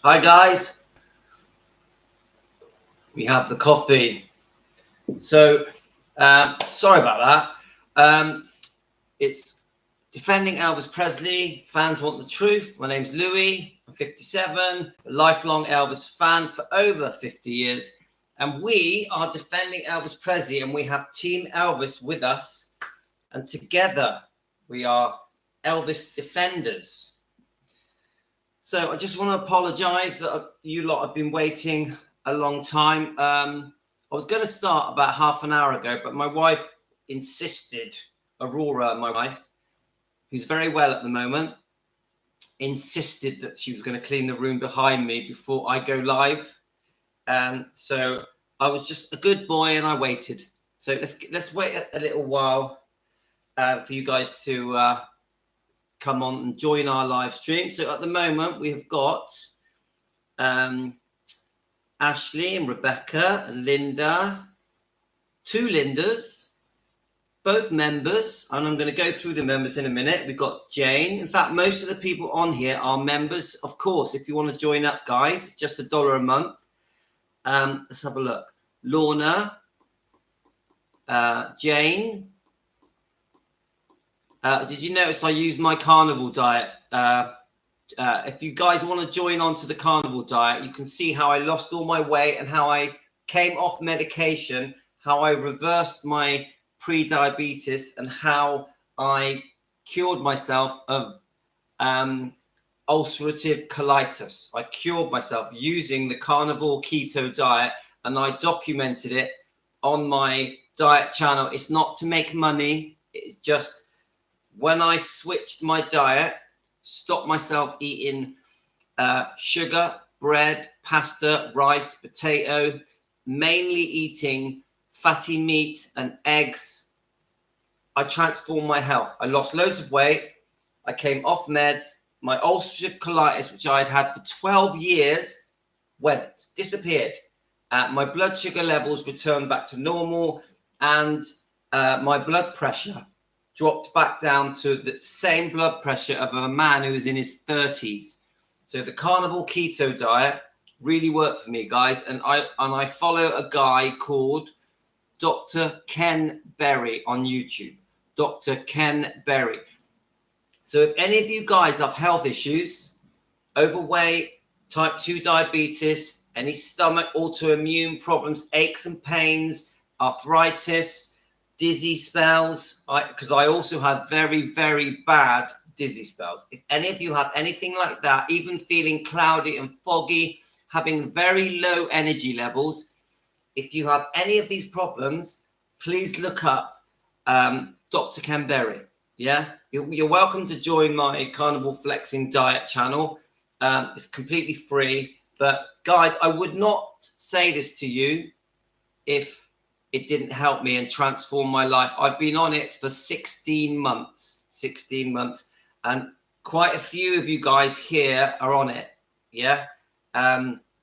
Hi guys, we have the coffee. So, sorry about that. It's defending Elvis Presley. Fans want the truth. My name's Louis. I'm 57, a lifelong Elvis fan for over 50 years. And we are defending Elvis Presley, and we have Team Elvis with us. And together we are Elvis defenders. So I just want to apologize that you lot have been waiting a long time. I was going to start about half an hour ago, but my wife insisted, Aurora, my wife, who's very well at the moment, insisted that she was going to clean the room behind me before I go live. And so I was just a good boy and I waited. So let's wait a little while for you guys to come on and join our live stream. So at the moment we've got Ashley and Rebecca and Linda, two Lindas, both members, and I'm going to go through the members in a minute. We've got Jane. In fact, most of the people on here are members. Of course, if you want to join up, guys, it's just $1 a month. Let's have a look. Lorna, Jane. Did you notice I used my carnivore diet? If you guys want to join on to the carnivore diet, you can see how I lost all my weight and how I came off medication, how I reversed my pre-diabetes, and how I cured myself of ulcerative colitis. I cured myself using the carnivore keto diet, and I documented it on my diet channel. It's not to make money. It's just when I switched my diet, stopped myself eating sugar, bread, pasta, rice, potato, mainly eating fatty meat and eggs, I transformed my health. I lost loads of weight. I came off meds. My ulcerative colitis, which I had had for 12 years, disappeared. My blood sugar levels returned back to normal, and my blood pressure dropped back down to the same blood pressure of a man who was in his 30s. So the carnivore keto diet really worked for me, guys. And I follow a guy called Dr. Ken Berry on YouTube. Dr. Ken Berry. So if any of you guys have health issues, overweight, type 2 diabetes, any stomach autoimmune problems, aches and pains, arthritis, dizzy spells, because I also had very, very bad dizzy spells. If any of you have anything like that, even feeling cloudy and foggy, having very low energy levels, if you have any of these problems, please look up Dr. Ken Berry. Yeah, you're welcome to join my Carnival Flexing Diet channel. It's completely free. But guys, I would not say this to you if it didn't help me and transform my life. I've been on it for 16 months, and quite a few of you guys here are on it. Yeah.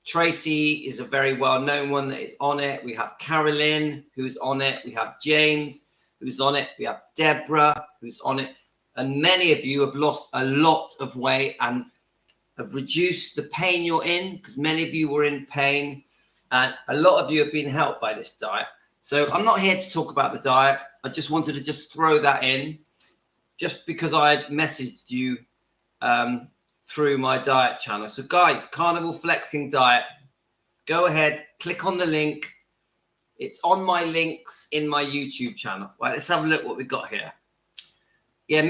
Tracy is a very well-known one that is on it. We have Carolyn, who's on it. We have James, who's on it. We have Deborah, who's on it. And many of you have lost a lot of weight and have reduced the pain you're in, because many of you were in pain. And a lot of you have been helped by this diet. So I'm not here to talk about the diet. I just wanted to just throw that in, just because I had messaged you through my diet channel. So guys, Carnival Flexing Diet, go ahead, click on the link. It's on my links in my YouTube channel. Right, let's have a look what we've got here. Yeah,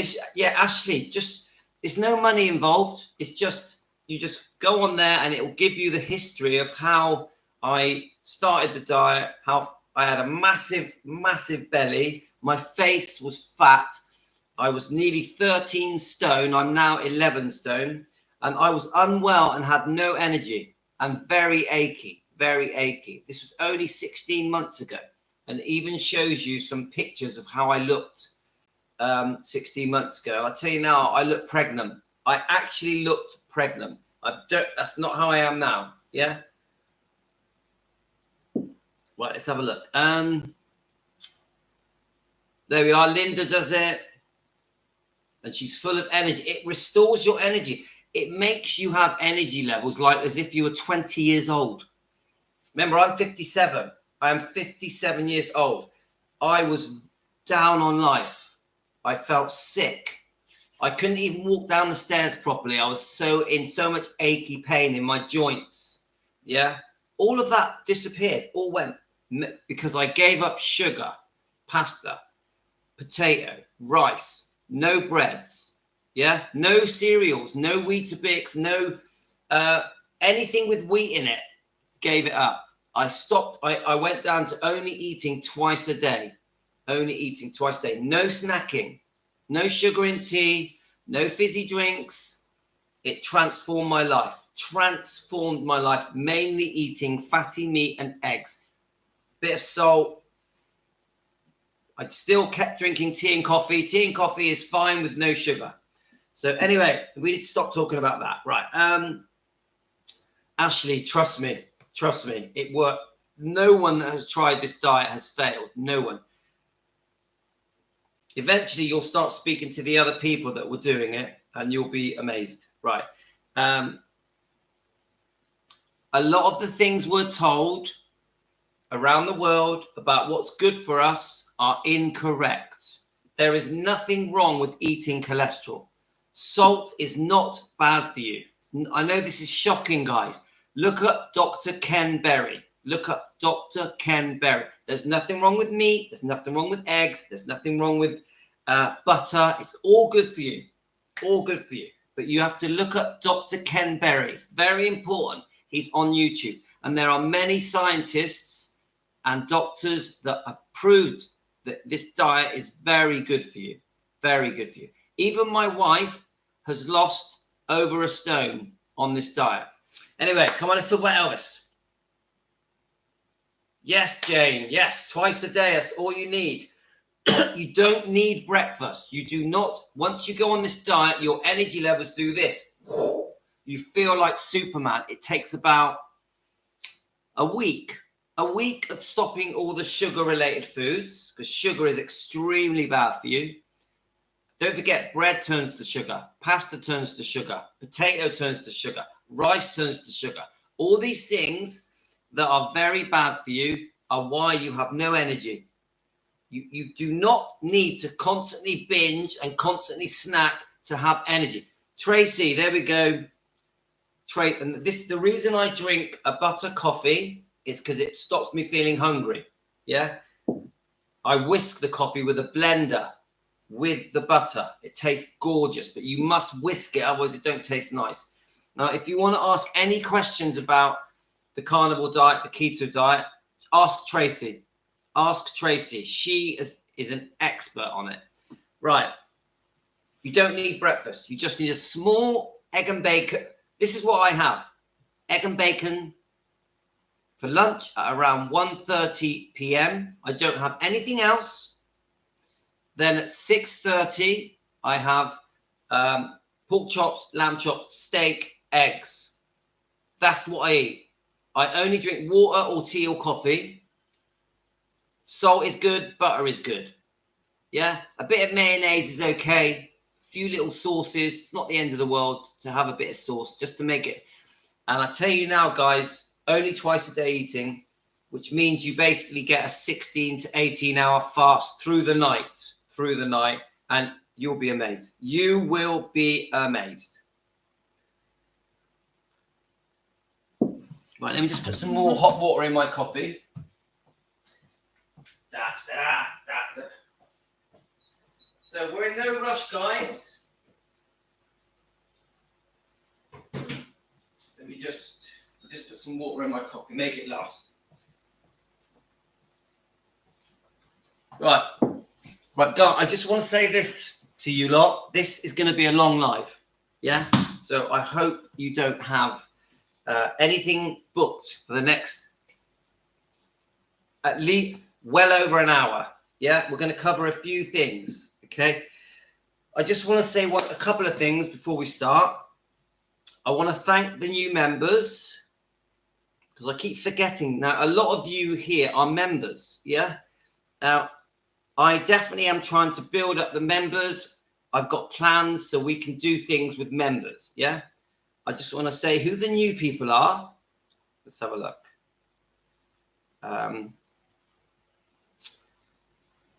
Ashley, just, there's no money involved. It's just, you just go on there and it will give you the history of how I started the diet, how I had a massive, massive belly. My face was fat. I was nearly 13 stone. I'm now 11 stone. And I was unwell and had no energy and very achy, very achy. This was only 16 months ago, and even shows you some pictures of how I looked 16 months ago. I'll tell you now, I look pregnant. I actually looked pregnant. That's not how I am now. Yeah. Right, let's have a look. There we are. Linda does it. And she's full of energy. It restores your energy. it makes you have energy levels like as if you were 20 years old. Remember, I'm 57. I am 57 years old. I was down on life. I felt sick. I couldn't even walk down the stairs properly. I was in so much achy pain in my joints. Yeah. All of that disappeared. All went because I gave up sugar, pasta, potato, rice, no breads. Yeah. No cereals, no Weetabix, no anything with wheat in it. Gave it up. I stopped. I went down to only eating twice a day. Only eating twice a day. No snacking. No sugar in tea. No fizzy drinks. It transformed my life. Transformed my life. Mainly eating fatty meat and eggs. Bit of salt. I still kept drinking tea and coffee. Tea and coffee is fine with no sugar. So anyway, we need to stop talking about that. Right. Ashley, trust me. Trust me, it worked. No one that has tried this diet has failed. No one. Eventually, you'll start speaking to the other people that were doing it, and you'll be amazed. Right. A lot of the things we're told around the world about what's good for us are incorrect. There is nothing wrong with eating cholesterol. Salt is not bad for you. I know this is shocking, guys. Look up Dr. Ken Berry. Look up Dr. Ken Berry. There's nothing wrong with meat. There's nothing wrong with eggs. There's nothing wrong with butter. It's all good for you. All good for you. But you have to look up Dr. Ken Berry. It's very important. He's on YouTube. And there are many scientists and doctors that have proved that this diet is very good for you. Very good for you. Even my wife has lost over a stone on this diet. Anyway, come on, let's talk about Elvis. Yes, Jane. Yes, twice a day. That's all you need. You don't need breakfast. You do not. Once you go on this diet, your energy levels do this. You feel like Superman. It takes about a week of stopping all the sugar-related foods, because sugar is extremely bad for you. Don't forget, bread turns to sugar. Pasta turns to sugar. Potato turns to sugar. Rice turns to sugar. All these things that are very bad for you are why you have no energy. You do not need to constantly binge and constantly snack to have energy. Tracy, there we go. And the reason I drink a butter coffee is because it stops me feeling hungry. Yeah. I whisk the coffee with a blender with the butter. It tastes gorgeous, but you must whisk it, otherwise it don't taste nice. Now, if you want to ask any questions about the carnivore diet, the keto diet, ask Tracy. Ask Tracy. She is an expert on it. Right. You don't need breakfast. You just need a small egg and bacon. This is what I have. Egg and bacon for lunch at around 1:30 p.m. I don't have anything else. Then at 6:30, I have pork chops, lamb chops, steak, eggs. That's what I eat. I only drink water or tea or coffee. Salt is good. Butter is good. Yeah. A bit of mayonnaise is okay. A few little sauces. It's not the end of the world to have a bit of sauce just to make it. And I tell you now, guys, only twice a day eating, which means you basically get a 16 to 18 hour fast through the night, and you'll be amazed. You will be amazed. Right, let me just put some more hot water in my coffee. So we're in no rush, guys. Let me just put some water in my coffee, make it last. Right, guys, I just want to say this to you lot. This is going to be a long live, yeah? So I hope you don't have anything booked for the next at least well over an hour, yeah? We're going to cover a few things, okay? I just want to say a couple of things before we start. I want to thank the new members, because I keep forgetting. Now, a lot of you here are members, yeah? Now, I definitely am trying to build up the members. I've got plans so we can do things with members, yeah? I just want to say who the new people are. Let's have a look.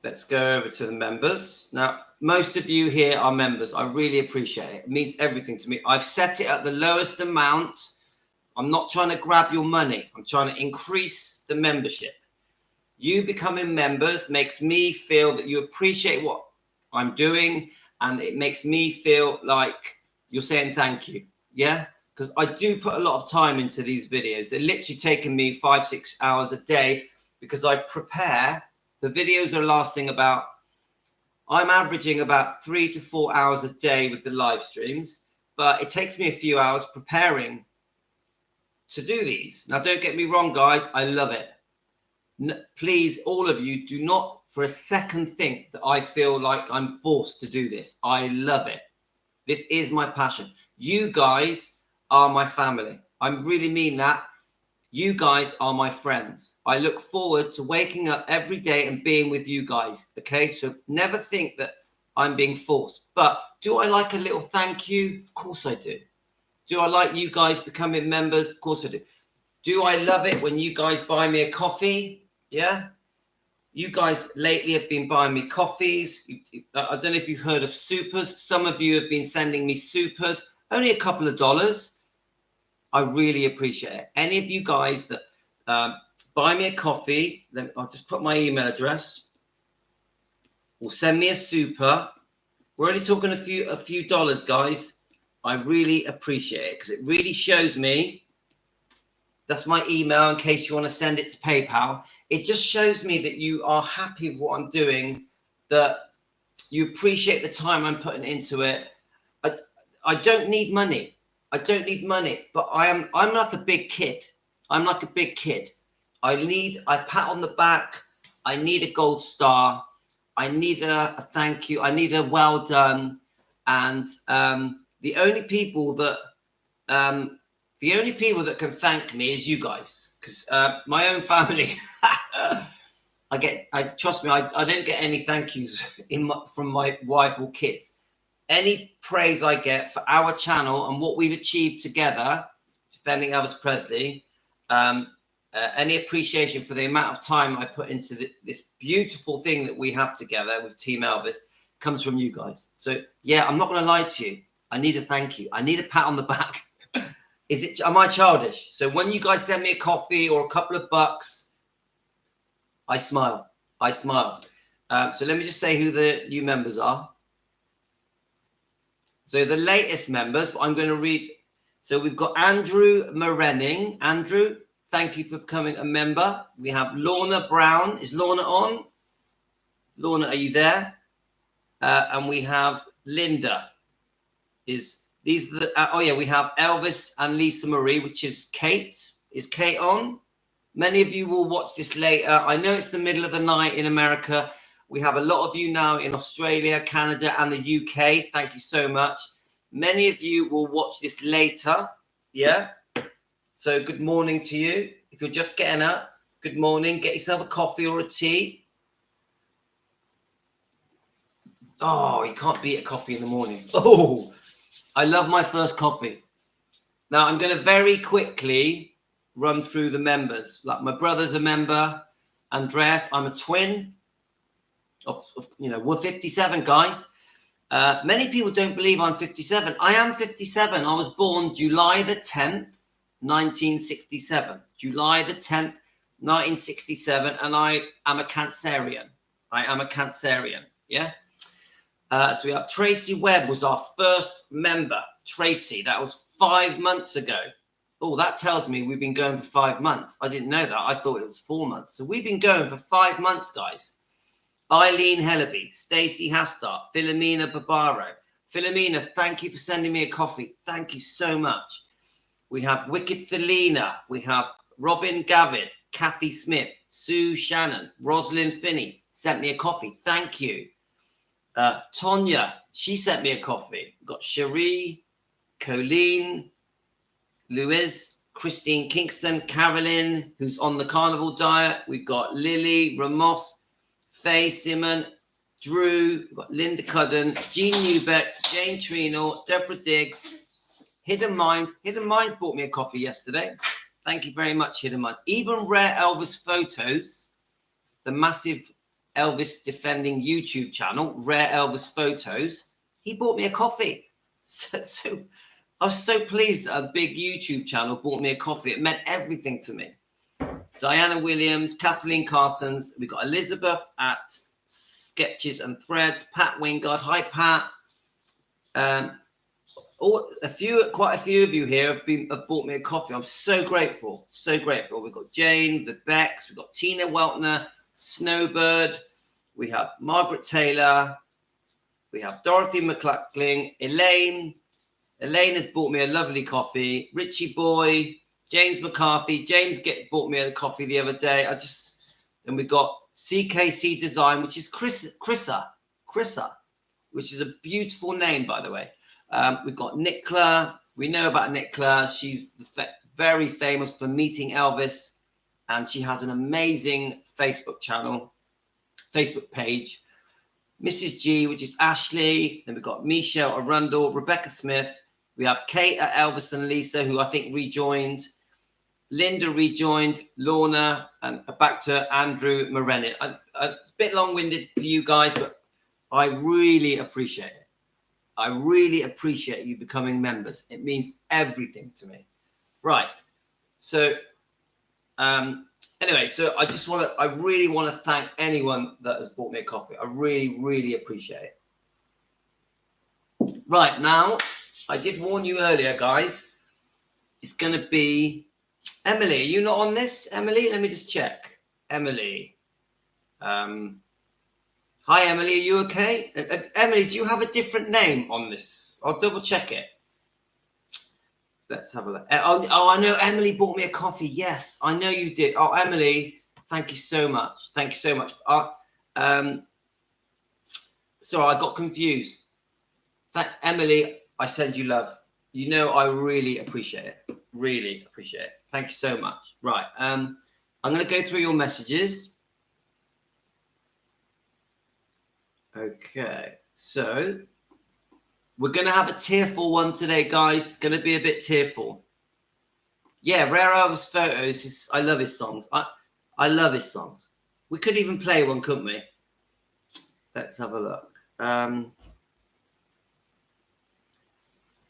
Let's go over to the members. Now, most of you here are members. I really appreciate it. It means everything to me. I've set it at the lowest amount. I'm not trying to grab your money. I'm trying to increase the membership. You becoming members makes me feel that you appreciate what I'm doing, and it makes me feel like you're saying thank you. Yeah? Because I do put a lot of time into these videos. They're literally taking me 5-6 hours a day because I prepare. The videos are lasting I'm averaging about 3 to 4 hours a day with the live streams, but it takes me a few hours preparing to do these. Now, don't get me wrong, guys. I love it. Please, all of you, do not for a second think that I feel like I'm forced to do this. I love it. This is my passion. You guys are my family. I really mean that. You guys are my friends. I look forward to waking up every day and being with you guys. Okay, so never think that I'm being forced. But do I like a little thank you? Of course I do. Do I like you guys becoming members? Of course I do. Do I love it when you guys buy me a coffee? Yeah. You guys lately have been buying me coffees. I don't know if you've heard of supers. Some of you have been sending me supers. Only a couple of dollars. I really appreciate it. Any of you guys that buy me a coffee, I'll just put my email address, or send me a super. We're only talking a few dollars, guys. I really appreciate it because it really shows me. That's my email in case you want to send it to PayPal. It just shows me that you are happy with what I'm doing, that you appreciate the time I'm putting into it. I don't need money. I don't need money, but I'm like a big kid. I'm like a big kid. I pat on the back. I need a gold star. I need a thank you. I need a well done. And the only people that can thank me is you guys, because my own family. Trust me. I don't get any thank yous from my wife or kids. Any praise I get for our channel and what we've achieved together, defending Elvis Presley, any appreciation for the amount of time I put into this beautiful thing that we have together with Team Elvis comes from you guys. So, yeah, I'm not going to lie to you. I need a thank you. I need a pat on the back. Am I childish? So when you guys send me a coffee or a couple of bucks, I smile. I smile. So let me just say who the new members are. So the latest members, but I'm going to read. So we've got Andrew Morenning. Andrew, thank you for becoming a member. We have Lorna Brown. Is Lorna on? Lorna, are you there? And we have Linda. We have Elvis and Lisa Marie, which is Kate. Is Kate on? Many of you will watch this later. I know it's the middle of the night in America. We have a lot of you now in Australia, Canada, and the UK. Thank you so much. Many of you will watch this later. Yeah. So good morning to you. If you're just getting up, good morning. Get yourself a coffee or a tea. Oh, you can't beat a coffee in the morning. Oh, I love my first coffee. Now, I'm going to very quickly run through the members. Like my brother's a member. Andreas, I'm a twin. We're 57, guys. Many people don't believe I'm 57. I am 57. I was born July the 10th, 1967. July the 10th, 1967. And I am a Cancerian. Yeah. So we have Tracy Webb was our first member. Tracy, that was 5 months ago. Oh, that tells me we've been going for 5 months. I didn't know that. I thought it was 4 months. So we've been going for 5 months, guys. Eileen Hellaby, Stacey Hastart, Philomena Barbaro. Philomena, thank you for sending me a coffee. Thank you so much. We have Wicked Felina. We have Robin Gavid, Kathy Smith, Sue Shannon, Rosalind Finney sent me a coffee. Thank you. Tonya, she sent me a coffee. We've got Cherie, Colleen, Louise, Christine Kingston, Carolyn, who's on the carnivore diet. We've got Lily, Ramos, Faye Simon, Drew, we've got Linda Cudden, Jean Newbeck, Jane Trinell, Deborah Diggs, Hidden Minds bought me a coffee yesterday. Thank you very much, Hidden Minds. Even Rare Elvis Photos, the massive Elvis defending YouTube channel, Rare Elvis Photos, he bought me a coffee. So I was so pleased that a big YouTube channel bought me a coffee. It meant everything to me. Diana Williams, Kathleen Carsons. We've got Elizabeth at Sketches and Threads. Pat Wingard. Hi, Pat. Quite a few of you here have bought me a coffee. I'm so grateful. So grateful. We've got Jane, the Becks. We've got Tina Weltner, Snowbird. We have Margaret Taylor. We have Dorothy McCluckling. Elaine has bought me a lovely coffee. Richie Boy. James McCarthy. James bought me a coffee the other day. Then we got CKC Design, which is Chrissa, which is a beautiful name, by the way. We've got Nicola. We know about Nicola. She's very famous for meeting Elvis, and she has an amazing Facebook page. Mrs. G, which is Ashley. Then we've got Michelle Arundel, Rebecca Smith. We have Kate at Elvis and Lisa, who I think rejoined. Linda rejoined, Lorna, and back to Andrew Morenin. It's a bit long-winded for you guys, but I really appreciate it. I really appreciate you becoming members. It means everything to me. Right. So, anyway, so I really want to thank anyone that has bought me a coffee. I really, really appreciate it. Right. Now, I did warn you earlier, guys. It's going to be Emily. Are you not on this, Emily? Let me just check. Emily. Hi, Emily. Are you okay? Emily, do you have a different name on this? I'll double check it. Let's have a look. Oh, I know Emily bought me a coffee. Yes, I know you did. Oh, Emily, thank you so much. Thank you so much. Sorry, I got confused. Emily, I send you love. You know I really appreciate it. Really appreciate it. Thank you so much. Right. I'm going to go through your messages. Okay. So we're going to have a tearful one today, guys. It's going to be a bit tearful. Yeah, Rare Elvis Photos. I love his songs. I love his songs. We could even play one, couldn't we? Let's have a look.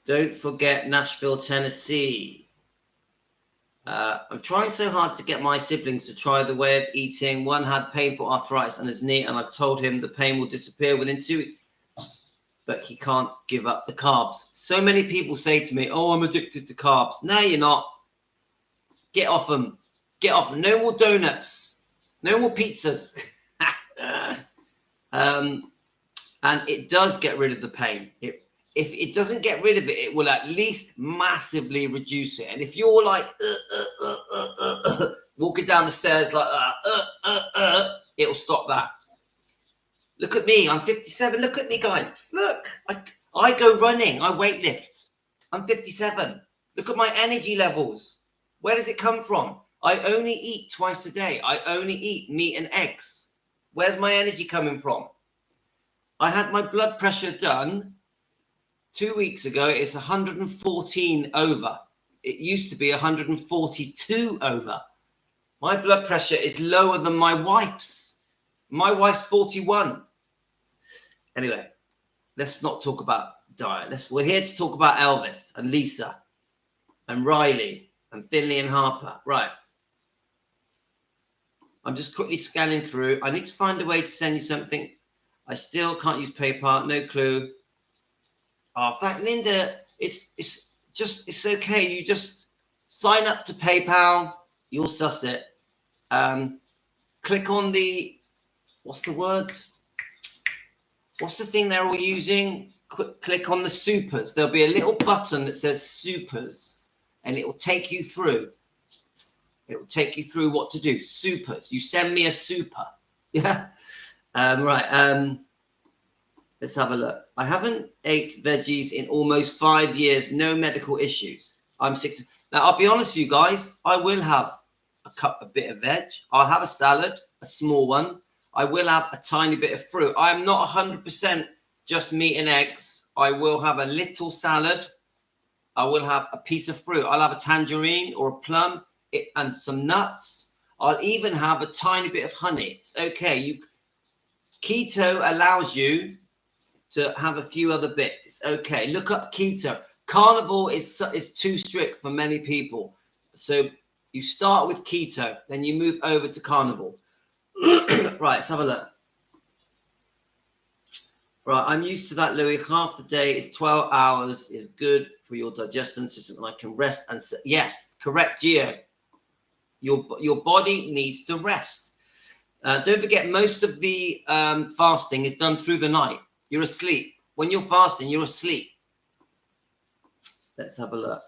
Don't forget Nashville, Tennessee. I'm trying so hard to get my siblings to try the way of eating. One had painful arthritis on his knee, and I've told him the pain will disappear within 2 weeks. But he can't give up the carbs. So many people say to me, oh, I'm addicted to carbs. No, you're not. Get off them. Get off them. No more donuts. No more pizzas. And it does get rid of the pain. If it doesn't get rid of it, it will at least massively reduce it. And if you're like walking down the stairs like it'll stop that. Look at me. I'm 57. Look at me, guys. Look. I go running. I weightlift. I'm 57. Look at my energy levels. Where does it come from? I only eat twice a day. I only eat meat and eggs. Where's my energy coming from? I had my blood pressure done 2 weeks ago. It's 114 over. It used to be 142 over. My blood pressure is lower than my wife's. My wife's 41. Anyway, let's not talk about diet. We're here to talk about Elvis and Lisa and Riley and Finley and Harper. Right. I'm just quickly scanning through. I need to find a way to send you something. I still can't use PayPal. No clue. Oh, in fact, Linda, it's okay. You just sign up to PayPal. You'll suss it. Click on the, what's the word? What's the thing they're all using? Click on the supers. There'll be a little button that says supers, and it will take you through. It will take you through what to do. Supers. You send me a super. Yeah. Right. Let's have a look. I haven't ate veggies in almost 5 years. No medical issues. I'm 60. Now, I'll be honest with you guys. I will have a bit of veg. I'll have a salad, a small one. I will have a tiny bit of fruit. I am not 100% just meat and eggs. I will have a little salad. I will have a piece of fruit. I'll have a tangerine or a plum and some nuts. I'll even have a tiny bit of honey. It's okay. Keto allows you to have a few other bits. It's okay. Look up keto. Carnivore is too strict for many people. So you start with keto, then you move over to carnivore. Right, let's have a look. Right, I'm used to that, Louis. Half the day is 12 hours is good for your digestion system, and I can rest. And yes, correct, Gio. Your body needs to rest. Don't forget, most of the fasting is done through the night. You're asleep. When you're fasting, you're asleep. Let's have a look.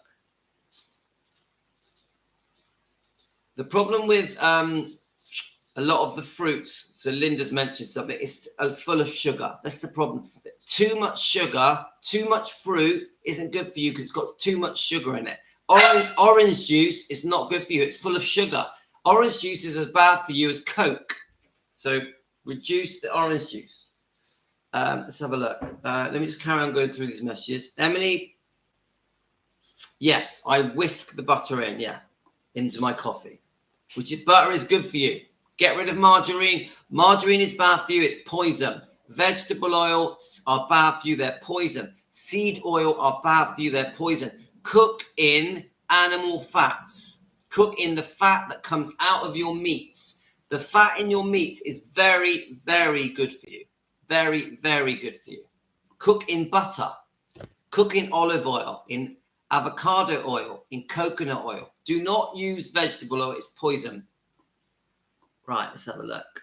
The problem with a lot of the fruits, so Linda's mentioned something, it's full of sugar. That's the problem. Too much sugar, too much fruit isn't good for you because it's got too much sugar in it. Orange juice is not good for you. It's full of sugar. Orange juice is as bad for you as Coke. So reduce the orange juice. Let's have a look. Let me just carry on going through these messages. Emily, yes, I whisk the butter in, into my coffee, butter is good for you. Get rid of margarine. Margarine is bad for you. It's poison. Vegetable oils are bad for you. They're poison. Seed oil are bad for you. They're poison. Cook in animal fats. Cook in the fat that comes out of your meats. The fat in your meats is very, very good for you. Very, very good for you. Cook in butter. Cook in olive oil, in avocado oil, in coconut oil. Do not use vegetable oil. It's poison. Right, let's have a look.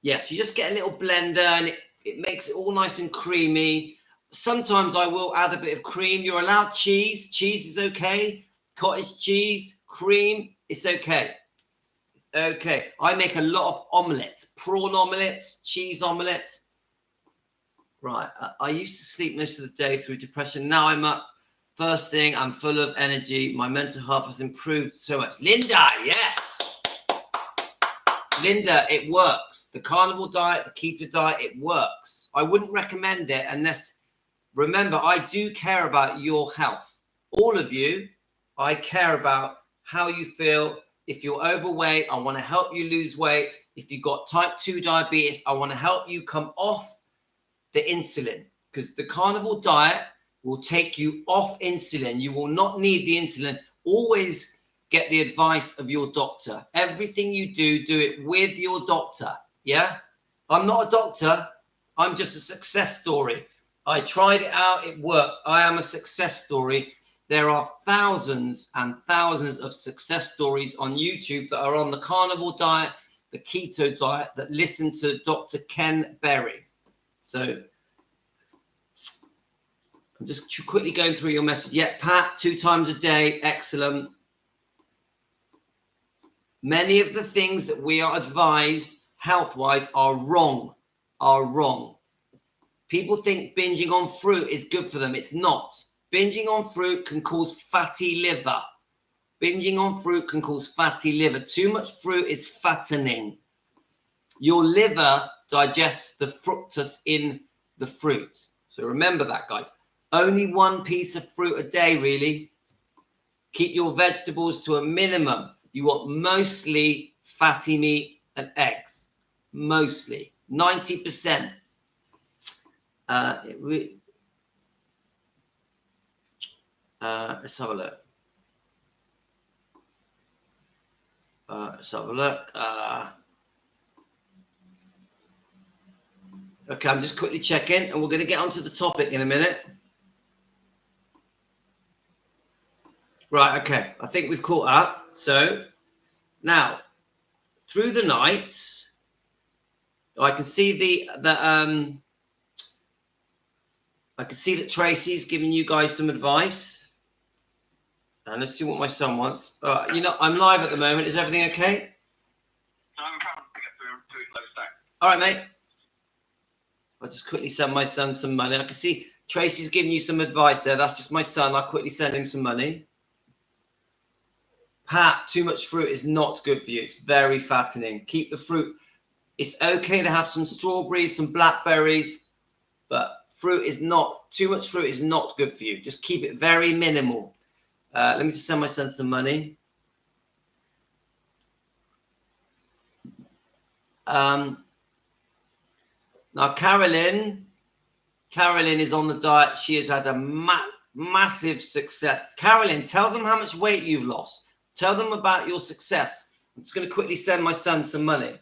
Yes, you just get a little blender and it makes it all nice and creamy. Sometimes I will add a bit of cream. You're allowed cheese. Cheese is okay. Cottage cheese, cream, it's okay. It's okay. I make a lot of omelets, prawn omelets, cheese omelets. Right, I used to sleep most of the day through depression. Now I'm up first thing. I'm full of energy. My mental health has improved so much. Linda, yes. Linda, it works. The carnivore diet, the keto diet, it works. I wouldn't recommend it unless, remember, I do care about your health. All of you, I care about how you feel. If you're overweight, I want to help you lose weight. If you've got type 2 diabetes, I want to help you come off the insulin, because the carnivore diet will take you off insulin. You will not need the insulin. Always get the advice of your doctor. Everything you do, do it with your doctor. Yeah? I'm not a doctor. I'm just a success story. I tried it out. It worked. I am a success story. There are thousands and thousands of success stories on YouTube that are on the carnivore diet, the keto diet, that listen to Dr. Ken Berry. So I'm just quickly going through your message. Yeah, Pat, 2 times a day. Excellent. Many of the things that we are advised health-wise are wrong. People think binging on fruit is good for them. It's not. Binging on fruit can cause fatty liver. Too much fruit is fattening. Your liver digests the fructose in the fruit. So remember that, guys. Only 1 piece of fruit a day, really. Keep your vegetables to a minimum. You want mostly fatty meat and eggs. Mostly. 90%. Let's have a look. Okay, I'm just quickly checking, and we're going to get onto the topic in a minute. Right, okay. I think we've caught up. So, now, through the night, I can see I can see that Tracy's giving you guys some advice. And let's see what my son wants. I'm live at the moment. Is everything okay? I'm trying to get through close back. All right, mate. I'll just quickly send my son some money. I can see Tracy's giving you some advice there. That's just my son. I'll quickly send him some money. Pat, too much fruit is not good for you. It's very fattening. Keep the fruit. It's okay to have some strawberries, some blackberries, but fruit is not, too much fruit is not good for you. Just keep it very minimal. Let me just send my son some money. Now, Carolyn is on the diet. She has had a massive success. Carolyn, tell them how much weight you've lost. Tell them about your success. I'm just going to quickly send my son some money.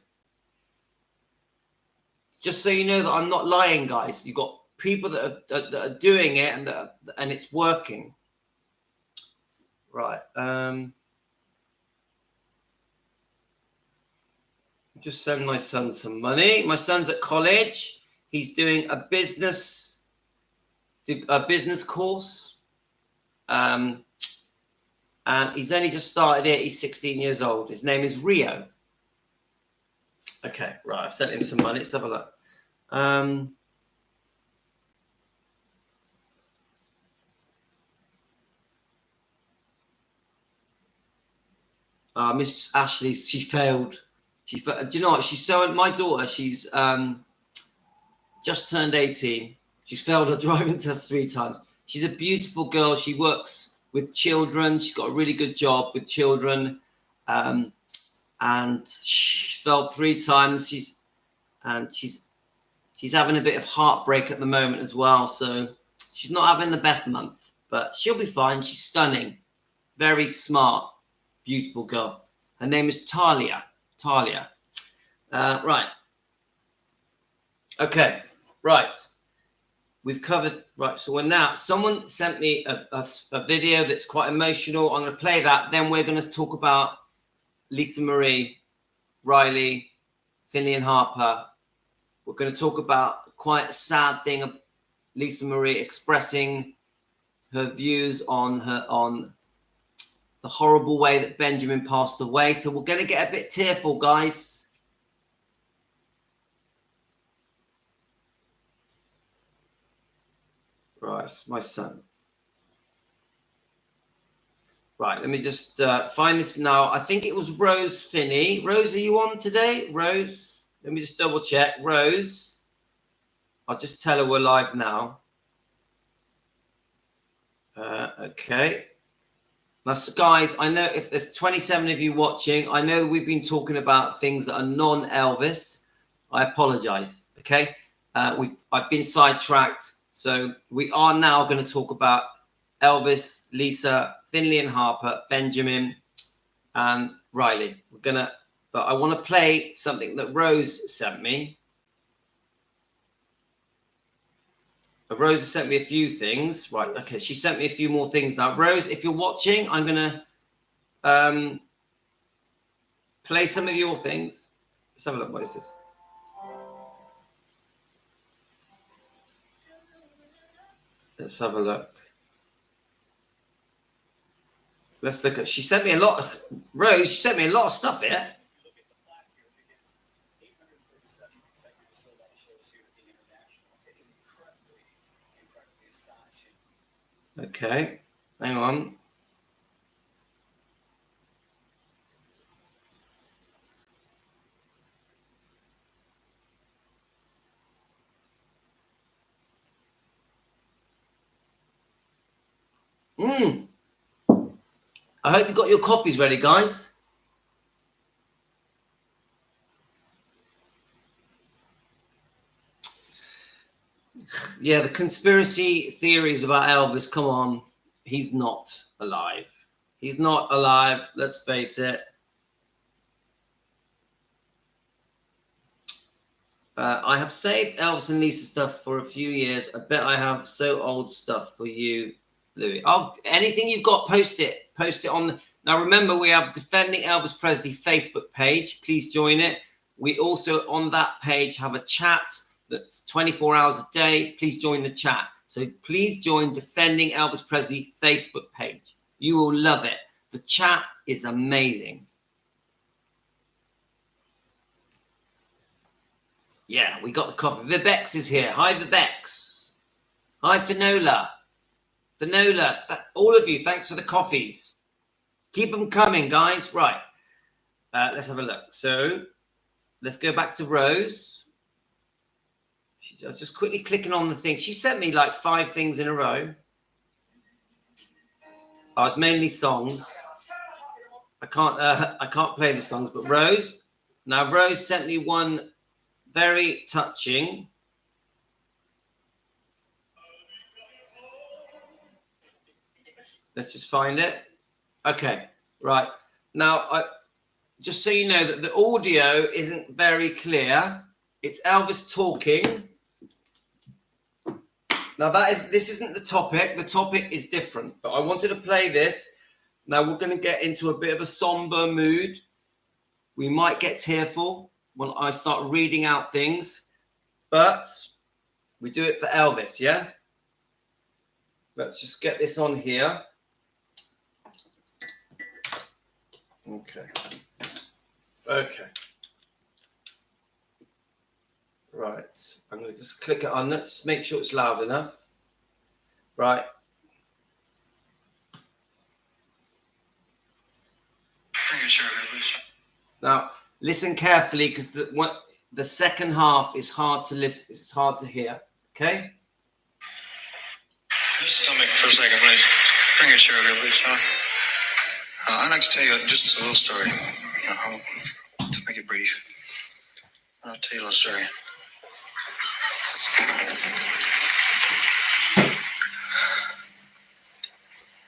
Just so you know that I'm not lying, guys. You've got people that are doing it and it's working. Right. Just send my son some money. My son's at college. He's doing a business course. And he's only just started it. He's 16 years old. His name is Rio. Okay, right. I've sent him some money. Let's have a look. Miss Ashley, she failed. Do you know what? My daughter, she's just turned 18. She's failed her driving test 3 times. She's a beautiful girl. She works with children. She's got a really good job with children. And she failed 3 times. She's having a bit of heartbreak at the moment as well. So she's not having the best month, but she'll be fine. She's stunning. Very smart, beautiful girl. Her name is Talia. Right. Okay. Right. We've covered. Right. So we're now. Someone sent me a video that's quite emotional. I'm going to play that. Then we're going to talk about Lisa Marie, Riley, Finley and Harper. We're going to talk about quite a sad thing of Lisa Marie expressing her views on the horrible way that Benjamin passed away. So we're going to get a bit tearful, guys. Right, my son. Right, let me just find this now. I think it was Rose Finney. Rose, are you on today? Rose, let me just double check. Rose, I'll just tell her we're live now. Okay. Now, so guys, I know if there's 27 of you watching, I know we've been talking about things that are non-Elvis. I apologize, okay? I've been sidetracked. So we are now going to talk about Elvis, Lisa, Finley and Harper, Benjamin, and Riley. But I want to play something that Rose sent me. Rose has sent me a few things. Right, okay, she sent me a few more things now. Rose, if you're watching, I'm going to play some of your things. Let's have a look. What is this? Let's have a look. Let's look at. She sent me a lot. Rose, she sent me a lot of stuff here. Okay, hang on. I hope you got your coffees ready, guys. Yeah, the conspiracy theories about Elvis, come on. He's not alive. He's not alive, let's face it. I have saved Elvis and Lisa stuff for a few years. I bet I have so old stuff for you, Louis. Oh, anything you've got, post it. Post it on. Now, remember, we have Defending Elvis Presley Facebook page. Please join it. We also, on that page, have a chat that's 24 hours a day. Please join the chat. So please join Defending Elvis Presley Facebook page. You will love it. The chat is amazing. Yeah, we got the coffee. Vibex is here. Hi, Vibex. Hi, Finola. Finola, all of you, thanks for the coffees. Keep them coming, guys. Right. Let's have a look. So let's go back to Rose. I was just quickly clicking on the thing. She sent me like 5 things in a row. Oh, it's mainly songs. I can't play the songs, but Rose. Now Rose sent me one very touching. Let's just find it. Okay, right. Now, just so you know that the audio isn't very clear. It's Elvis talking. Now this isn't the topic. The topic is different, but I wanted to play this. Now we're going to get into a bit of a somber mood. We might get tearful when I start reading out things, but we do it for Elvis, yeah? Let's just get this on here. Okay. Right. I'm going to just click it on. Let's make sure it's loud enough. Right. Now, listen carefully because the second half is hard to listen. It's hard to hear. Okay? Just stomach for a second, please. Bring your chair over, please, Sean. I'd like to tell you just a little story. To make it brief. I'll tell you a little story.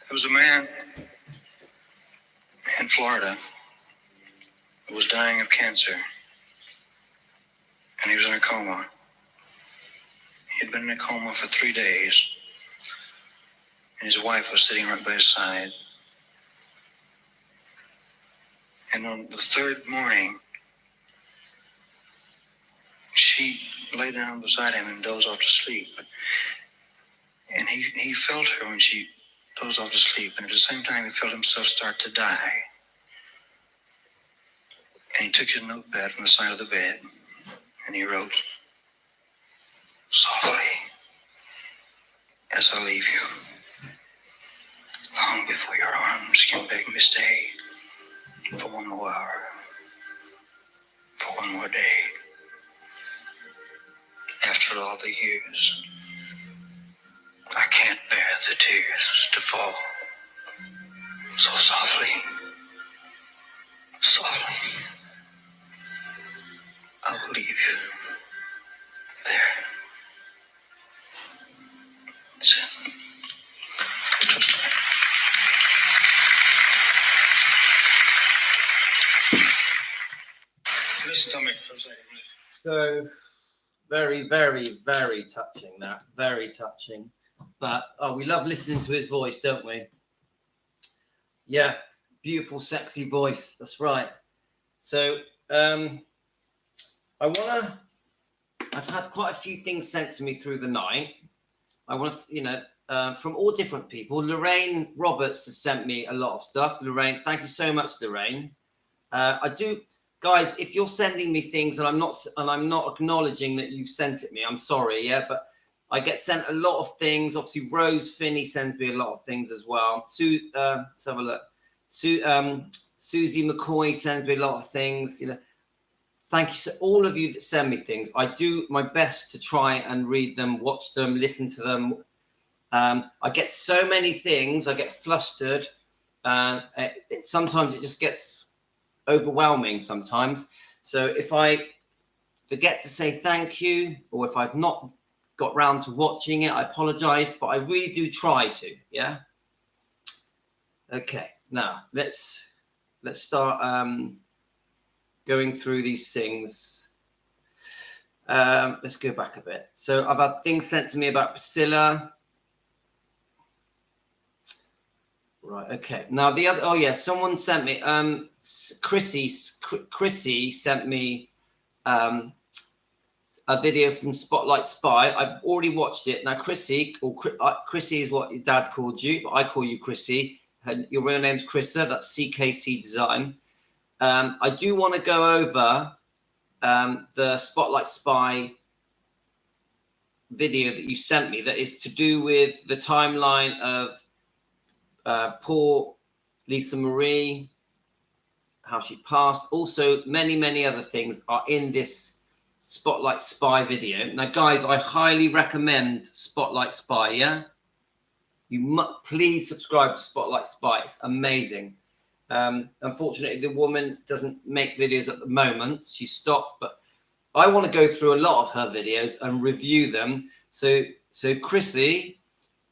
There was a man in Florida who was dying of cancer. And he was in a coma. He had been in a coma for 3 days. And his wife was sitting right by his side. And on the 3rd morning, she lay down beside him and dozed off to sleep. And he felt her when she dozed off to sleep. And at the same time, he felt himself start to die. And he took his notepad from the side of the bed. And he wrote, softly, as I leave you, long before your arms can beg me stay, for one more hour, for one more day. After all the years, I can't bear the tears to fall. So softly, I will leave you there. That's it. Trust me. Listen to me for a second, please. So, very, very, very touching that. Very touching. But, we love listening to his voice, don't we? Yeah. Beautiful, sexy voice. That's right. So, I've had quite a few things sent to me through the night. I want to, from all different people. Lorraine Roberts has sent me a lot of stuff. Lorraine, thank you so much, Lorraine. I do, guys. If you're sending me things and I'm not acknowledging that you've sent it me, I'm sorry. Yeah, but I get sent a lot of things. Obviously, Rose Finney sends me a lot of things as well. Let's have a look. Susie McCoy sends me a lot of things. Thank you to all of you that send me things. I do my best to try and read them, watch them, listen to them. I get so many things. I get flustered. Sometimes it just gets overwhelming sometimes. So if I forget to say thank you, or if I've not got round to watching it, I apologize, but I really do try to. Yeah. Okay. Now let's start going through these things. Let's go back a bit. So I've had things sent to me about Priscilla. Right. Okay. Now the other. Oh yeah. Someone sent me. Chrissy sent me a video from Spotlight Spy. I've already watched it. Now Chrissy is what your dad called you, but I call you Chrissy. Your real name's Chrissa. That's CKC Design. I do want to go over the Spotlight Spy video that you sent me that is to do with the timeline of poor Lisa Marie, how she passed. Also, many, many other things are in this Spotlight Spy video. Now, guys, I highly recommend Spotlight Spy, yeah? Please subscribe to Spotlight Spy. It's amazing. Unfortunately, the woman doesn't make videos at the moment. She stopped, but I want to go through a lot of her videos and review them. So Chrissy,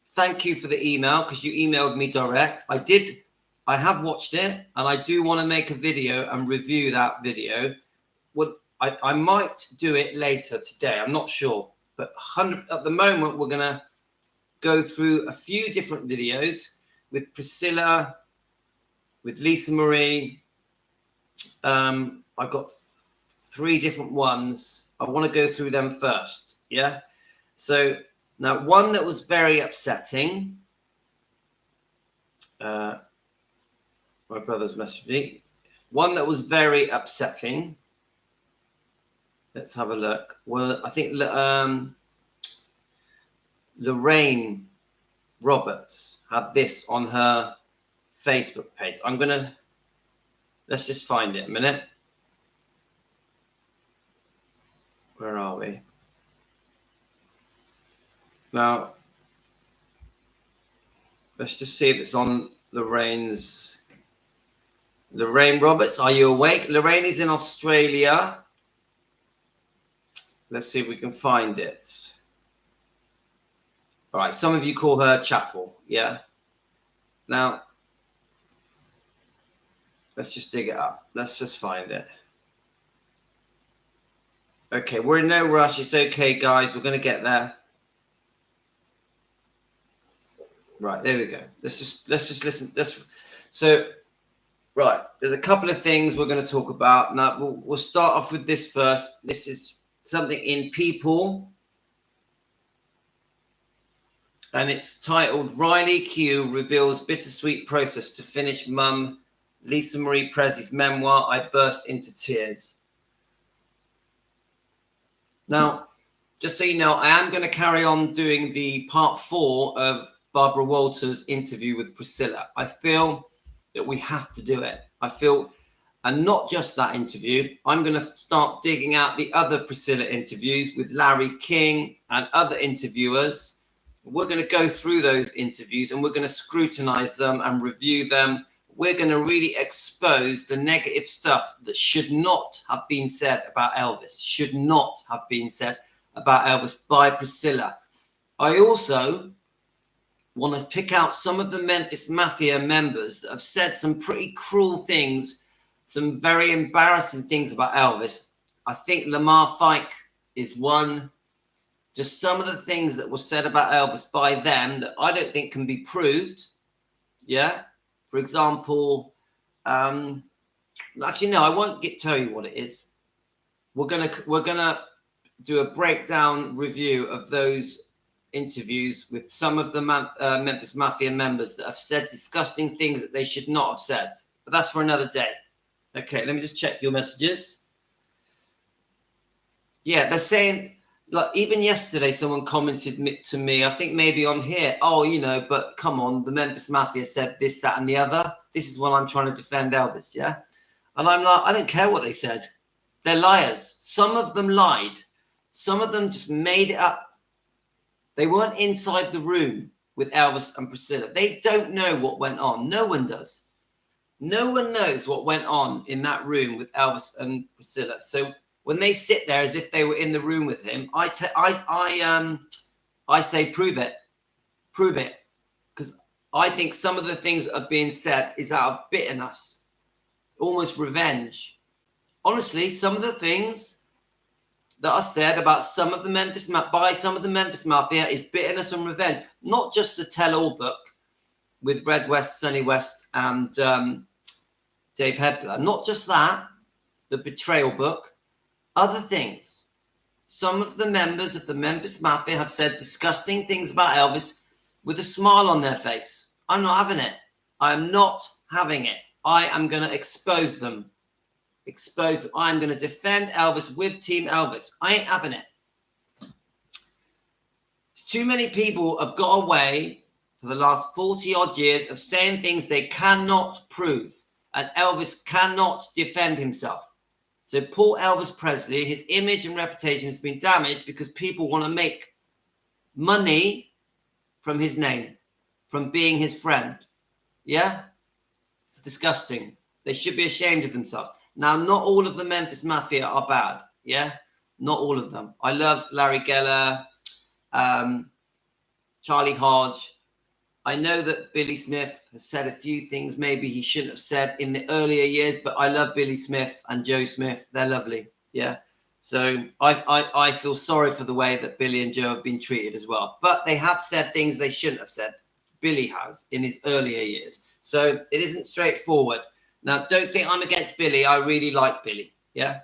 thank you for the email, because you emailed me direct. I have watched it, and I do want to make a video and review that video. I might do it later today. I'm not sure, but at the moment, we're going to go through a few different videos with Priscilla, with Lisa Marie. I've got 3 different ones. I want to go through them first. Yeah. So now, one that was very upsetting. My brother's messaged me. One that was very upsetting. Let's have a look. Well, I think Lorraine Roberts had this on her Facebook page. Let's just find it a minute. Where are we? Now, let's just see if it's on Lorraine Roberts. Are you awake? Lorraine is in Australia. Let's see if we can find it. All right. Some of you call her Chapel. Yeah. Now, let's just dig it up. Let's just find it. Okay. We're in no rush. It's okay, guys. We're going to get there. Right. There we go. Let's just listen. Right. There's a couple of things we're going to talk about. Now, we'll start off with this first. This is something in People, and it's titled "Riley Q reveals bittersweet process to finish mum Lisa Marie Presley's memoir. I burst into tears." Now, just so you know, I am going to carry on doing the part 4 of Barbara Walters' interview with Priscilla. I feel that we have to do it. And not just that interview, I'm going to start digging out the other Priscilla interviews with Larry King and other interviewers. We're going to go through those interviews, and we're going to scrutinize them and review them. We're going to really expose the negative stuff that should not have been said about Elvis, should not have been said about Elvis by Priscilla. I also want to pick out some of the Memphis Mafia members that have said some pretty cruel things, some very embarrassing things about Elvis. I think Lamar Fike is one. Just some of the things that were said about Elvis by them that I don't think can be proved. Yeah. For example, actually, no, I won't tell you what it is. We're gonna do a breakdown review of those interviews with some of the Memphis Mafia members that have said disgusting things that they should not have said. But that's for another day. Okay, let me just check your messages. Yeah, they're saying, like, even yesterday, someone commented to me, I think maybe on here, but come on, the Memphis Mafia said this, that, and the other. This is when I'm trying to defend Elvis, yeah? And I'm like, I don't care what they said. They're liars. Some of them lied. Some of them just made it up. They weren't inside the room with Elvis and Priscilla. They don't know what went on. No one does. No one knows what went on in that room with Elvis and Priscilla. So when they sit there as if they were in the room with him, I say, prove it. Prove it. Because I think some of the things that are being said is out of bitterness, almost revenge. Honestly, some of the things that are said about some of the Memphis Mafia is bitterness and revenge. Not just the tell-all book with Red West, Sonny West, and Dave Hebler. Not just that, the betrayal book. Other things. Some of the members of the Memphis Mafia have said disgusting things about Elvis with a smile on their face. I'm not having it. I am not having it. I am going to expose them. I'm going to defend Elvis with Team Elvis. I ain't having it. Too many people have got away for the last 40 odd years of saying things they cannot prove, and Elvis cannot defend himself. So poor Elvis Presley, his image and reputation has been damaged because people want to make money from his name, from being his friend. Yeah? It's disgusting. They should be ashamed of themselves. Now, not all of the Memphis Mafia are bad. Yeah? Not all of them. I love Larry Geller, Charlie Hodge. I know that Billy Smith has said a few things maybe he shouldn't have said in the earlier years, but I love Billy Smith and Joe Smith. They're lovely. Yeah. So I feel sorry for the way that Billy and Joe have been treated as well. But they have said things they shouldn't have said. Billy has in his earlier years. So it isn't straightforward. Now, don't think I'm against Billy. I really like Billy. Yeah.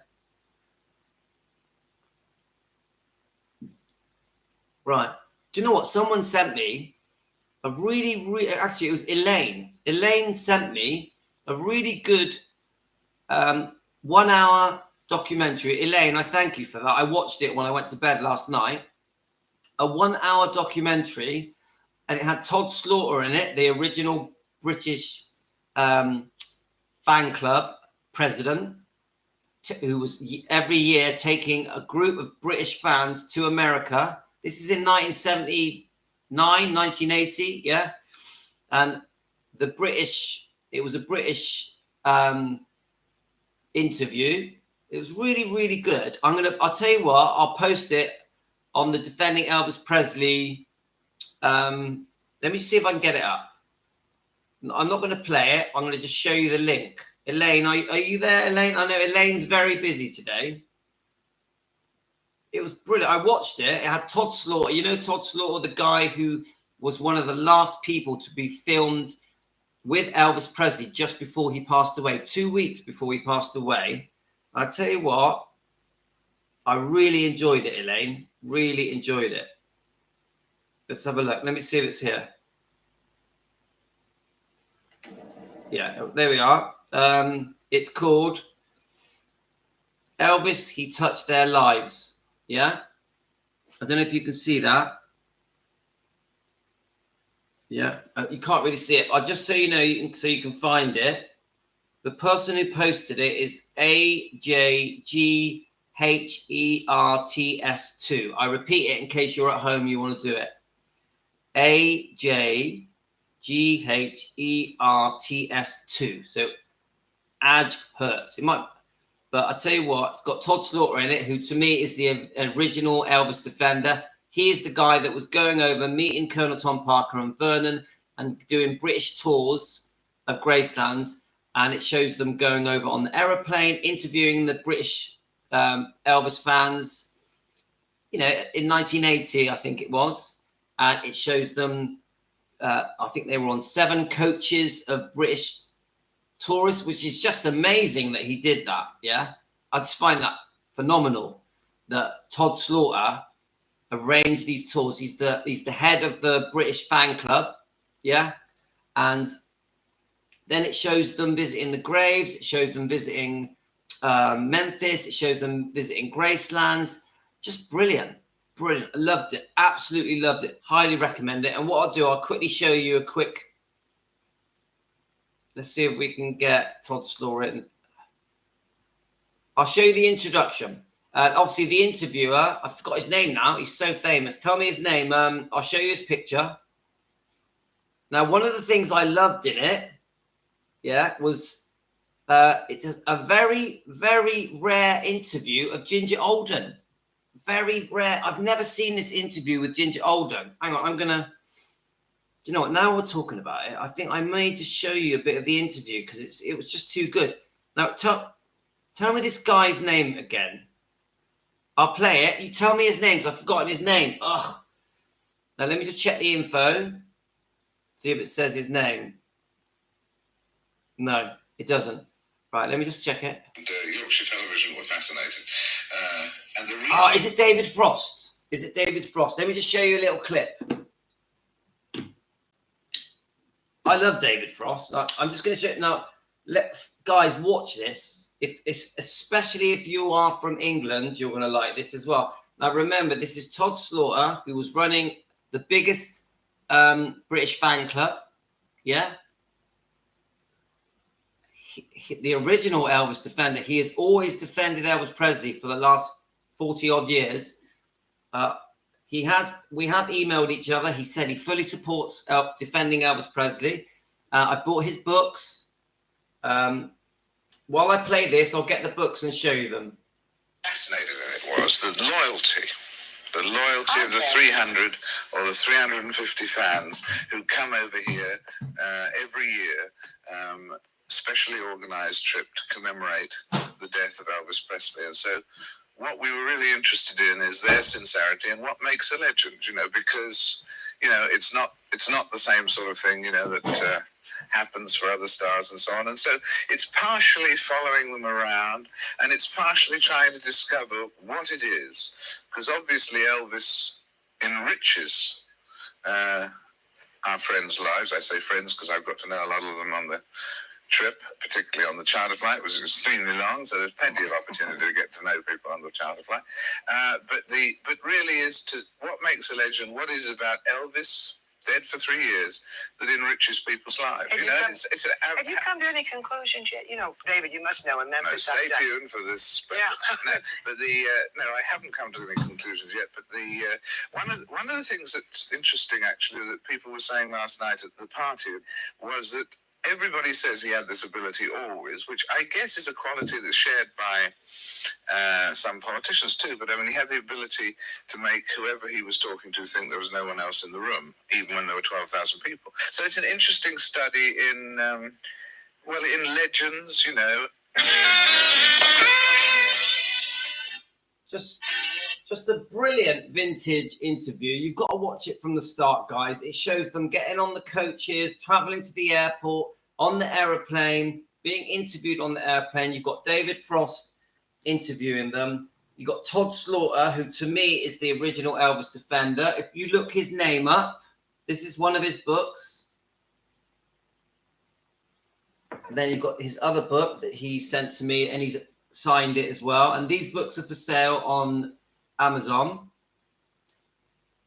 Right. Do you know what? Someone sent me a really, actually, it was Elaine. Elaine sent me a really good 1 hour documentary. Elaine, I thank you for that. I watched it when I went to bed last night. A 1 hour documentary, and it had Todd Slaughter in it, the original British fan club president, who was every year taking a group of British fans to America. This is in 1979, 1980, yeah. And it was a British interview. It was really, really good. I'll tell you what, I'll post it on the Defending Elvis Presley. Let me see if I can get it up. I'm not going to play it. I'm going to just show you the link. Elaine, are you there, Elaine? I know Elaine's very busy today. It was brilliant. I watched it. It had Todd Slaughter. You know Todd Slaughter, the guy who was one of the last people to be filmed with Elvis Presley just before he passed away, 2 weeks before he passed away. I tell you what, I really enjoyed it, Elaine. Really enjoyed it. Let's have a look. Let me see if it's here. Yeah, there we are. It's called Elvis, He Touched Their Lives. Yeah? I don't know if you can see that. Yeah, you can't really see it. I'll just so you know, so you can find it. The person who posted it is AJGHERTS2. I repeat it in case you're at home, you want to do it. AJGHERTS2. So Hertz. It might, but I tell you what, it's got Todd Slaughter in it, who to me is the original Elvis defender. He is the guy that was going over, meeting Colonel Tom Parker and Vernon and doing British tours of Gracelands. And it shows them going over on the aeroplane, interviewing the British Elvis fans, you know, in 1980, I think it was. And it shows them, I think they were on 7 coaches of British tourists, which is just amazing that he did that. Yeah. I just find that phenomenal that Todd Slaughter arranged these tours. He's the head of the British fan club. Yeah. And then it shows them visiting the graves. It shows them visiting Memphis. It shows them visiting Gracelands. Just brilliant. Brilliant. I loved it. Absolutely loved it. Highly recommend it. And what I'll do, I'll quickly show you a quick. Let's see if we can get Todd Slaughter in. I'll show you the introduction. Obviously, the interviewer, I forgot his name now. He's so famous. Tell me his name. I'll show you his picture. Now, one of the things I loved in it, yeah, was it's a very, very rare interview of Ginger Alden. Very rare. I've never seen this interview with Ginger Alden. Hang on, I'm going to... You know what? Now we're talking about it, I think I may just show you a bit of the interview because it was just too good. Now, tell me this guy's name again. I'll play it. You tell me his name because I've forgotten his name. Ugh. Now, let me just check the info. See if it says his name. No, it doesn't. Right, let me just check it. And, Yorkshire Television were fascinated. And the reason... Oh, is it David Frost? Is it David Frost? Let me just show you a little clip. I love David Frost. I'm just going to show you now. Guys, watch this. Especially if you are from England, you're going to like this as well. Now, remember, this is Todd Slaughter, who was running the biggest British fan club. Yeah. the original Elvis defender. He has always defended Elvis Presley for the last 40 odd years. We have emailed each other. He said he fully supports defending Elvis Presley. I bought his books. While I play this, I'll get the books and show you them. Fascinating it was the loyalty of the 300 or the 350 fans who come over here every year, specially organised trip to commemorate the death of Elvis Presley. And so what we were really interested in is their sincerity and what makes a legend, because, it's not the same sort of thing, that happens for other stars and so on. And so it's partially following them around, and it's partially trying to discover what it is, because obviously Elvis enriches our friends' lives. I say friends because I've got to know a lot of them on the trip, particularly on the charter flight. It was extremely long, so there's plenty of opportunity to get to know people on the charter flight. But really is to what makes a legend, what is about Elvis, dead for 3 years, that enriches people's lives. Have you come to any conclusions yet? David, you must know in Memphis. Stay tuned for this. But, yeah. No, I haven't come to any conclusions yet. But one of the things that's interesting, actually, that people were saying last night at the party was that everybody says he had this ability always, which I guess is a quality that's shared by some politicians too, but I mean, he had the ability to make whoever he was talking to think there was no one else in the room, even when there were 12,000 people. So it's an interesting study in legends, Just a brilliant vintage interview. You've got to watch it from the start, guys. It shows them getting on the coaches, traveling to the airport, on the aeroplane, being interviewed on the airplane. You've got David Frost interviewing them. You got Todd Slaughter, who to me is the original Elvis defender. If you look his name up, this is one of his books. And then you've got his other book that he sent to me, and he's signed it as well. And these books are for sale on Amazon.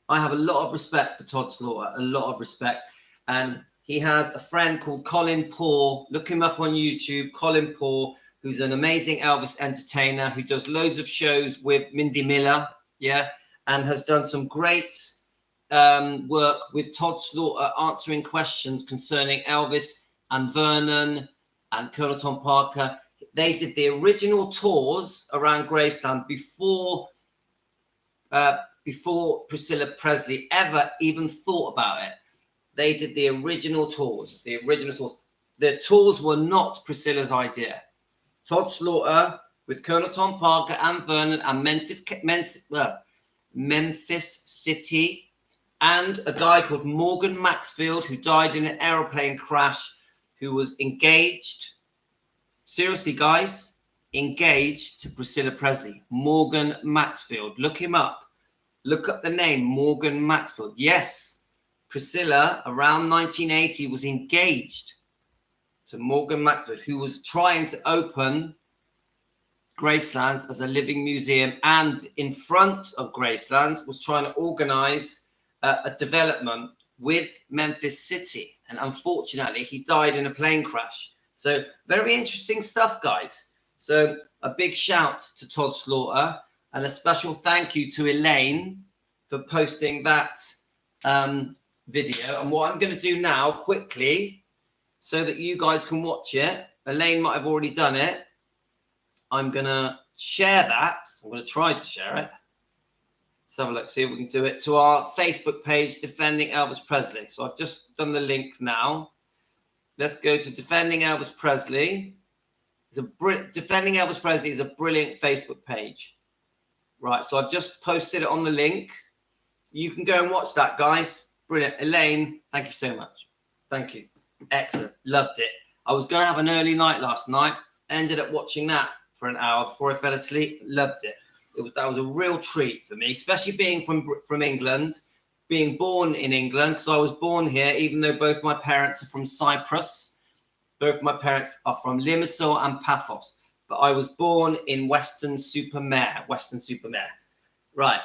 I have a lot of respect for Todd Slaughter, a lot of respect. And he has a friend called Colin Paul. Look him up on YouTube, Colin Paul, who's an amazing Elvis entertainer who does loads of shows with Mindy Miller, and has done some great work with Todd Slaughter answering questions concerning Elvis and Vernon and Colonel Tom Parker. They did the original tours around Graceland before Priscilla Presley ever even thought about it. They did the original tours. The tours were not Priscilla's idea. Todd Slaughter with Colonel Tom Parker and Vernon and Memphis City, and a guy called Morgan Maxfield, who died in an aeroplane crash, who was engaged. Seriously, guys, engaged to Priscilla Presley. Morgan Maxfield. Look him up. Look up the name, Morgan Maxfield. Yes, Priscilla, around 1980, was engaged to Morgan Maxfield, who was trying to open Gracelands as a living museum, and in front of Gracelands was trying to organize a development with Memphis City. And unfortunately, he died in a plane crash. So very interesting stuff, guys. So a big shout to Todd Slaughter, and a special thank you to Elaine for posting that video. And what I'm going to do now quickly, so that you guys can watch it, Elaine might have already done it. I'm going to share that. I'm going to try to share it. Let's have a look, see if we can do it, to our Facebook page, Defending Elvis Presley. So I've just done the link now. Let's go to Defending Elvis Presley. Defending Elvis Presley is a brilliant Facebook page. Right, so I've just posted it on the link. You can go and watch that, guys. Brilliant. Elaine, thank you so much. Thank you. Excellent. Loved it. I was going to have an early night last night. Ended up watching that for an hour before I fell asleep. Loved it. That was a real treat for me, especially being from England, being born in England, because I was born here, even though both my parents are from Cyprus. Both my parents are from Limassol and Paphos. But I was born in Weston-super-Mare. Right,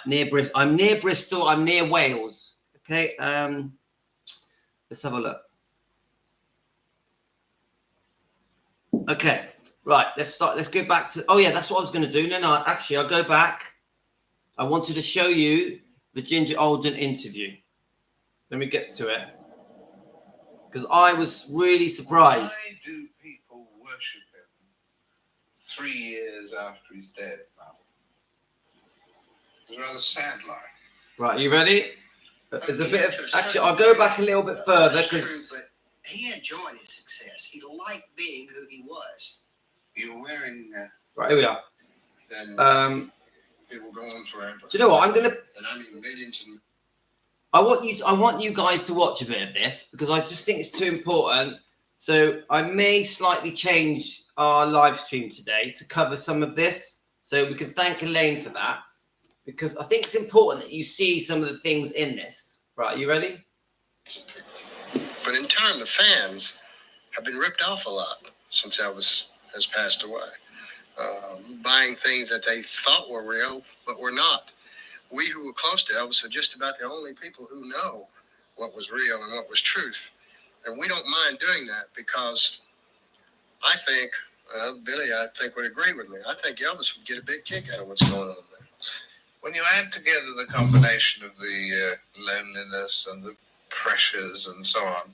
I'm near Bristol. I'm near Wales. Okay, let's have a look. Okay, right. Let's start. Let's go back to. Oh yeah, that's what I was going to do. No. Actually, I'll go back. I wanted to show you the Ginger Alden interview. Let me get to it because I was really surprised. Why do people worship him 3 years after he's dead now? It's a rather sad life. Right, you ready? There's a bit of. Actually, I'll go back a little bit further because. He enjoyed his success. He liked being who he was. You're wearing. Right, here we are. Then it will go on forever. Do you know what? I'm gonna. And I mean millions and. I want you guys to watch a bit of this because I just think it's too important. So I may slightly change our live stream today to cover some of this. So we can thank Elaine for that because I think it's important that you see some of the things in this. Right, you ready? But in turn, the fans have been ripped off a lot since Elvis has passed away. Buying things that they thought were real, but were not. We who were close to Elvis are just about the only people who know what was real and what was truth. And we don't mind doing that because I think, Billy, I think would agree with me. I think Elvis would get a big kick out of what's going on there. When you add together the combination of the loneliness and the pressures and so on,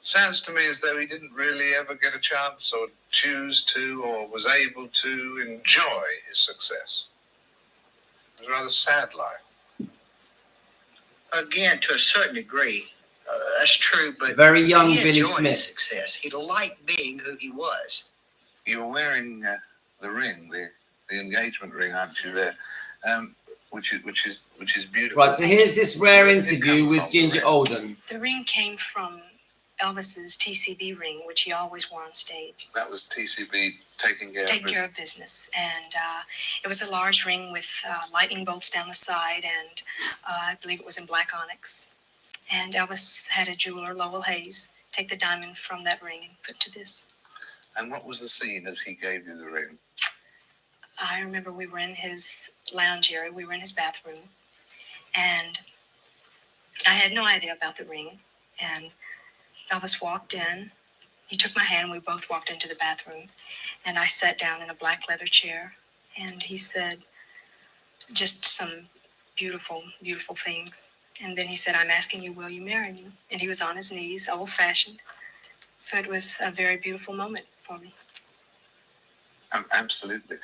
sounds to me as though he didn't really ever get a chance or choose to or was able to enjoy his success. It was a rather sad life. Again, to a certain degree, that's true. But Very young he Billy enjoyed Smith. his success. He liked being who he was. You're wearing the ring, the engagement ring, aren't you? There, which is beautiful. Right, so here's this rare Where did it interview come with from, Ginger the ring? Alden. The ring came from Elvis's TCB ring, which he always wore on stage. That was TCB taking care Taking of care of business. And it was a large ring with lightning bolts down the side, and I believe it was in black onyx. And Elvis had a jeweler, Lowell Hayes, take the diamond from that ring and put to this. And what was the scene as he gave you the ring? I remember we were in his lounge area. We were in his bathroom. And I had no idea about the ring. And Elvis walked in. He took my hand. We both walked into the bathroom. And I sat down in a black leather chair. And he said just some beautiful, beautiful things. And then he said, "I'm asking you, will you marry me?" And he was on his knees, old-fashioned. So it was a very beautiful moment for me. Absolutely.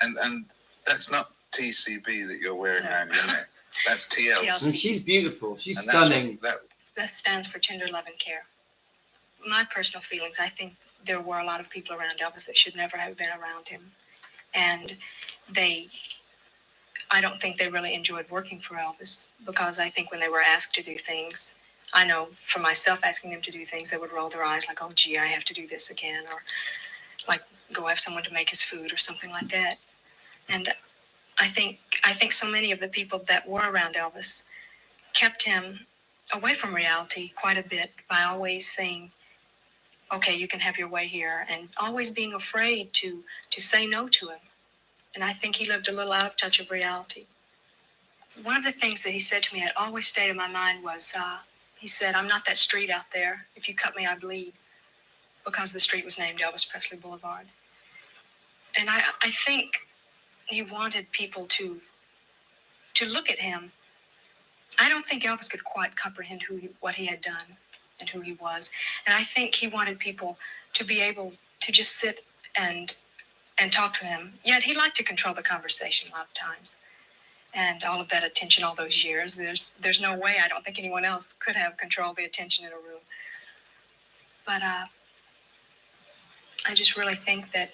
And that's not TCB that you're wearing around your neck. That's TLC. And she's beautiful. She's And that's stunning. That stands for tender love and care. My personal feelings, I think there were a lot of people around Elvis that should never have been around him. And I don't think they really enjoyed working for Elvis, because I think when they were asked to do things, I know for myself, asking them to do things, they would roll their eyes like, "Oh, gee, I have to do this again," or like go have someone to make his food or something like that. And I think so many of the people that were around Elvis kept him away from reality quite a bit by always saying, "Okay, you can have your way here," and always being afraid to say no to him. And I think he lived a little out of touch of reality. One of the things that he said to me that always stayed in my mind was, he said, "I'm not that street out there. If you cut me, I bleed," because the street was named Elvis Presley Boulevard. And I think he wanted people to look at him. I don't think Elvis could quite comprehend what he had done and who he was. And I think he wanted people to be able to just sit and talk to him. Yet he liked to control the conversation a lot of times. And all of that attention all those years, there's no way, I don't think anyone else could have controlled the attention in a room. But I just really think that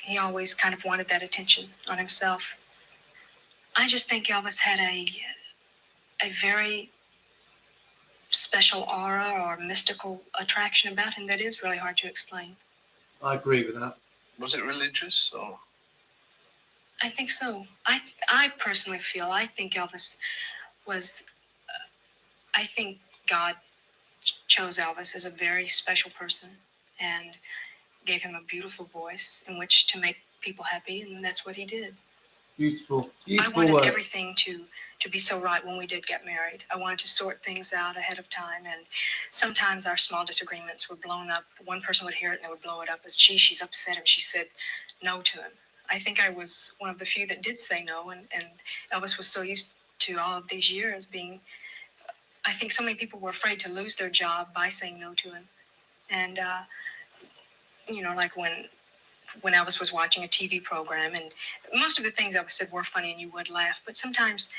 he always kind of wanted that attention on himself. I just think Elvis had a very special aura or mystical attraction about him that is really hard to explain. I agree with that. Was it religious or? I think so. I personally feel, I think Elvis was, I think God chose Elvis as a very special person and gave him a beautiful voice in which to make people happy, and that's what he did. Beautiful, I beautiful wanted words. everything to be so right when we did get married. I wanted to sort things out ahead of time, and sometimes our small disagreements were blown up. One person would hear it and they would blow it up as, gee, she's upset and she said no to him. I think I was one of the few that did say no, and Elvis was so used to all of these years being, I think so many people were afraid to lose their job by saying no to him. And, like when Elvis was watching a TV program, and most of the things Elvis said were funny and you would laugh, but sometimes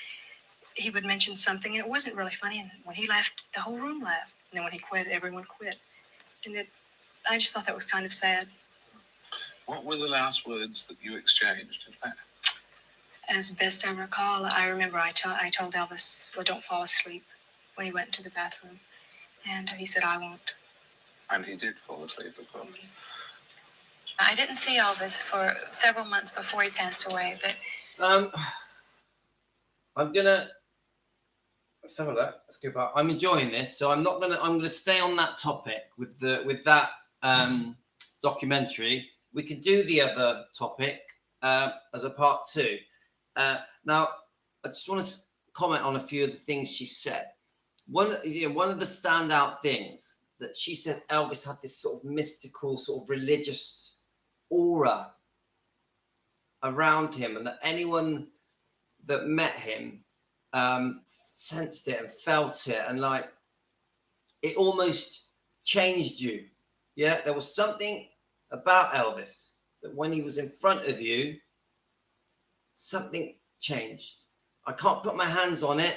he would mention something and it wasn't really funny, and when he laughed, the whole room laughed. And then when he quit, everyone quit. And I just thought that was kind of sad. What were the last words that you exchanged? As best I recall, I remember I told Elvis, well, don't fall asleep, when he went into the bathroom. And he said, I won't. And he did fall asleep, of course. I didn't see Elvis for several months before he passed away, but I'm gonna let's have a look. Let's go back. I'm enjoying this, so I'm gonna stay on that topic with that documentary. We can do the other topic as a part 2. Now, I just want to comment on a few of the things she said. One of the standout things that she said, Elvis had this sort of mystical, sort of religious aura around him, and that anyone that met him sensed it and felt it, and like it almost changed you. Yeah, there was something about Elvis that when he was in front of you, something changed. I can't put my hands on it,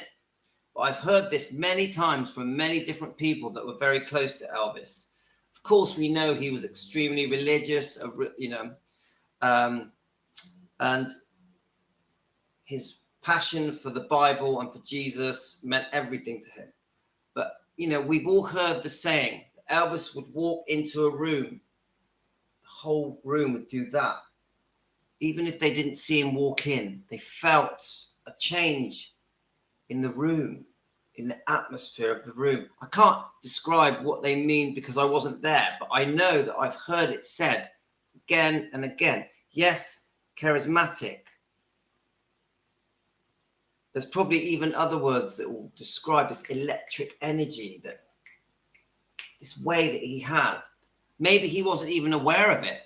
but I've heard this many times from many different people that were very close to Elvis. Of course, we know he was extremely religious, and his passion for the Bible and for Jesus meant everything to him. But, we've all heard the saying, Elvis would walk into a room, the whole room would do that. Even if they didn't see him walk in, they felt a change in the room, in the atmosphere of the room. I can't describe what they mean because I wasn't there, but I know that I've heard it said again and again. Yes, charismatic. There's probably even other words that will describe this electric energy, that this way that he had. Maybe he wasn't even aware of it.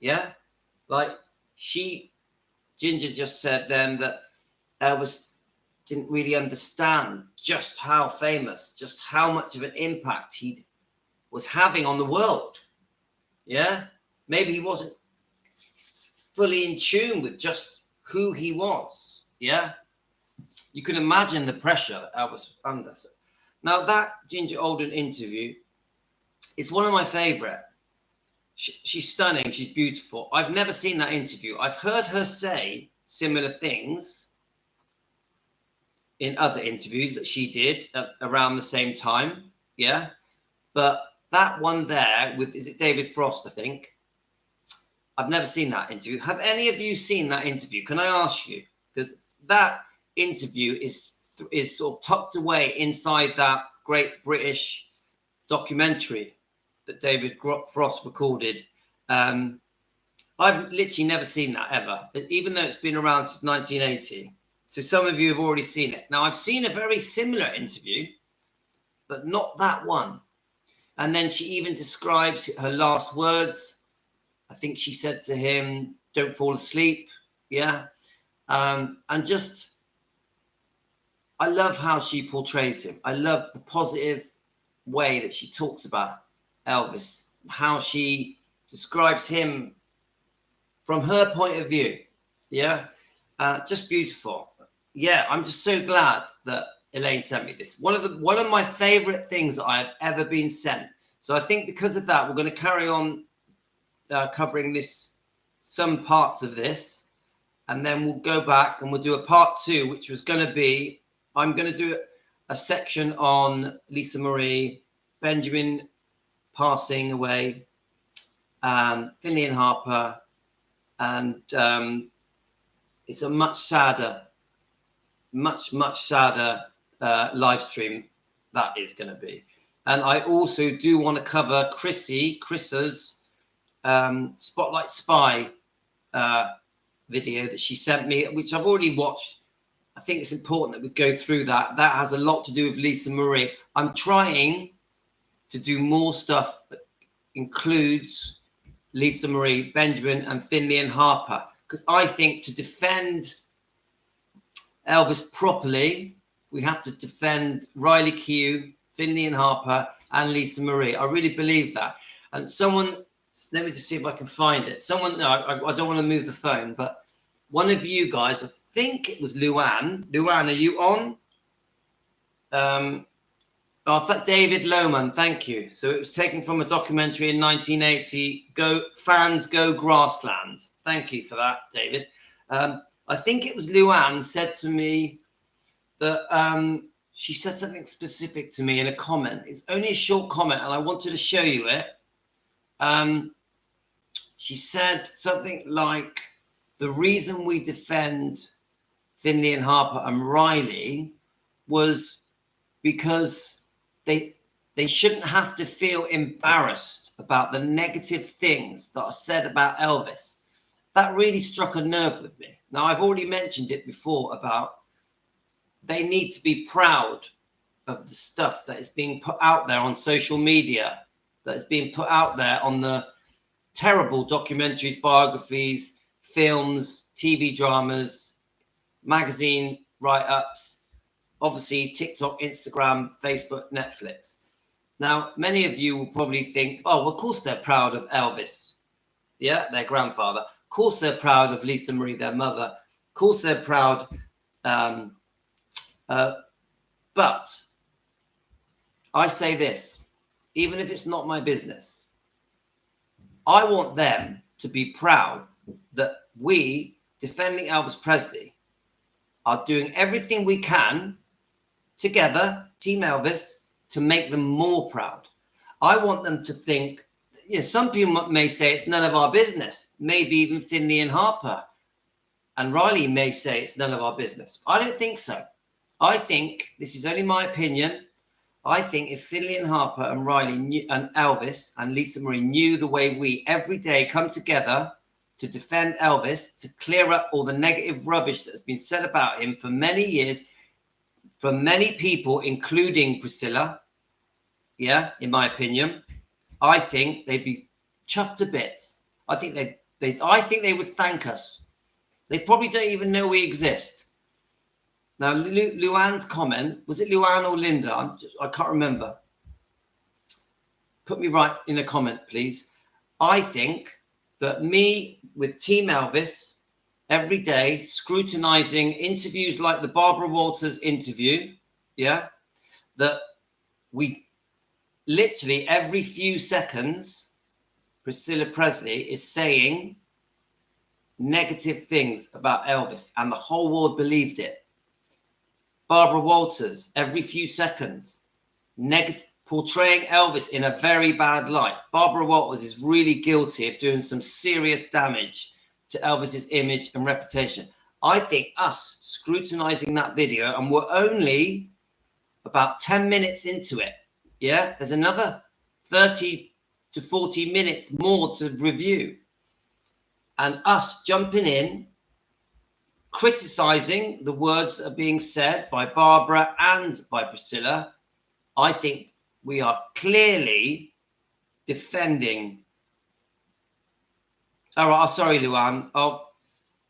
Yeah? Like Ginger just said then that Elvis didn't really understand just how famous, just how much of an impact he was having on the world. Yeah? Maybe he wasn't fully in tune with just who he was. Yeah? You can imagine the pressure that Elvis was under. Now, that Ginger Alden interview is one of my favorite. She's stunning. She's beautiful. I've never seen that interview. I've heard her say similar things in other interviews that she did around the same time. Yeah. But that one there is it David Frost, I think? I've never seen that interview. Have any of you seen that interview? Can I ask you? Because that interview is sort of tucked away inside that great British documentary that David Frost recorded. I've literally never seen that ever, even though it's been around since 1980. So some of you have already seen it. Now, I've seen a very similar interview, but not that one. And then she even describes her last words. I think she said to him, don't fall asleep. Yeah. And just, I love how she portrays him. I love the positive way that she talks about Elvis, how she describes him from her point of view. Yeah. Just beautiful. Yeah. I'm just so glad that Elaine sent me this. One of my favorite things that I've ever been sent. So I think because of that, we're going to carry on covering some parts of this, and then we'll go back and we'll do a part 2, which was going to be, I'm going to do a section on Lisa Marie, Benjamin passing away, Finley and Harper, and it's a much sadder live stream that is going to be. And I also do want to cover Chris's Spotlight Spy video that she sent me, which I've already watched. I think it's important that we go through that. That has a lot to do with Lisa Marie. I'm trying to do more stuff that includes Lisa Marie, Benjamin, and Finley and Harper, because I think to defend Elvis properly, we have to defend Riley Keough, Finley and Harper, and Lisa Marie. I really believe that. And someone, let me just see if I can find it. Someone, no, I don't want to move the phone, but one of you guys, I think it was Luann. Luann, are you on? David Lohman, thank you. So it was taken from a documentary in 1980, Fans Go Grassland. Thank you for that, David. I think it was Luann said to me that she said something specific to me in a comment. It's only a short comment, and I wanted to show you it. She said something like, the reason we defend Finley and Harper and Riley was because they shouldn't have to feel embarrassed about the negative things that are said about Elvis. That really struck a nerve with me. Now, I've already mentioned it before about they need to be proud of the stuff that is being put out there on social media, that is being put out there on the terrible documentaries, biographies, films, TV dramas, magazine write-ups, obviously TikTok, Instagram, Facebook, Netflix. Now, many of you will probably think, oh, well, of course they're proud of Elvis. Yeah, their grandfather. Of course they're proud of Lisa Marie, their mother. Of course they're proud. But I say this, even if it's not my business, I want them to be proud that we, defending Elvis Presley, are doing everything we can together, Team Elvis, to make them more proud. I want them to think, some people may say it's none of our business. Maybe even Finley and Harper and Riley may say it's none of our business. I don't think so. I think, this is only my opinion, I think if Finley and Harper and Riley knew, and Elvis and Lisa Marie knew the way we every day come together to defend Elvis, to clear up all the negative rubbish that has been said about him for many years, from many people, including Priscilla, in my opinion, I think they'd be chuffed to bits. I think they would thank us. They probably don't even know we exist. Now, Luann's comment, was it Luann or Linda? I can't remember. Put me right in a comment, please. I think that me with Team Elvis every day, scrutinizing interviews like the Barbara Walters interview, that we literally every few seconds, Priscilla Presley is saying negative things about Elvis, and the whole world believed it. Barbara Walters, every few seconds, portraying Elvis in a very bad light. Barbara Walters is really guilty of doing some serious damage to Elvis's image and reputation. I think us scrutinizing that video, and we're only about 10 minutes into it. There's another 30 to 40 minutes more to review. And us jumping in, criticizing the words that are being said by Barbara and by Priscilla, I think we are clearly defending. All right, sorry, Luann. All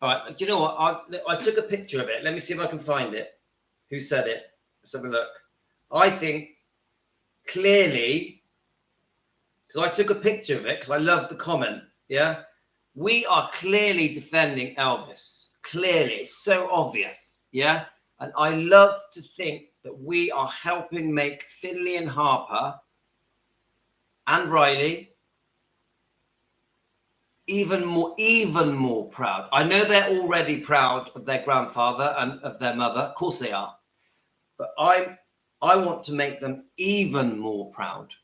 right, do you know what? I took a picture of it. Let me see if I can find it. Who said it? Let's have a look. I think clearly, because I took a picture of it because I love the comment. We are clearly defending Elvis. Clearly, it's so obvious. And I love to think that we are helping make Finley and Harper and Riley even more proud. I know they're already proud of their grandfather and of their mother. Of course they are. But I want to make them even more proud.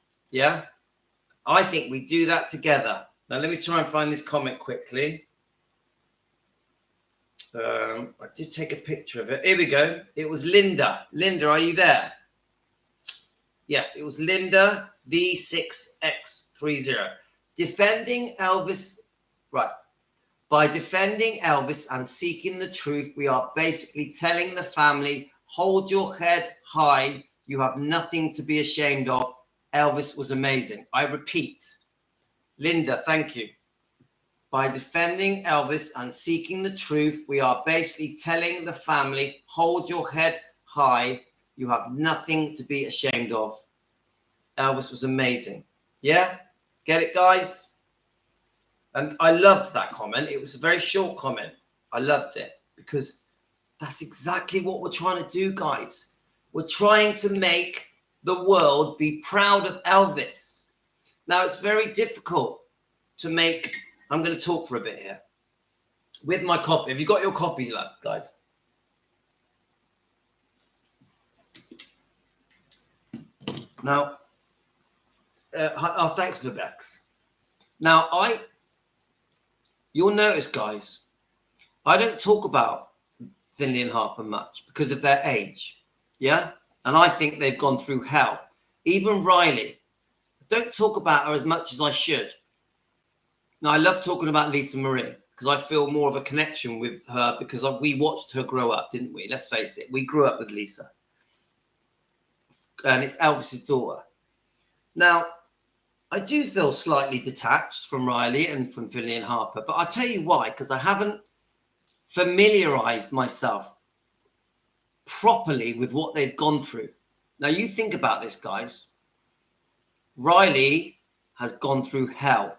I think we do that together. Now, let me try and find this comment quickly. I did take a picture of it. Here we go. It was Linda. Linda, are you there? Yes, it was Linda V6X30. Defending Elvis. Right. By defending Elvis and seeking the truth, we are basically telling the family, hold your head high. You have nothing to be ashamed of. Elvis was amazing. I repeat, Linda, thank you. By defending Elvis and seeking the truth, we are basically telling the family, hold your head high. You have nothing to be ashamed of. Elvis was amazing. Yeah? Get it, guys? And I loved that comment. It was a very short comment. I loved it because that's exactly what we're trying to do, guys. We're trying to make the world be proud of Elvis. Now, it's very difficult to make... I'm going to talk for a bit here. With my coffee. Have you got your coffee, lads, guys? Now, thanks for the Bex. Now, you'll notice, guys, I don't talk about Finley and Harper much because of their age. Yeah? And I think they've gone through hell. Even Riley. I don't talk about her as much as I should. Now, I love talking about Lisa Marie because I feel more of a connection with her because we watched her grow up, didn't we? Let's face it. We grew up with Lisa. And it's Elvis's daughter. Now, I do feel slightly detached from Riley and from Finley and Harper, but I'll tell you why, because I haven't familiarized myself properly with what they've gone through. Now, you think about this, guys. Riley has gone through hell.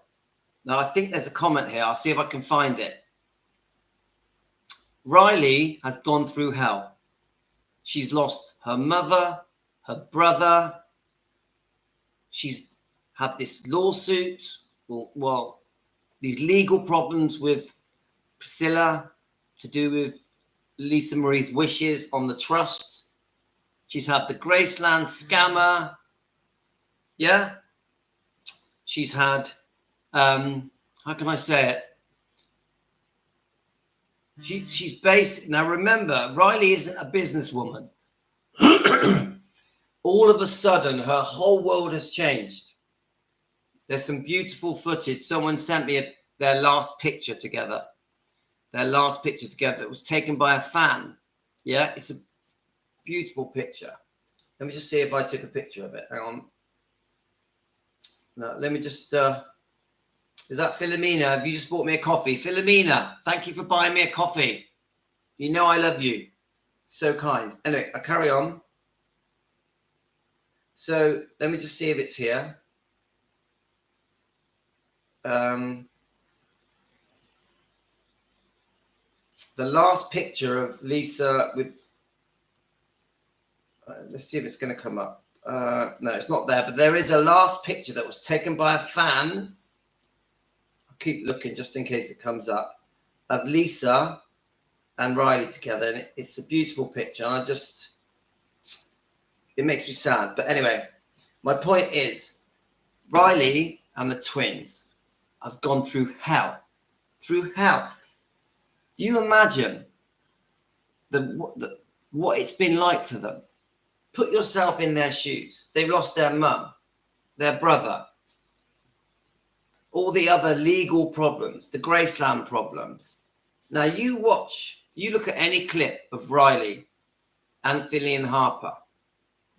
Now, I think there's a comment here. I'll see if I can find it. Riley has gone through hell. She's lost her mother, her brother. She's had this lawsuit, well, these legal problems with Priscilla to do with Lisa Marie's wishes on the trust. She's had the Graceland scammer. Yeah. She's had, how can I say it? She's basic. Now, remember, Riley isn't a businesswoman. All of a sudden, her whole world has changed. There's some beautiful footage. Someone sent me their last picture together. Their last picture together that was taken by a fan. Yeah, it's a beautiful picture. Let me just see if I took a picture of it. Hang on. No, let me just... is that Philomena? Have you just bought me a coffee? Philomena, thank you for buying me a coffee. You know I love you. So kind. Anyway, I carry on. So let me just see if it's here. The last picture of Lisa with... let's see if it's going to come up. No, it's not there. But there is a last picture that was taken by a fan. I'll keep looking just in case it comes up. Of Lisa and Riley together. And it's a beautiful picture. And it makes me sad. But anyway, my point is, Riley and the twins have gone through hell. Through hell. You imagine what it's been like for them. Put yourself in their shoes. They've lost their mum, their brother, all the other legal problems, the Graceland problems. Now you look at any clip of Riley and Finley and Harper.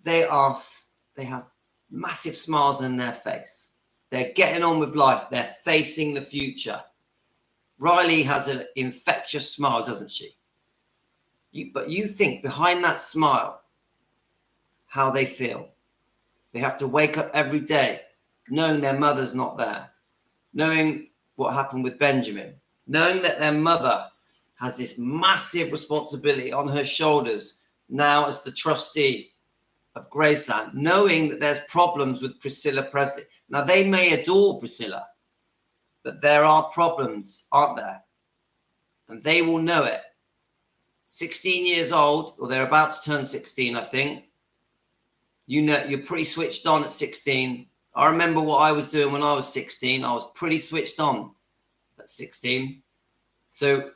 They have massive smiles on their face. They're getting on with life. They're facing the future. Riley has an infectious smile, doesn't she? But you think behind that smile, how they feel. They have to wake up every day knowing their mother's not there, knowing what happened with Benjamin, knowing that their mother has this massive responsibility on her shoulders now as the trustee of Graceland, knowing that there's problems with Priscilla Presley. Now, they may adore Priscilla, but there are problems, aren't there? And they will know it. 16 years old, or they're about to turn 16, I think. You know, you're pretty switched on at 16. I remember what I was doing when I was 16. I was pretty switched on at 16. So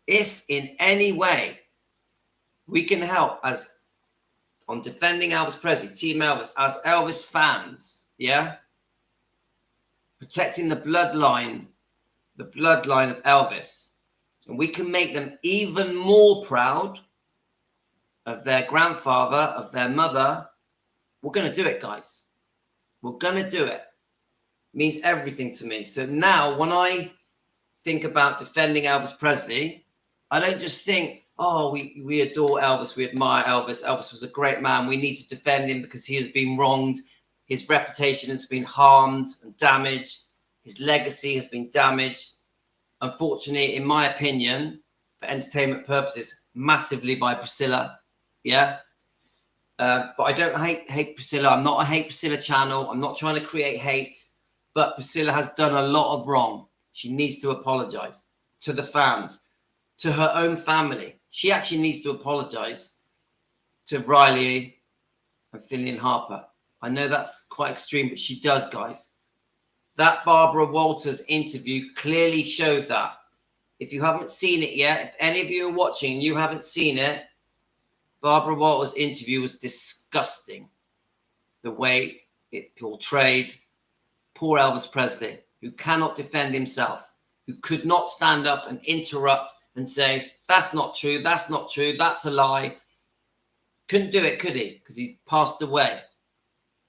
if in any way we can help as on defending Elvis Presley, Team Elvis, as Elvis fans, yeah, protecting the bloodline the bloodline of Elvis, and we can make them even more proud of their grandfather, of their mother, we're going to do it, guys. We're going to do it. It means everything to me. So now when I think about defending Elvis Presley, I don't just think, oh, we adore Elvis, we admire Elvis. Elvis was a great man. We need to defend him because he has been wronged. His reputation has been harmed and damaged. His legacy has been damaged. Unfortunately, in my opinion, for entertainment purposes, massively by Priscilla. Yeah. But I don't hate Priscilla. I'm not a Hate Priscilla channel. I'm not trying to create hate. But Priscilla has done a lot of wrong. She needs to apologize to the fans, to her own family. She actually needs to apologize to Riley and Finian Harper. I know that's quite extreme, but she does, guys. That Barbara Walters interview clearly showed that. If you haven't seen it yet, if any of you are watching and you haven't seen it, Barbara Walters' interview was disgusting. The way it portrayed poor Elvis Presley, who cannot defend himself, who could not stand up and interrupt and say, that's not true, that's not true, that's a lie. Couldn't do it, could he? Because he's passed away.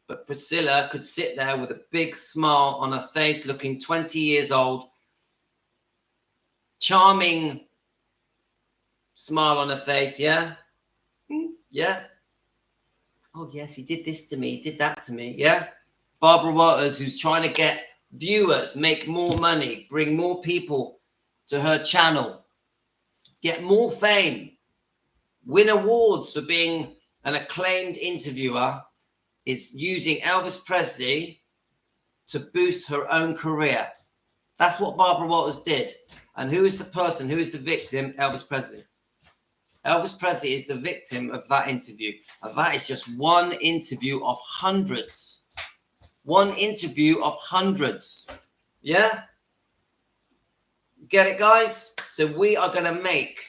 But Priscilla could sit there with a big smile on her face, looking 20 years old, charming smile on her face, yeah? Yeah? Oh, yes, he did this to me, he did that to me, yeah? Barbara Walters, who's trying to get viewers, make more money, bring more people to her channel, get more fame, win awards for being an acclaimed interviewer, is using Elvis Presley to boost her own career. That's what Barbara Walters did. And who is the person, who is the victim? Elvis Presley. Elvis Presley is the victim of that interview. And that is just one interview of hundreds. One interview of hundreds. Yeah? Get it, guys? So we are going to make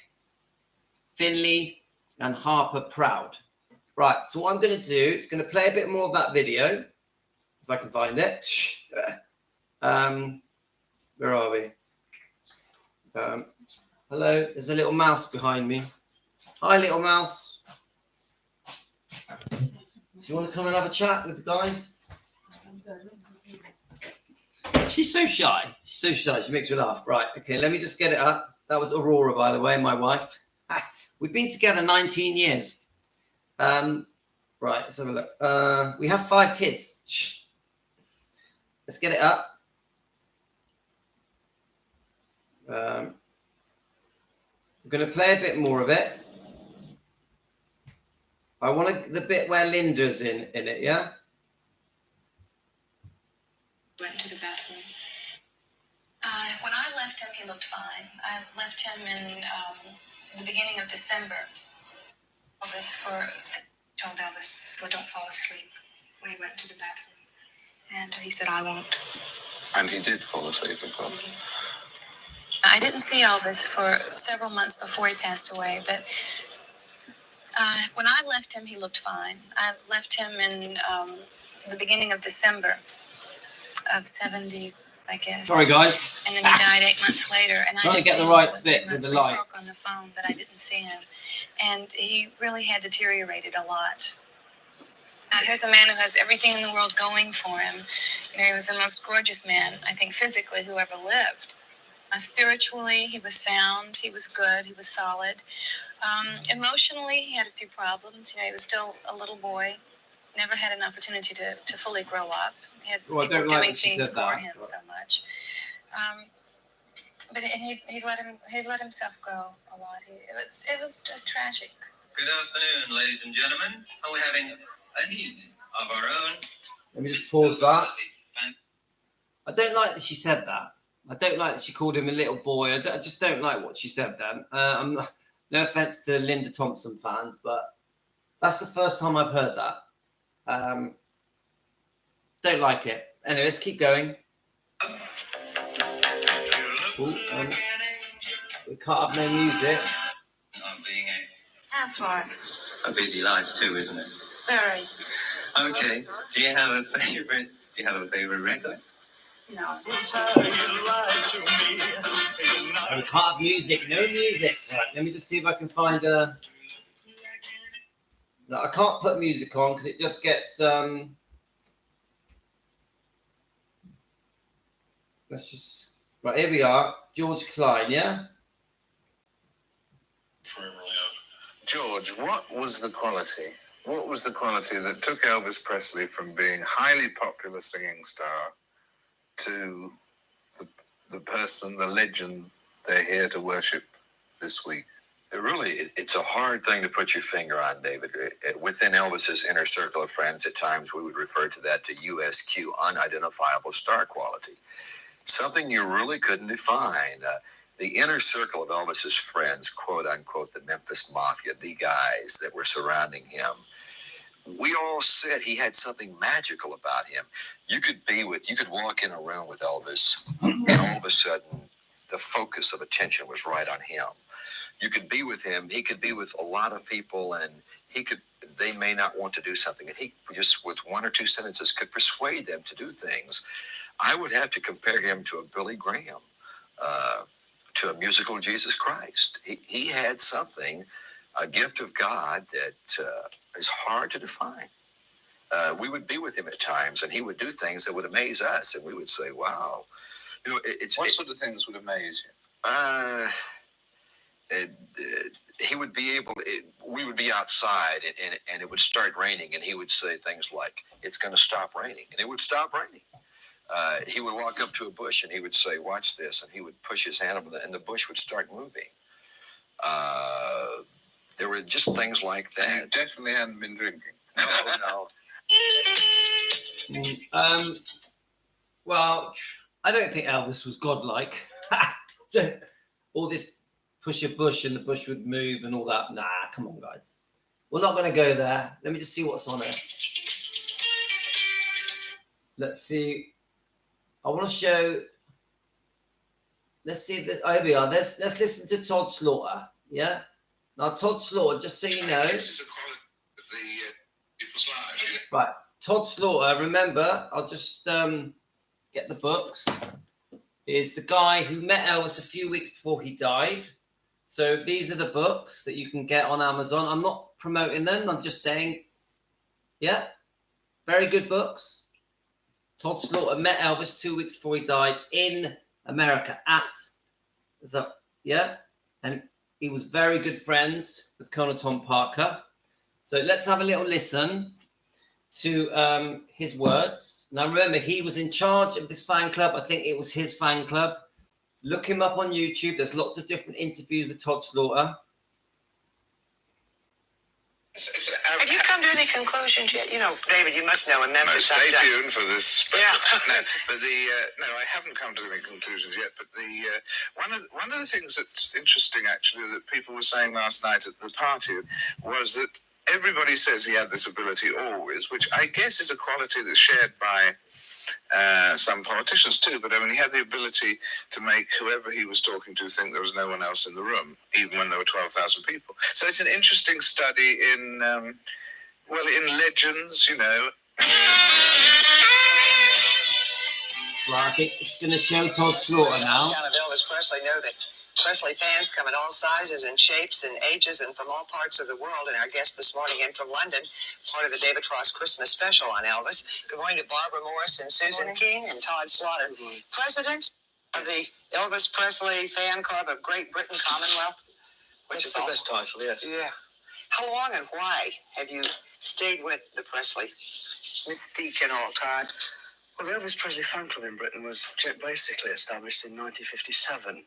Finley and Harper proud. Right, so what I'm going to do is going to play a bit more of that video, if I can find it. Where are we? Hello, there's a little mouse behind me. Hi, little mouse. Do you want to come and have a chat with the guys? She's so shy. She's so shy. She makes me laugh. Right, okay, let me just get it up. That was Aurora, by the way, my wife. We've been together 19 years. Right, let's have a look. We have 5 kids. Shh. Let's get it up. I'm going to play a bit more of it. I want the bit where Linda's in it, yeah? Went to the bathroom. When I left him, he looked fine. I left him in the beginning of December. Told Elvis, well, don't fall asleep when he went to the bathroom. And he said, I won't. And he did fall asleep, of course. I didn't see Elvis for several months before he passed away, but when I left him, he looked fine. I left him in the beginning of December of 70, I guess. Sorry, guys. And then he died 8 months later. And Trying I to get the right bit with the light. light. Spoke on the phone, but I didn't see him. And he really had deteriorated a lot. Here's a man who has everything in the world going for him. You know, he was the most gorgeous man, I think, physically, who ever lived. Spiritually, he was sound, he was good, he was solid. Emotionally, he had a few problems. You know, he was still a little boy, never had an opportunity to fully grow up. He had people doing things for him so much. But he let himself go a lot. It was tragic. Good afternoon, ladies and gentlemen. We're having a heat of our own. Let me just pause that. I don't like that she said that. I don't like that she called him a little boy. I just don't like what she said then. No offense to Linda Thompson fans, but that's the first time I've heard that. Don't like it. Anyway, let's keep going. Ooh, we can't have no music. That's right. A busy life too, isn't it? Very. Okay. Do you have a favorite record? No. Oh, we can't have music. No music. Right, let me just see if I can find a. No, I can't put music on because it just gets. Let's just. Right, here we are. George Klein, yeah? George, what was the quality? What was the quality that took Elvis Presley from being highly popular singing star to the person, the legend they're here to worship this week? It's a hard thing to put your finger on, David. Within Elvis's inner circle of friends, at times we would refer to that to USQ, unidentifiable star quality. Something you really couldn't define. The inner circle of Elvis's friends, quote unquote, the Memphis Mafia, the guys that were surrounding him, we all said he had something magical about him. You could walk in a room with Elvis, and all of a sudden, the focus of attention was right on him. You could be with him, he could be with a lot of people, and they may not want to do something, and he just, with one or two sentences, could persuade them to do things. I would have to compare him to a Billy Graham, to a musical Jesus Christ. He had something, a gift of God that is hard to define. We would be with him at times, and he would do things that would amaze us, and we would say, wow. What sort of things would amaze you? He would be able, we would be outside, and it would start raining, and he would say things like, it's going to stop raining, and it would stop raining. He would walk up to a bush, and he would say, watch this, and he would push his hand over and the bush would start moving. There were just things like that. You definitely hadn't been drinking. No. Well, I don't think Elvis was godlike. All this push a bush and the bush would move and all that. Nah, come on, guys. We're not going to go there. Let me just see what's on it. Let's see. I want to show. Let's see if here we are. Let's listen to Todd Slaughter. Yeah. Now, Todd Slaughter, just so you know. This is a quality of the people's lives. Right. Todd Slaughter, remember, I'll just get the books, is the guy who met Elvis a few weeks before he died. So these are the books that you can get on Amazon. I'm not promoting them. I'm just saying, yeah, very good books. Todd Slaughter met Elvis 2 weeks before he died in America and he was very good friends with Colonel Tom Parker. So let's have a little listen to his words. Now remember, he was in charge of this fan club. I think it was his fan club. Look him up on YouTube. There's lots of different interviews with Todd Slaughter. Have you come to any conclusions yet? You know, David, you must know in Memphis. No, stay tuned for this. But, Yeah. No, I haven't come to any conclusions yet. But one of the things that's interesting, actually, that people were saying last night at the party was that everybody says he had this ability always, which I guess is a quality that's shared by some politicians too, but I mean, he had the ability to make whoever he was talking to think there was no one else in the room, even when there were 12,000 people. So it's an interesting study in legends, you know. Well, I think it's going to show Todd Slaughter now. Town of Elvis Presley know that Presley fans come in all sizes and shapes and ages and from all parts of the world. And our guest this morning in from London, part of the David Frost Christmas special on Elvis. Good morning to Barbara Morris and Susan King and Todd Slaughter, president of the Elvis Presley Fan Club of Great Britain Commonwealth. Which is the best title, yes. Yeah. How long and why have you stayed with the Presley mystique and all, Todd? Well, the Elvis Presley Fan Club in Britain was basically established in 1957.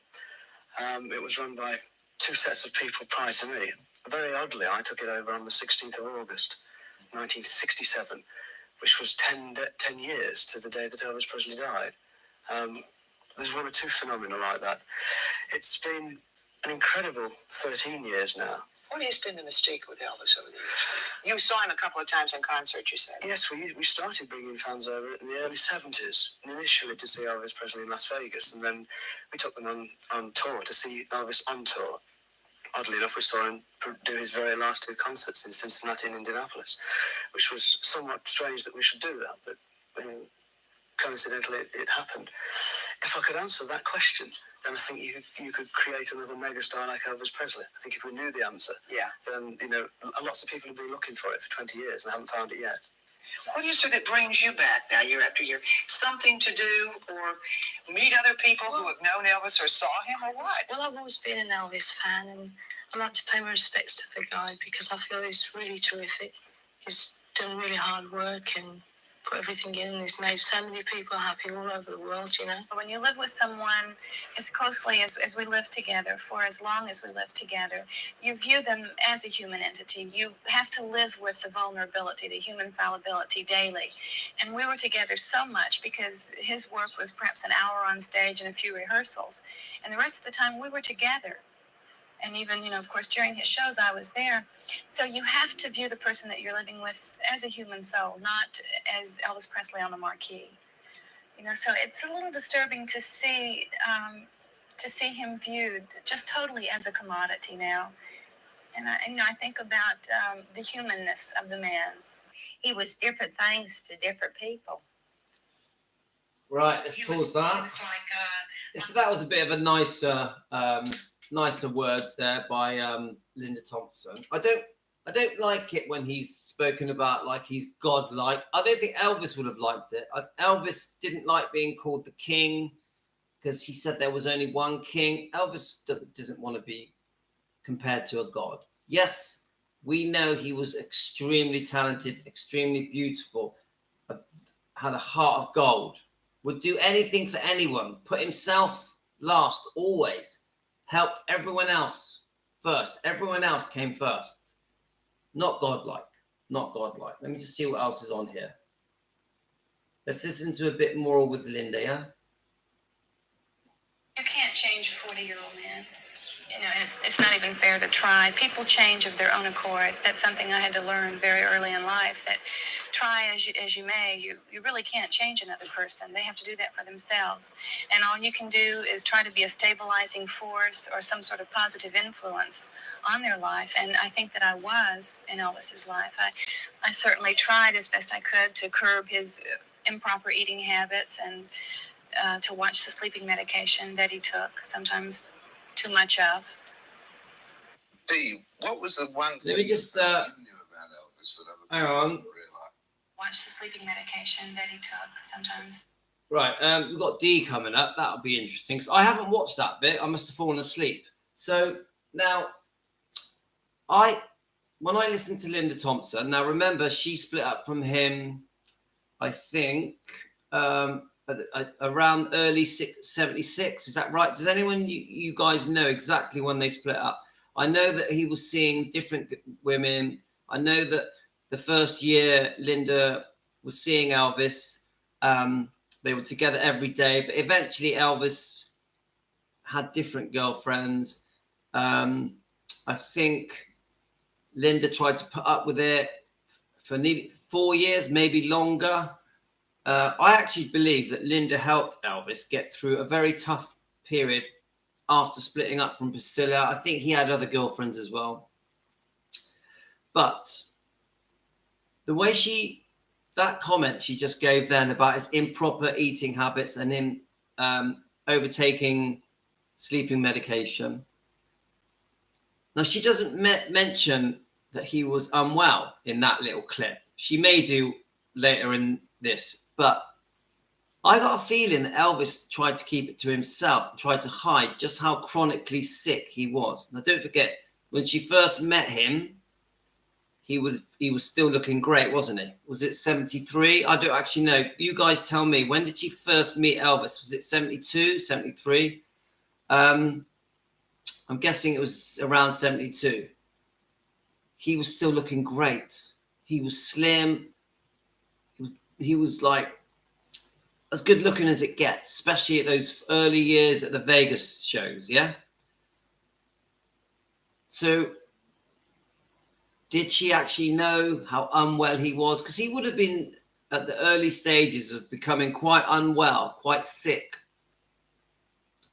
It was run by two sets of people prior to me. Very oddly, I took it over on the 16th of August, 1967, which was 10 years to the day that Elvis Presley died. There's one or two phenomena like that. It's been an incredible 13 years now. What has been the mistake with Elvis over the years? You saw him a couple of times in concert, you said. Yes, we started bringing fans over in the early 70s, initially to see Elvis Presley in Las Vegas, and then we took them on tour to see Elvis on tour. Oddly enough, we saw him do his very last two concerts in Cincinnati and Indianapolis, which was somewhat strange that we should do that, but coincidentally it happened. If I could answer that question, then I think you could create another megastar like Elvis Presley. I think if we knew the answer, then lots of people have been looking for it for 20 years and haven't found it yet. What is it that brings you back now, year after year? Something to do or meet other people who have known Elvis or saw him or what? Well, I've always been an Elvis fan, and I like to pay my respects to the guy because I feel he's really terrific. He's done really hard work and put everything in, and he's made so many people happy all over the world, you know. When you live with someone as closely as we live together, for as long as we live together, you view them as a human entity. You have to live with the vulnerability, the human fallibility daily. And we were together so much because his work was perhaps an hour on stage and a few rehearsals. And the rest of the time we were together. And even, of course, during his shows, I was there. So you have to view the person that you're living with as a human soul, not as Elvis Presley on the marquee. So it's a little disturbing to see him viewed just totally as a commodity now. And I think about the humanness of the man. He was different things to different people. Right, let's pause that. So that was a bit of a nicer words there by Linda Thompson. I don't like it when he's spoken about like he's godlike. I don't think Elvis would have liked it. Elvis didn't like being called the king because he said there was only one king. Elvis doesn't want to be compared to a god. Yes, we know he was extremely talented, extremely beautiful, had a heart of gold, would do anything for anyone, put himself last always. Helped everyone else first. Everyone else came first. Not godlike. Not godlike. Let me just see what else is on here. Let's listen to a bit more with Linda, yeah? You can't change a 40-year-old man. It's not even fair to try. People change of their own accord. That's something I had to learn very early in life, that try as you may, you really can't change another person. They have to do that for themselves. And all you can do is try to be a stabilizing force or some sort of positive influence on their life. And I think that I was in Elvis's life. I certainly tried as best I could to curb his improper eating habits and to watch the sleeping medication that he took, sometimes too much of. Steve, what was the one thing Let me just you knew about Elvis that other people hang on. didn't realize? Watch the sleeping medication that he took, sometimes. Right, we've got D coming up. That'll be interesting. So I haven't watched that bit. I must have fallen asleep. So now, when I listened to Linda Thompson, now remember she split up from him, I think, around early 76. Is that right? Does anyone, you guys know exactly when they split up? I know that he was seeing different women. I know that the first year Linda was seeing Elvis. They were together every day, but eventually Elvis had different girlfriends. I think Linda tried to put up with it for nearly 4 years, maybe longer. I actually believe that Linda helped Elvis get through a very tough period after splitting up from Priscilla. I think he had other girlfriends as well. But the way that comment she just gave then about his improper eating habits and him overtaking sleeping medication. Now, she doesn't mention that he was unwell in that little clip. She may do later in this, but I got a feeling that Elvis tried to keep it to himself and tried to hide just how chronically sick he was. Now, don't forget, when she first met him, he was still looking great, wasn't he? Was it 73? I don't actually know. You guys tell me. When did she first meet Elvis? Was it 72, 73? I'm guessing it was around 72. He was still looking great. He was slim. He was like as good looking as it gets, especially at those early years at the Vegas shows, yeah? So did she actually know how unwell he was? Because he would have been at the early stages of becoming quite unwell, quite sick,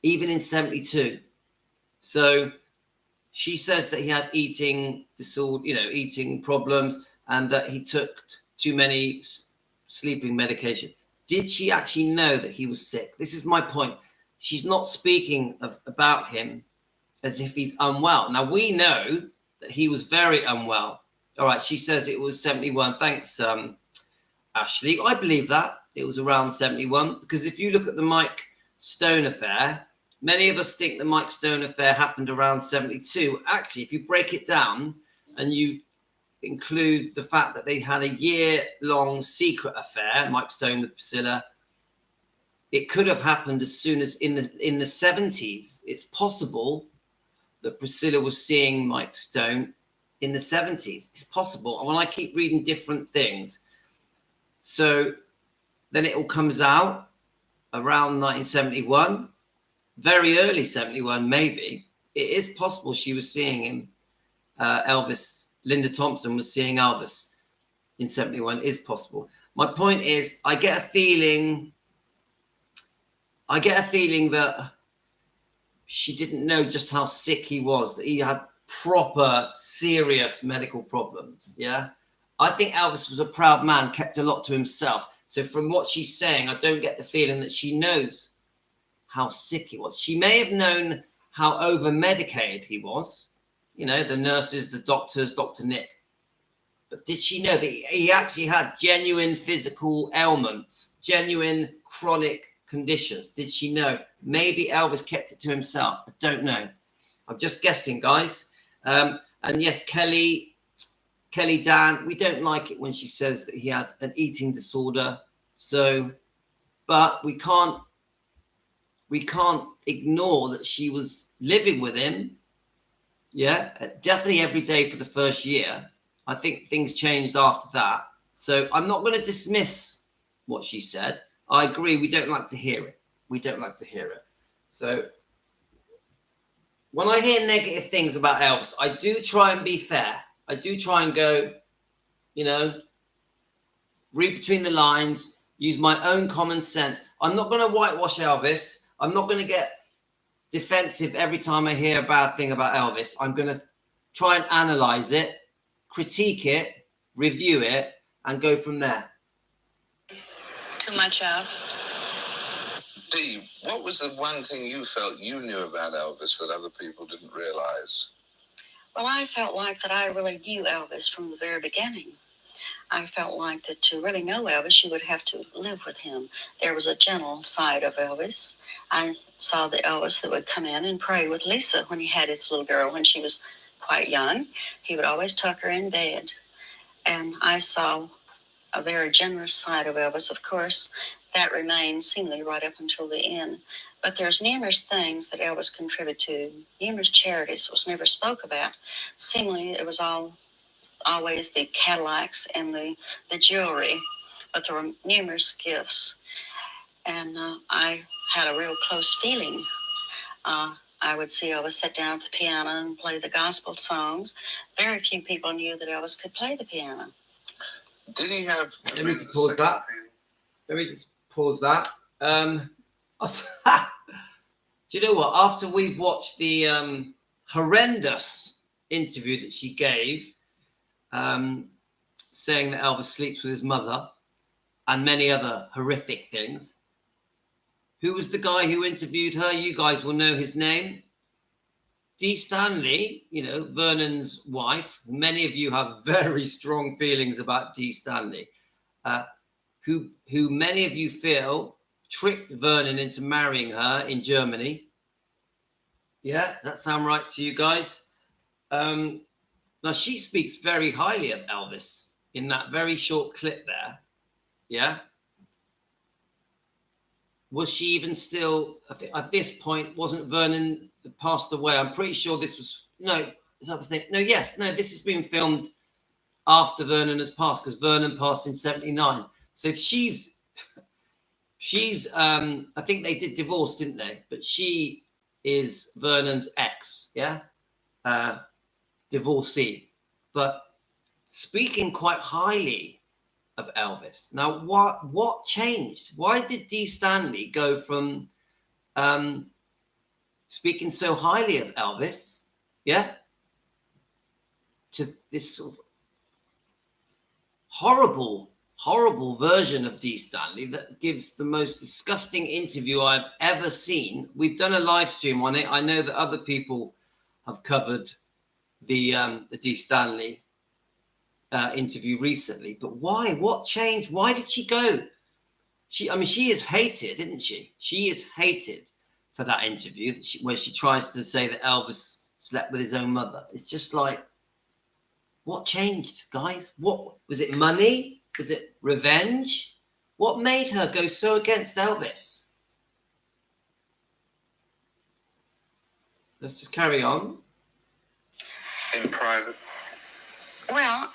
even in 72. So she says that he had eating disorder, eating problems, and that he took too many sleeping medication. Did she actually know that he was sick? This is my point. She's not speaking about him as if he's unwell. Now, we know that he was very unwell. All right, she says it was 71. Thanks, Ashley. I believe that. It was around 71. Because if you look at the Mike Stone affair, many of us think the Mike Stone affair happened around 72. Actually, if you break it down and you include the fact that they had a year-long secret affair, Mike Stone with Priscilla, it could have happened as soon as in the 70s. It's possible that Priscilla was seeing Mike Stone in the 70s. It's possible. And when I keep reading different things, so then it all comes out around 1971, very early 71, maybe. It is possible she was seeing him, Elvis. Linda Thompson was seeing Elvis in 71. Is possible. My point is, I get a feeling that she didn't know just how sick he was, that he had proper, serious medical problems. Yeah. I think Elvis was a proud man, kept a lot to himself. So from what she's saying, I don't get the feeling that she knows how sick he was. She may have known how over-medicated he was. You know, the nurses, the doctors, Dr. Nick. But did she know that he actually had genuine physical ailments, genuine chronic conditions? Did she know? Maybe Elvis kept it to himself. I don't know. I'm just guessing, guys. And yes, Kelly Dan, we don't like it when she says that he had an eating disorder. So, but we can't ignore that she was living with him. Yeah, definitely every day for the first year. I think things changed after that. So I'm not going to dismiss what she said. I agree. We don't like to hear it. We don't like to hear it. So when I hear negative things about Elvis, I do try and be fair. I do try and go, you know, read between the lines, use my own common sense. I'm not going to whitewash Elvis. I'm not going to get defensive every time I hear a bad thing about Elvis. I'm going to try and analyze it, critique it, review it, and go from there. Too much of. Dee, what was the one thing you felt you knew about Elvis that other people didn't realize? Well, I felt like that I really knew Elvis from the very beginning. I felt like that to really know Elvis, you would have to live with him. There was a gentle side of Elvis. I saw the Elvis that would come in and pray with Lisa when he had his little girl when she was quite young. He would always tuck her in bed. And I saw a very generous side of Elvis. Of course, that remained seemingly right up until the end. But there's numerous things that Elvis contributed to, numerous charities was never spoke about. Seemingly, it was always the Cadillacs and the jewelry, but there were numerous gifts. And I had a real close feeling. I would see Elvis sit down at the piano and play the gospel songs. Very few people knew that Elvis could play the piano. Did he have... Let me just pause that. Do you know what? After we've watched the horrendous interview that she gave, saying that Elvis sleeps with his mother and many other horrific things. Who was the guy who interviewed her? You guys will know his name. Dee Stanley, you know, Vernon's wife. Many of you have very strong feelings about Dee Stanley, who many of you feel tricked Vernon into marrying her in Germany. Yeah, does that sound right to you guys? Now, she speaks very highly of Elvis in that very short clip there. Yeah. Was she even still, at this point, wasn't Vernon passed away? I'm pretty sure this was, this has been filmed after Vernon has passed, because Vernon passed in 79. So she's, I think they did divorce, didn't they? But she is Vernon's ex, yeah? Divorcee, but speaking quite highly of Elvis. Now, what changed? Why did Dee Stanley go from speaking so highly of Elvis, yeah, to this sort of horrible horrible version of Dee Stanley that gives the most disgusting interview I've ever seen. We've done a live stream on it. I know that other people have covered the Dee Stanley interview recently, but why? What changed? Why did she go? She is hated, isn't she? She is hated for that interview where she tries to say that Elvis slept with his own mother. It's just like, what changed, guys? What was it? Money? Was it revenge? What made her go so against Elvis? Let's just carry on. In private? Well,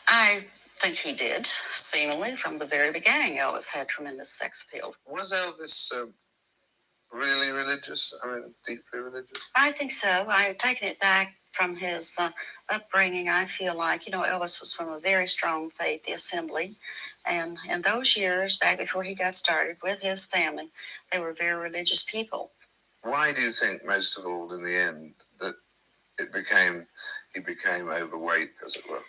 I think he did, seemingly, from the very beginning. Elvis had tremendous sex appeal. Was Elvis really religious? I mean, deeply religious? I think so. I've taken it back from his upbringing. I feel like, Elvis was from a very strong faith, the Assembly. And in those years, back before he got started with his family, they were very religious people. Why do you think, most of all, in the end, that he became overweight, as it were?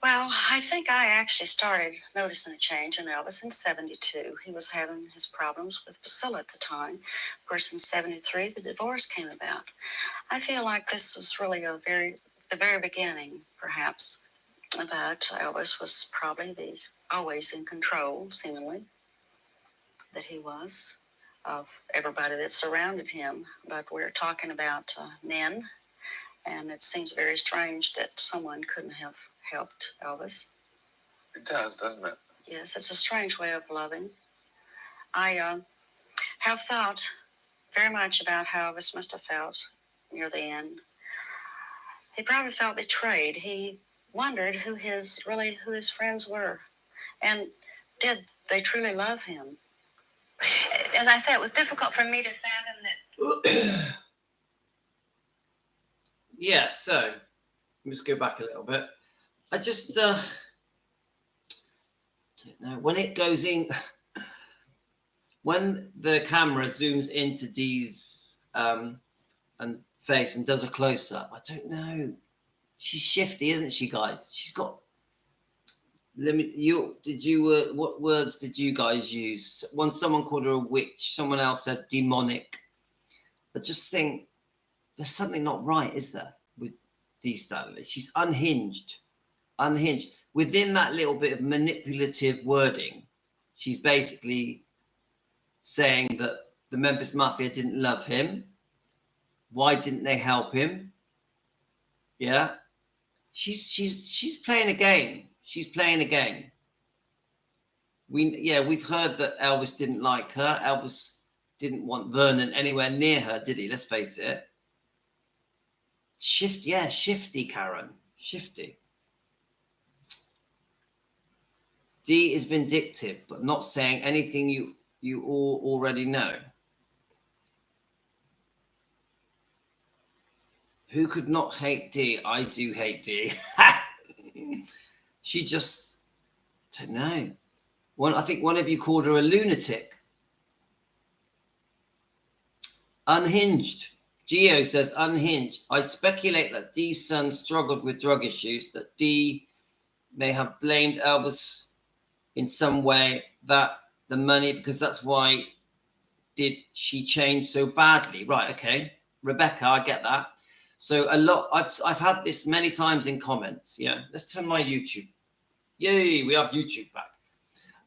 Well, I think I actually started noticing a change in Elvis in 72. He was having his problems with Priscilla at the time. Of course, in 73, the divorce came about. I feel like this was really the very beginning, perhaps, that Elvis was probably always in control, seemingly, that he was, of everybody that surrounded him. But we're talking about men, and it seems very strange that someone couldn't have helped Elvis. It does, doesn't it? Yes, it's a strange way of loving. I have thought very much about how Elvis must have felt near the end. He probably felt betrayed. He wondered who his friends were, and did they truly love him? As I said, it was difficult for me to fathom that. Yeah, so let me just go back a little bit. I just don't know, when it goes in, when the camera zooms into Dee's face and does a close-up, I don't know. She's shifty, isn't she, guys? She's got. What words did you guys use? Someone called her a witch. Someone else said demonic. I just think there's something not right, is there, with Dee Stanley? She's unhinged. Within that little bit of manipulative wording, she's basically saying that the Memphis Mafia didn't love him. Why didn't they help him? Yeah, she's playing a game. She's playing a game. We've heard that Elvis didn't like her. Elvis didn't want Vernon anywhere near her, did he? Let's face it. Shifty, Karen. Shifty. Dee is vindictive, but not saying anything you all already know. Who could not hate Dee? I do hate Dee. She just, I don't know. I think one of you called her a lunatic. Unhinged. Gio says unhinged. I speculate that Dee's son struggled with drug issues, that Dee may have blamed Elvis in some way, that the money, because that's why did she change so badly. Right, okay. Rebecca, I get that. So I've had this many times in comments. Yeah, let's turn my YouTube. Yay, we have YouTube back.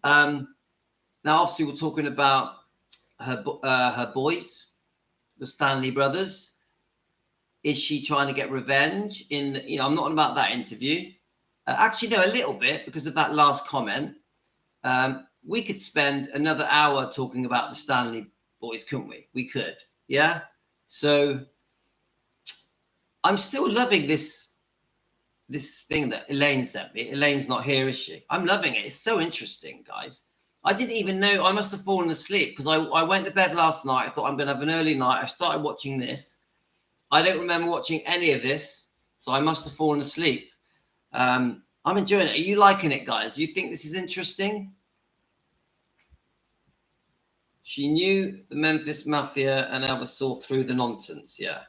Now, obviously, we're talking about her boys, the Stanley brothers. Is she trying to get revenge? I'm not on about that interview. Actually, no, a little bit, because of that last comment. We could spend another hour talking about the Stanley boys, couldn't we? We could, yeah? So I'm still loving this thing that Elaine sent me. Elaine's not here, is she? I'm loving it. It's so interesting, guys. I didn't even know. I must have fallen asleep because I went to bed last night. I thought I'm going to have an early night. I started watching this. I don't remember watching any of this, so I must have fallen asleep. I'm enjoying it. Are you liking it, guys? Do you think this is interesting? She knew the Memphis Mafia and Elvis saw through the nonsense. Yeah,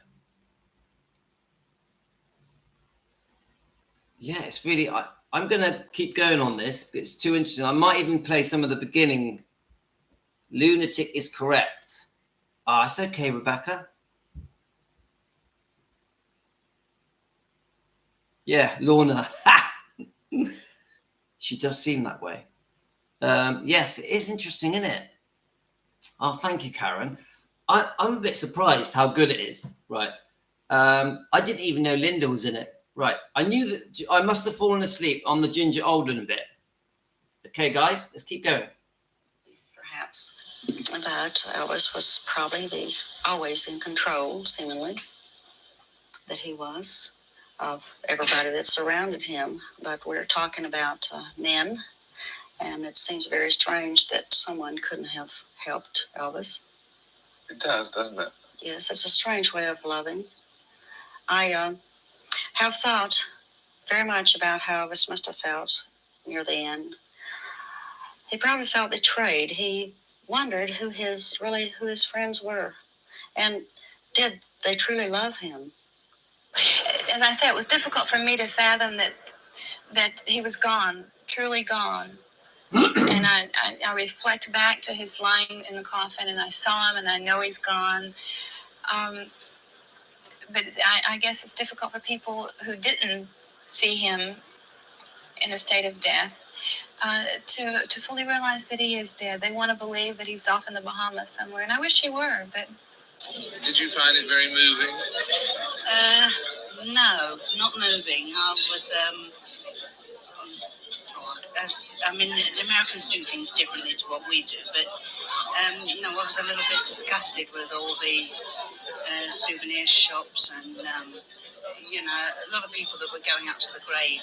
it's really. I'm going to keep going on this. It's too interesting. I might even play some of the beginning. Lunatic is correct. It's okay, Rebecca. Yeah, Lorna. She does seem that way. Yes, it is interesting, isn't it? Oh, thank you, Karen. I'm a bit surprised how good it is. Right. I didn't even know Linda was in it. Right. I knew that I must have fallen asleep on the Ginger Alden bit. Okay, guys, let's keep going. Perhaps. But Elvis was probably always in control, seemingly, that he was, of everybody that surrounded him. But we're talking about men, and it seems very strange that someone couldn't have helped Elvis. It does, doesn't it? Yes, it's a strange way of loving. I have thought very much about how Elvis must have felt near the end. He probably felt betrayed. He wondered who his friends were, and did they truly love him? As I said, it was difficult for me to fathom that he was gone, truly gone. And I reflect back to his lying in the coffin, and I saw him, and I know he's gone. But I guess it's difficult for people who didn't see him in a state of death to fully realize that he is dead. They want to believe that he's off in the Bahamas somewhere, and I wish he were, but... Did you find it very moving? No, not moving. I mean, the Americans do things differently to what we do, but, I was a little bit disgusted with all the souvenir shops and, a lot of people that were going up to the grave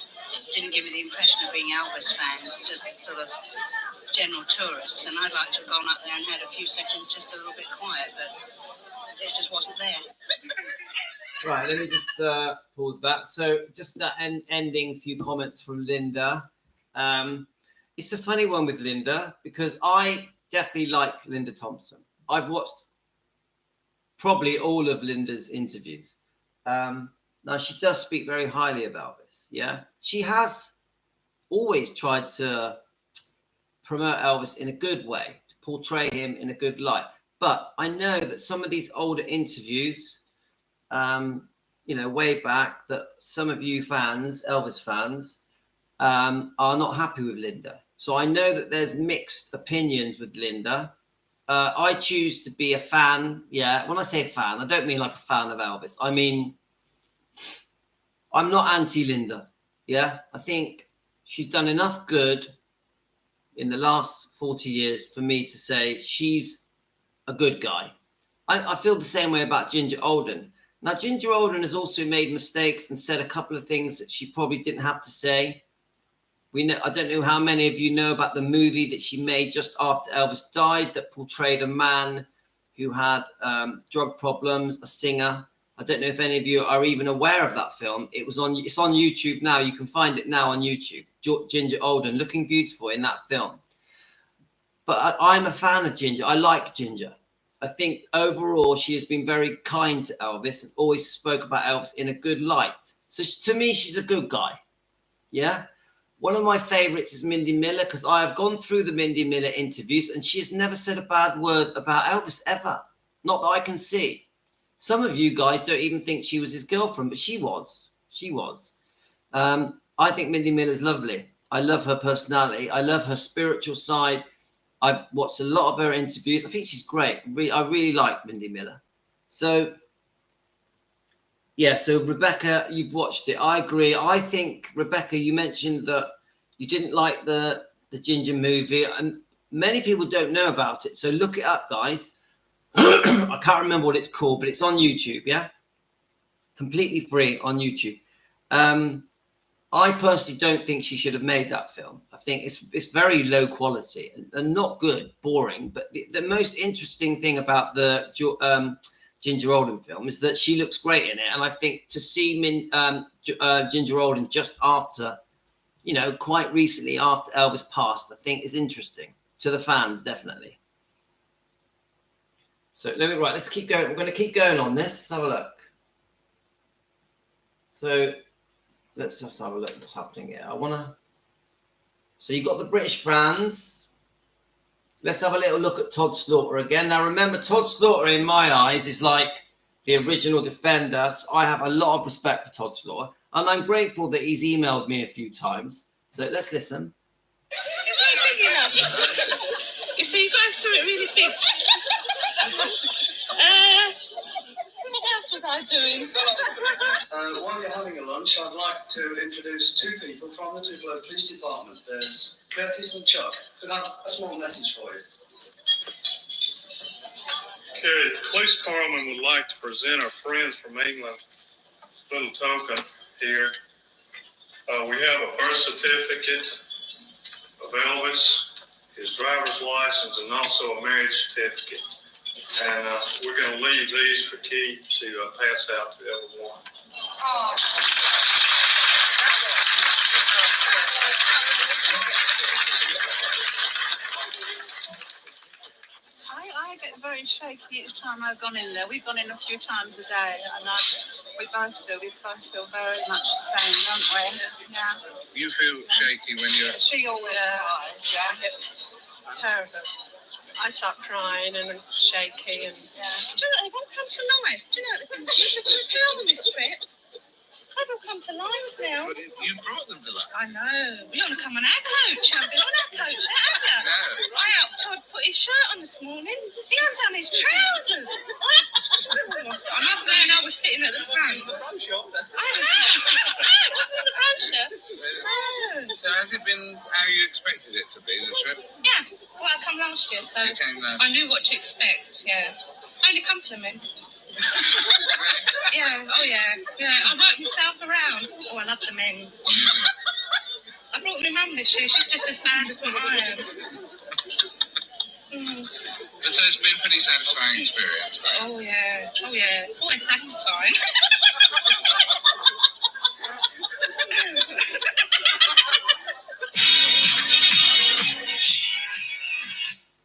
didn't give me the impression of being Elvis fans, just sort of general tourists, and I'd like to have gone up there and had a few seconds just a little bit quiet, but it just wasn't there. Right, let me just pause that. So just that ending few comments from Linda. It's a funny one with Linda because I definitely like Linda Thompson. I've watched probably all of Linda's interviews. Now, she does speak very highly about this, yeah? She has always tried to promote Elvis in a good way, to portray him in a good light. But I know that some of these older interviews, way back, that some of you fans, Elvis fans, are not happy with Linda. So I know that there's mixed opinions with Linda. I choose to be a fan. Yeah, when I say fan, I don't mean like a fan of Elvis. I mean, I'm not anti-Linda. Yeah, I think she's done enough good in the last 40 years for me to say she's a good guy. I feel the same way about Ginger Alden. Now, Ginger Alden has also made mistakes and said a couple of things that she probably didn't have to say. I don't know how many of you know about the movie that she made just after Elvis died that portrayed a man who had drug problems, a singer. I don't know if any of you are even aware of that film. It's on YouTube now. You can find it now on YouTube. Ginger Alden looking beautiful in that film. But I'm a fan of Ginger. I like Ginger. I think overall she has been very kind to Elvis and always spoke about Elvis in a good light. So to me, she's a good guy. Yeah. One of my favorites is Mindy Miller because I have gone through the Mindy Miller interviews and she has never said a bad word about Elvis ever. Not that I can see. Some of you guys don't even think she was his girlfriend, but she was. She was. I think Mindy Miller's lovely. I love her personality. I love her spiritual side. I've watched a lot of her interviews. I think she's great. I really like Mindy Miller. So, yeah, so Rebecca, you've watched it. I agree. I think, Rebecca, you mentioned that you didn't like the Ginger movie, and many people don't know about it. So look it up, guys. I can't remember what it's called, but it's on YouTube, yeah? Completely free on YouTube. I personally don't think she should have made that film. I think it's very low quality and not good, boring. But the most interesting thing about the Ginger Alden film is that she looks great in it. And I think to see Ginger Alden just after, quite recently after Elvis passed, I think is interesting to the fans, definitely. So let's keep going. We're going to keep going on this. Let's have a look. So let's just have a look what's happening here. So you got the British fans. Let's have a little look at Todd Slaughter again. Now remember, Todd Slaughter in my eyes is like the original defender. So I have a lot of respect for Todd Slaughter, and I'm grateful that he's emailed me a few times. So let's listen. It's not big enough. You see, you guys saw it really big. What else was I doing? While you're having a lunch, I'd like to introduce two people from the Tupelo Police Department. There's Curtis and Chuck. Could I have a small message for you? Okay, the police department would like to present our friends from England a little token here. We have a birth certificate of Elvis, his driver's license, and also a marriage certificate. And we're going to leave these for Keith to pass out to everyone. I get very shaky each time I've gone in there. We've gone in a few times a day, and we both do. We both feel very much the same, don't we? Yeah. You feel shaky when you're... She always cries. Yeah. It's terrible. I start crying and I'm shaky and... Yeah. Do you know, they won't come to life. Do you know, they won't tell them this trip. They will come to life now. But you brought them to life. I know. You want to come on our coach. I've been on our coach, haven't you? No. I helped Todd put his shirt on this morning. He hadn't done his trousers. I'm not saying I was sitting at the front. I have. On the brochure. No. So has it been how you expected it to be, the trip? Yeah. Well, I come last year, so You came last I knew what to expect. Yeah. Only compliment. Yeah, oh yeah. Yeah, I work myself around. Oh, I love the men. I brought my mum this year. She's just as bad as what I am. But so it's been a pretty satisfying experience, right? Oh yeah, oh yeah. It's always satisfying.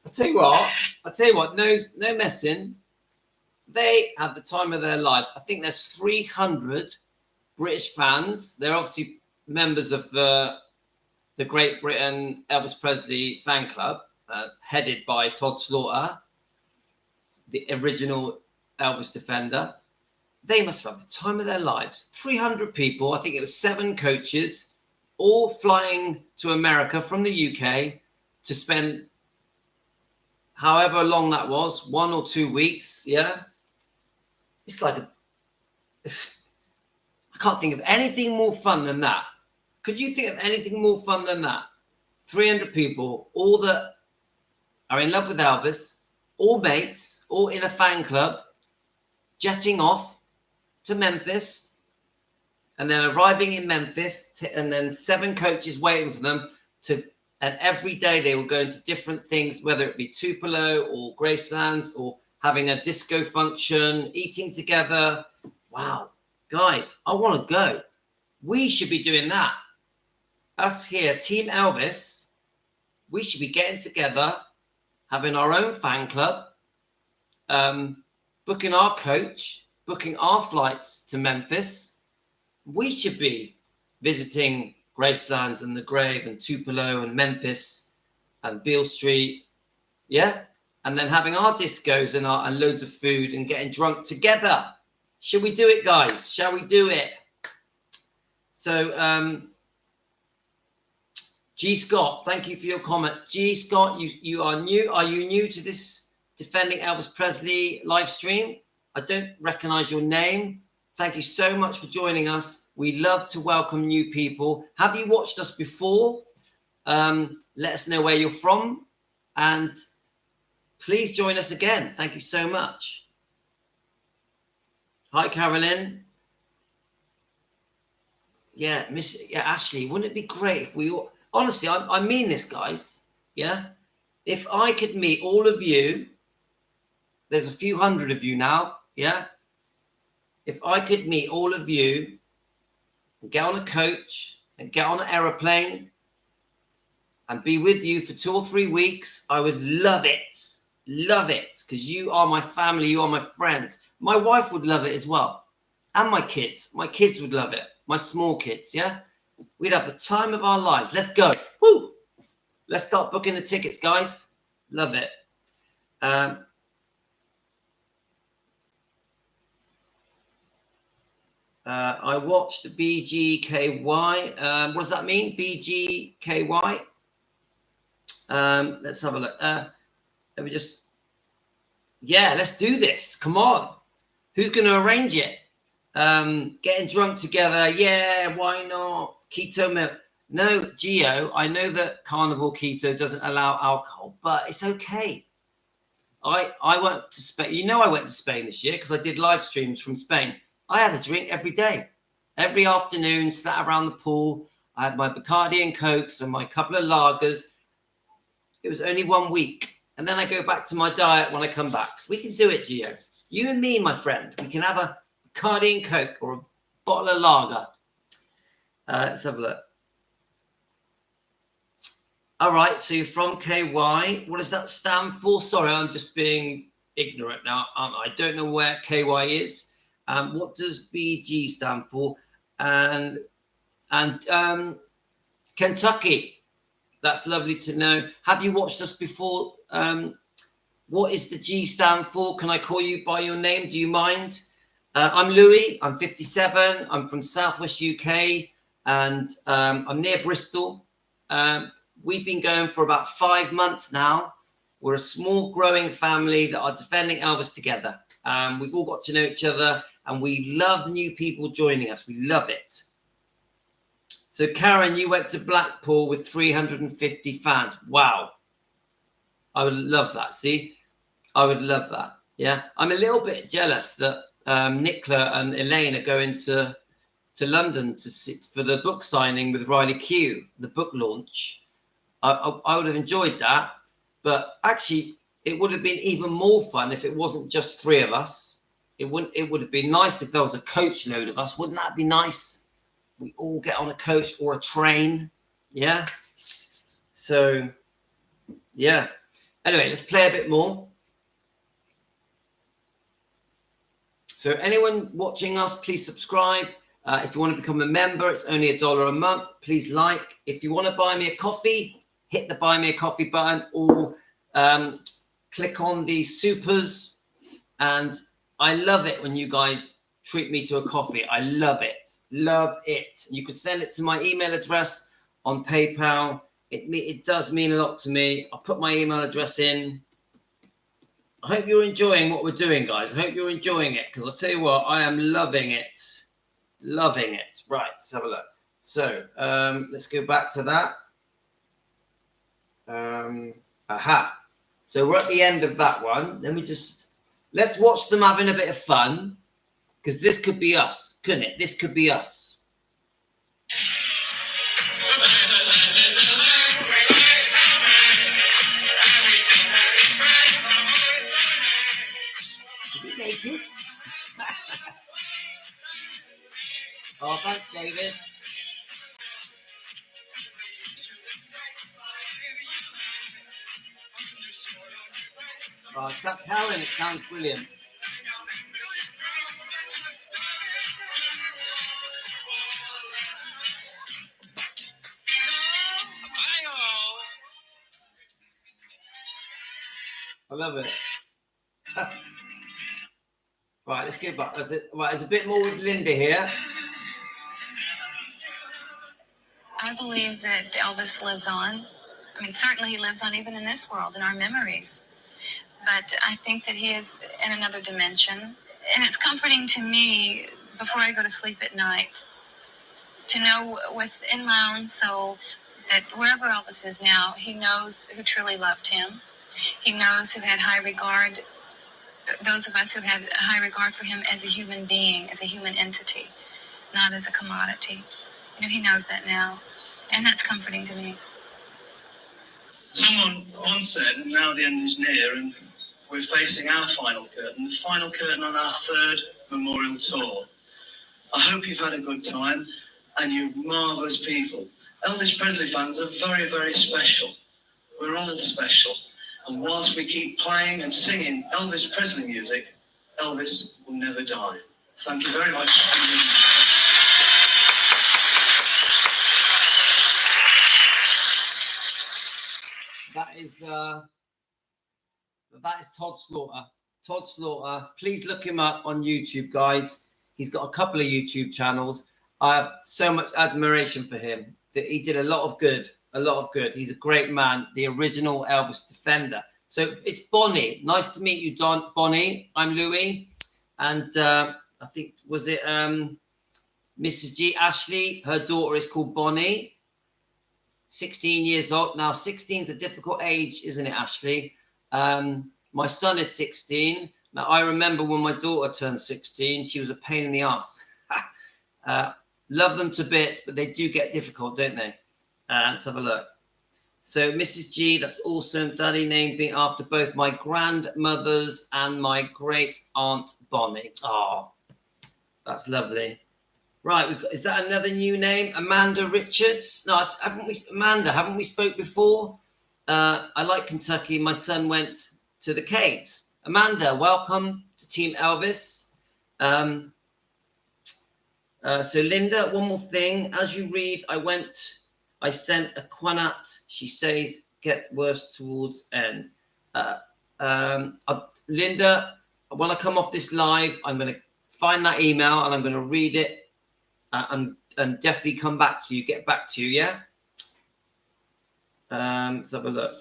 I tell you what, no messing. They have the time of their lives. I think there's 300 British fans. They're obviously members of the Great Britain Elvis Presley fan club, headed by Todd Slaughter, the original Elvis defender. They must have the time of their lives. 300 people. I think it was 7 coaches, all flying to America from the UK to spend however long that was, 1 or 2 weeks. Yeah. It's like I can't think of anything more fun than that. Could you think of anything more fun than that? 300 people, all that are in love with Elvis, all mates, all in a fan club, jetting off to Memphis, and then arriving in Memphis, and then 7 coaches waiting for them and every day they were going to different things, whether it be Tupelo or Gracelands or having a disco function, eating together. Wow. Guys, I want to go. We should be doing that. Us here, Team Elvis, we should be getting together, having our own fan club, booking our coach, booking our flights to Memphis. We should be visiting Gracelands and the Grave and Tupelo and Memphis and Beale Street. Yeah? And then having our discos and loads of food and getting drunk together. Should we do it, guys? Shall we do it? So, G. Scott, thank you for your comments. G. Scott, you are new. Are you new to this Defending Elvis Presley live stream? I don't recognize your name. Thank you so much for joining us. We love to welcome new people. Have you watched us before? Let us know where you're from. And please join us again. Thank you so much. Hi, Carolyn. Yeah, Ashley, wouldn't it be great if we all... Honestly, I mean this, guys. Yeah? If I could meet all of you, there's a few hundred of you now, yeah? If I could meet all of you and get on a coach and get on an aeroplane and be with you for 2 or 3 weeks, I would love it. Love it. Because you are my family. You are my friends. My wife would love it as well. And my kids. My kids would love it. my small kids, yeah? We'd have the time of our lives. Let's go. Woo! Let's start booking the tickets, guys. Love it. I watched BGKY. What does that mean? BGKY? Let's have a look. Let me just... Yeah, let's do this. Come on. Who's going to arrange it? Getting drunk together. Yeah, why not? Keto milk. No, Gio, I know that Carnival Keto doesn't allow alcohol, but it's okay. I went to Spain. You know I went to Spain this year because I did live streams from Spain. I had a drink every day. Every afternoon, sat around the pool. I had my Bacardi and Cokes and my couple of lagers. It was only 1 week. And then I go back to my diet when I come back. We can do it, Gio. You and me, my friend. We can have a Bacardi and Coke or a bottle of lager. Let's have a look. All right, so you're from KY. What does that stand for? Sorry, I'm just being ignorant now. I don't know where KY is. What does BG stand for? And Kentucky. That's lovely to know. Have you watched us before? What is the G stand for? Can I call you by your name? Do you mind? I'm Louis. I'm 57. I'm from Southwest UK, and I'm near Bristol. We've been going for about 5 months now. We're a small growing family that are defending Elvis together. We've all got to know each other, and we love new people joining us. We love it. So, Karen, you went to Blackpool with 350 fans. Wow. I would love that. See, I would love that. Yeah. I'm a little bit jealous that Nicola and Elaine are going to London to sit for the book signing with Riley Q, the book launch. I would have enjoyed that. But actually, it would have been even more fun if it wasn't just 3 of us. It would have been nice if there was a coach load of us. Wouldn't that be nice? We all get on a coach or a train. Yeah. So, yeah. Anyway, let's play a bit more. So anyone watching us, please subscribe. If you want to become a member, it's only $1 a month. Please like. If you want to buy me a coffee, hit the buy me a coffee button or click on the supers. And I love it when you guys treat me to a coffee. I love it. Love it. You can send it to my email address on PayPal. It does mean a lot to me. I'll put my email address in. I hope you're enjoying what we're doing, guys. I hope you're enjoying it because I'll tell you what, I am loving it. Loving it. Right, let's have a look. So let's go back to that. Aha. So we're at the end of that one. Let's watch them having a bit of fun because this could be us, couldn't it? This could be us. Is it naked? Oh, thanks, David. Oh, Karen, it sounds brilliant. I love it. That's right. Let's go back. There's a bit more with Linda here. I believe that Elvis lives on. I mean, certainly he lives on even in this world, in our memories. But I think that he is in another dimension. And it's comforting to me, before I go to sleep at night, to know within my own soul that wherever Elvis is now, he knows who truly loved him. He knows who had high regard, those of us who had a high regard for him as a human being, as a human entity, not as a commodity. You know, he knows that now. And that's comforting to me. Someone once said, now the end is near, and we're facing our final curtain, the final curtain on our 3rd memorial tour. I hope you've had a good time, and you're marvellous people. Elvis Presley fans are very, very special. We're all special. And whilst we keep playing and singing Elvis Presley music, Elvis will never die. Thank you very much. is Todd Slaughter. Todd Slaughter. Please look him up on YouTube, guys. He's got a couple of YouTube channels. I have so much admiration for him. That he did a lot of good. A lot of good. He's a great man. The original Elvis defender. So it's Bonnie. Nice to meet you, Bonnie. I'm Louis, and I think was it Mrs. G. Ashley. Her daughter is called Bonnie. 16 years old now. 16 is a difficult age, isn't it, Ashley? My son is 16. Now, I remember when my daughter turned 16, she was a pain in the ass. Love them to bits, but they do get difficult, don't they? Let's have a look. So, Mrs. G, that's awesome. Daddy name being after both my grandmothers and my great aunt Bonnie. Oh, that's lovely. Right, is that another new name? Amanda Richards? No, haven't we spoke before? I like Kentucky. My son went to the Caves. Amanda, welcome to Team Elvis. So Linda, one more thing. As you read, I sent a Quanat. She says, get worse towards end. Linda, when I come off this live, I'm going to find that email and I'm going to read it and definitely come back to you, get back to you, yeah? Let's have a look.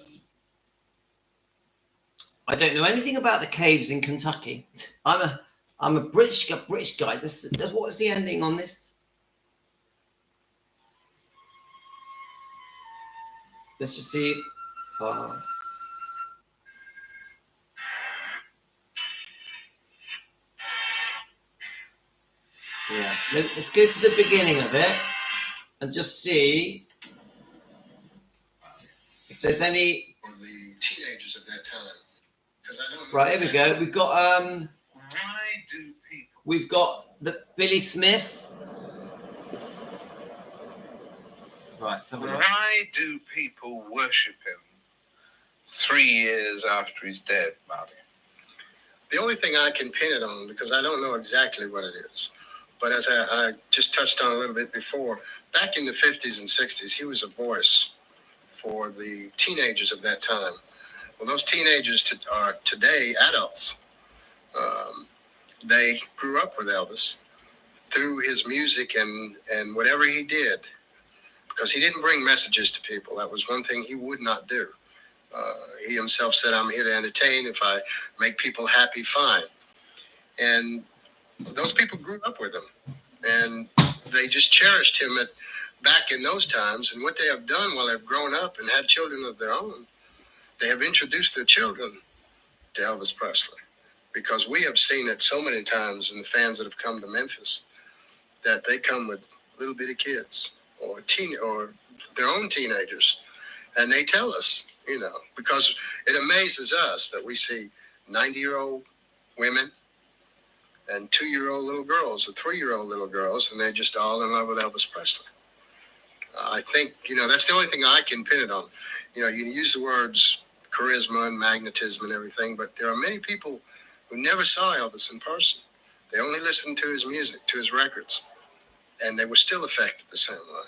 I don't know anything about the caves in Kentucky. I'm a British guy. What is the ending on this? Let's just see. Yeah. Let's go to the beginning of it and just see if there's any. Or the teenagers of that time. I don't right, here we go. We've got Why do people? We've got the Billy Smith. Right. So why do people worship him 3 years after he's dead, Marty? The only thing I can pin it on, because I don't know exactly what it is, but as I just touched on a little bit before, back in the 50s and 60s, he was a voice for the teenagers of that time. Well, those teenagers are today adults. They grew up with Elvis through his music and whatever he did, because he didn't bring messages to people. That was one thing he would not do. He himself said, I'm here to entertain. If I make people happy, fine. And those people grew up with him. And they just cherished him back in those times. And what they have done while they've grown up and had children of their own, they have introduced their children to Elvis Presley. Because we have seen it so many times in the fans that have come to Memphis, that they come with little bitty kids or their own teenagers. And they tell us, because it amazes us that we see 90-year-old women and 2-year-old little girls or 3-year-old little girls, and they're just all in love with Elvis Presley. I think, that's the only thing I can pin it on. You can use the words charisma and magnetism and everything, but there are many people who never saw Elvis in person. They only listened to his music, to his records, and they were still affected the same way.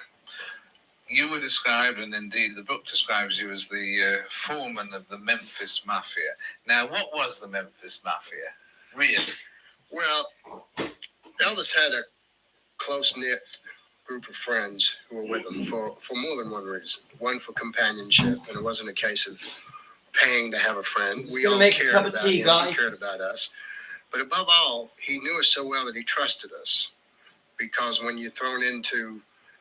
You were described, and indeed the book describes you as the foreman of the Memphis Mafia. Now, what was the Memphis Mafia, really? Well, Elvis had a close-knit group of friends who were with him for more than one reason. One, for companionship, and it wasn't a case of paying to have a friend. We all cared about him. He cared about us. But above all, he knew us so well that he trusted us. Because when you're thrown into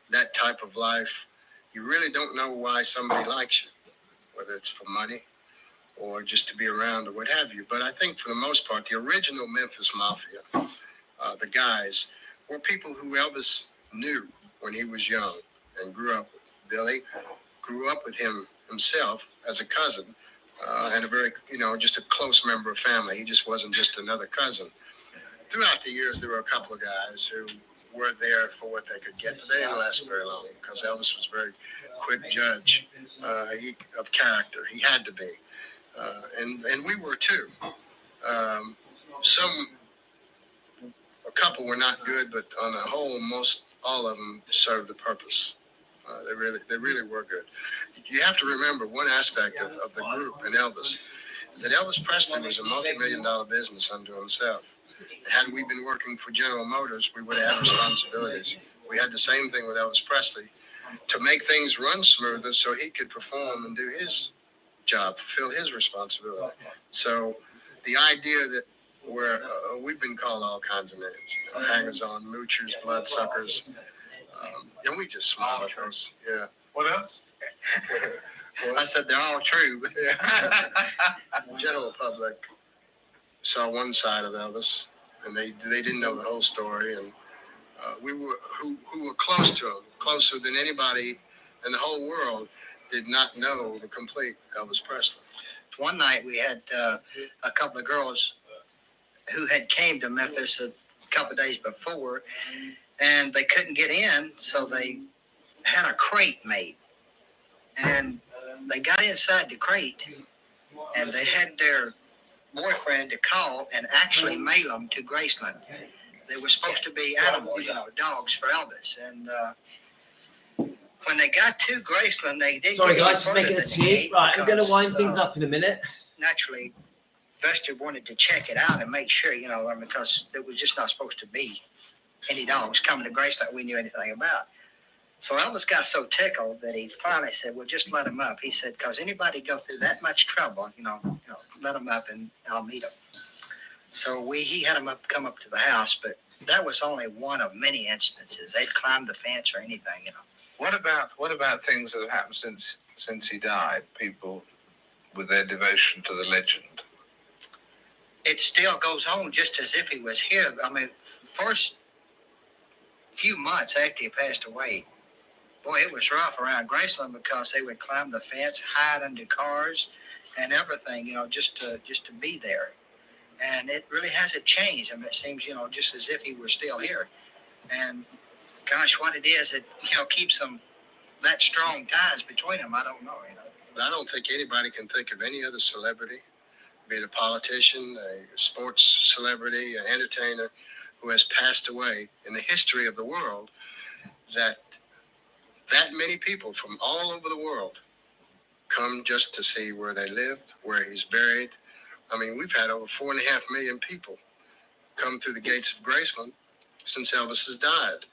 that type of life, you really don't know why somebody likes you, whether it's for money or just to be around or what have you. But I think for the most part, the original Memphis Mafia, the guys, were people who Elvis knew when he was young and grew up with. Billy grew up with him himself as a cousin and a very, just a close member of family. He just wasn't just another cousin. Throughout the years, there were a couple of guys who were there for what they could get, but they didn't last very long because Elvis was a very quick judge of character. He had to be. And we were too. A couple were not good, but on the whole, most all of them served a purpose. They really were good. You have to remember one aspect of the group and Elvis is that Elvis Presley was a multi-million-dollar business unto himself. And had we been working for General Motors, we would have had responsibilities. We had the same thing with Elvis Presley to make things run smoother so he could perform and do his job, fulfill his responsibility. So the idea that we've been called all kinds of names, hangers-on, moochers, bloodsuckers, and we just smile at those. Yeah. What else? I said they're all true. General public saw one side of Elvis, and they didn't know the whole story, and we were who were close to him, closer than anybody in the whole world, did not know the complete Elvis Presley. One night we had a couple of girls who had came to Memphis a couple of days before, and they couldn't get in, so they had a crate made, and they got inside the crate, and they had their boyfriend to call and actually mail them to Graceland. They were supposed to be animals, dogs for Elvis, and when they got to Graceland, they didn't. Sorry, get any guys, just further making a than tea. Right, I'm going to wind things up in a minute. Naturally, Vester wanted to check it out and make sure, because there was just not supposed to be any dogs coming to Graceland we knew anything about. So Elvis got so tickled that he finally said, "Well, just let him up." He said, "Because anybody go through that much trouble, let him up and I'll meet him." So he had him come up to the house, but that was only one of many instances. They'd climb the fence or anything, What about things that have happened since he died? People with their devotion to the legend. It still goes on just as if he was here. I mean, first few months after he passed away, boy, it was rough around Graceland because they would climb the fence, hide under cars, and everything, just to be there. And it really hasn't changed. I mean, it seems, just as if he were still here. And gosh, what it is, it keeps them that strong ties between them. I don't know. But I don't think anybody can think of any other celebrity, be it a politician, a sports celebrity, an entertainer, who has passed away in the history of the world, that many people from all over the world come just to see where they lived, where he's buried. I mean, we've had over 4.5 million people come through the gates of Graceland since Elvis has died.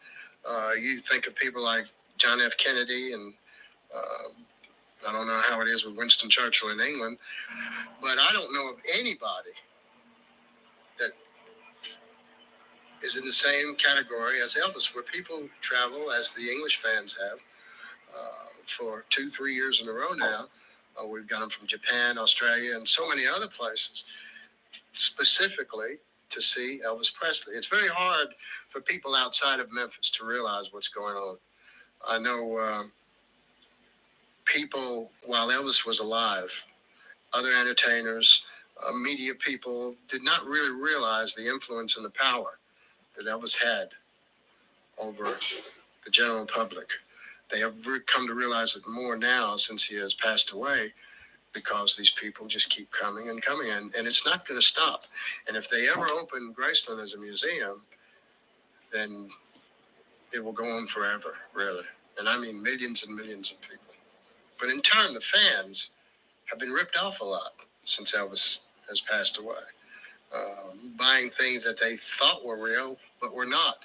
You think of people like John F. Kennedy, and I don't know how it is with Winston Churchill in England, but I don't know of anybody that is in the same category as Elvis, where people travel, as the English fans have, for 2-3 years in a row now. We've got them from Japan, Australia, and so many other places, specifically to see Elvis Presley. It's very hard for people outside of Memphis to realize what's going on. I know people, while Elvis was alive, other entertainers, media people did not really realize the influence and the power that Elvis had over the general public. They have come to realize it more now since he has passed away, because these people just keep coming and coming, and it's not going to stop. And if they ever open Graceland as a museum, then it will go on forever, really. And I mean millions and millions of people. But in turn, the fans have been ripped off a lot since Elvis has passed away, buying things that they thought were real, but were not.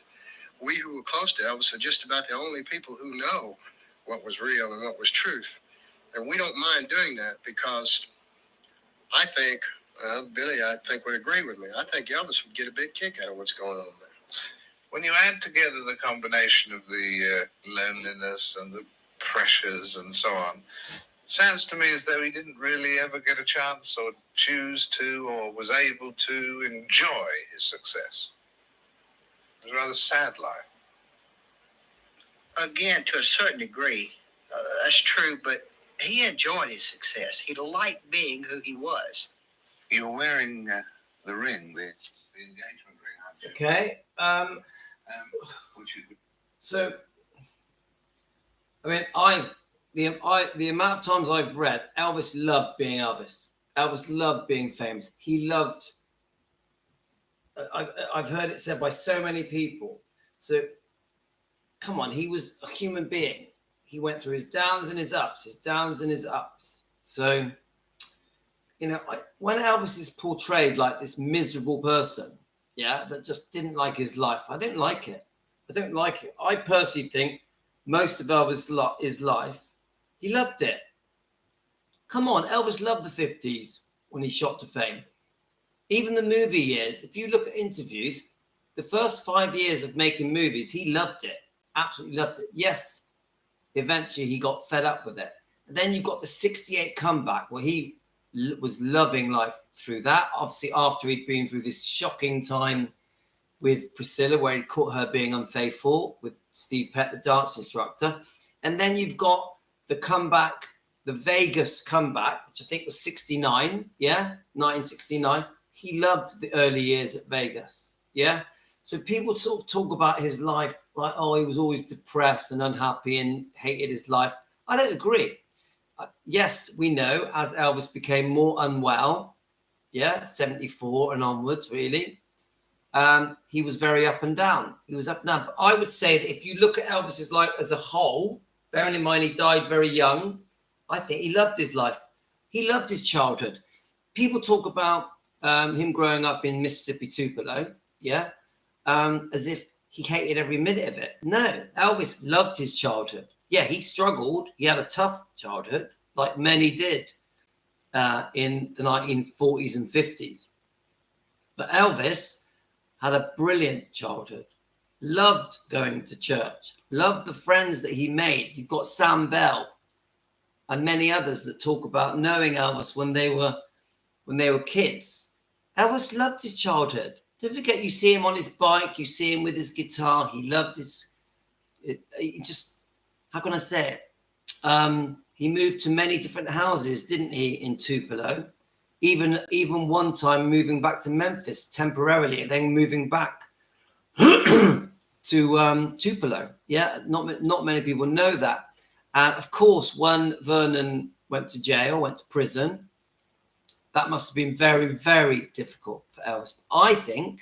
We who were close to Elvis are just about the only people who know what was real and what was truth. And we don't mind doing that, because I think, Billy, I think would agree with me. I think Elvis would get a big kick out of what's going on there. When you add together the combination of the loneliness and the pressures and so on, sounds to me as though he didn't really ever get a chance or choose to or was able to enjoy his success. It was a rather sad life. Again, to a certain degree, that's true, but he enjoyed his success. He liked being who he was. You're wearing the ring, the engagement ring, aren't you? Okay. So, I mean, the amount of times I've read, Elvis loved being Elvis. Elvis loved being famous. He loved. I've heard it said by so many people. So, come on, he was a human being. he went through his downs and his ups, his downs and his ups. So, you know, when Elvis is portrayed like this miserable person, yeah, that just didn't like his life, I don't like it. I don't like it. I personally think most of Elvis' life, he loved it. Come on, Elvis loved the 50s when he shot to fame. Even the movie years, if you look at interviews, the first 5 years of making movies, he loved it. Absolutely loved it. Yes, eventually he got fed up with it. And then you got the 68 comeback where he was loving life through that. Obviously, after he'd been through this shocking time with Priscilla, where he caught her being unfaithful with Steve Pett, the dance instructor. And then you've got the comeback, the Vegas comeback, which I think was 69, yeah, 1969. He loved the early years at Vegas, yeah. So people sort of talk about his life like, oh, he was always depressed and unhappy and hated his life. I don't agree. Yes, we know as Elvis became more unwell, yeah, 74 and onwards, really, he was very up and down. He was up and down. But I would say that if you look at Elvis's life as a whole, bearing in mind he died very young, I think he loved his life. He loved his childhood. People talk about him growing up in Mississippi Tupelo, yeah, as if he hated every minute of it. No, Elvis loved his childhood. Yeah, he struggled. He had a tough childhood, like many did in the 1940s and 50s. But Elvis had a brilliant childhood, loved going to church, loved the friends that he made. You've got Sam Bell and many others that talk about knowing Elvis when they were kids. Elvis loved his childhood. Don't forget, you see him on his bike, you see him with his guitar. He loved he just, how can I say it? He moved to many different houses, didn't he, in Tupelo? Even one time moving back to Memphis temporarily, and then moving back to Tupelo. Yeah, not many people know that. And of course, when Vernon went to jail, went to prison, that must have been very, very difficult for Elvis. I think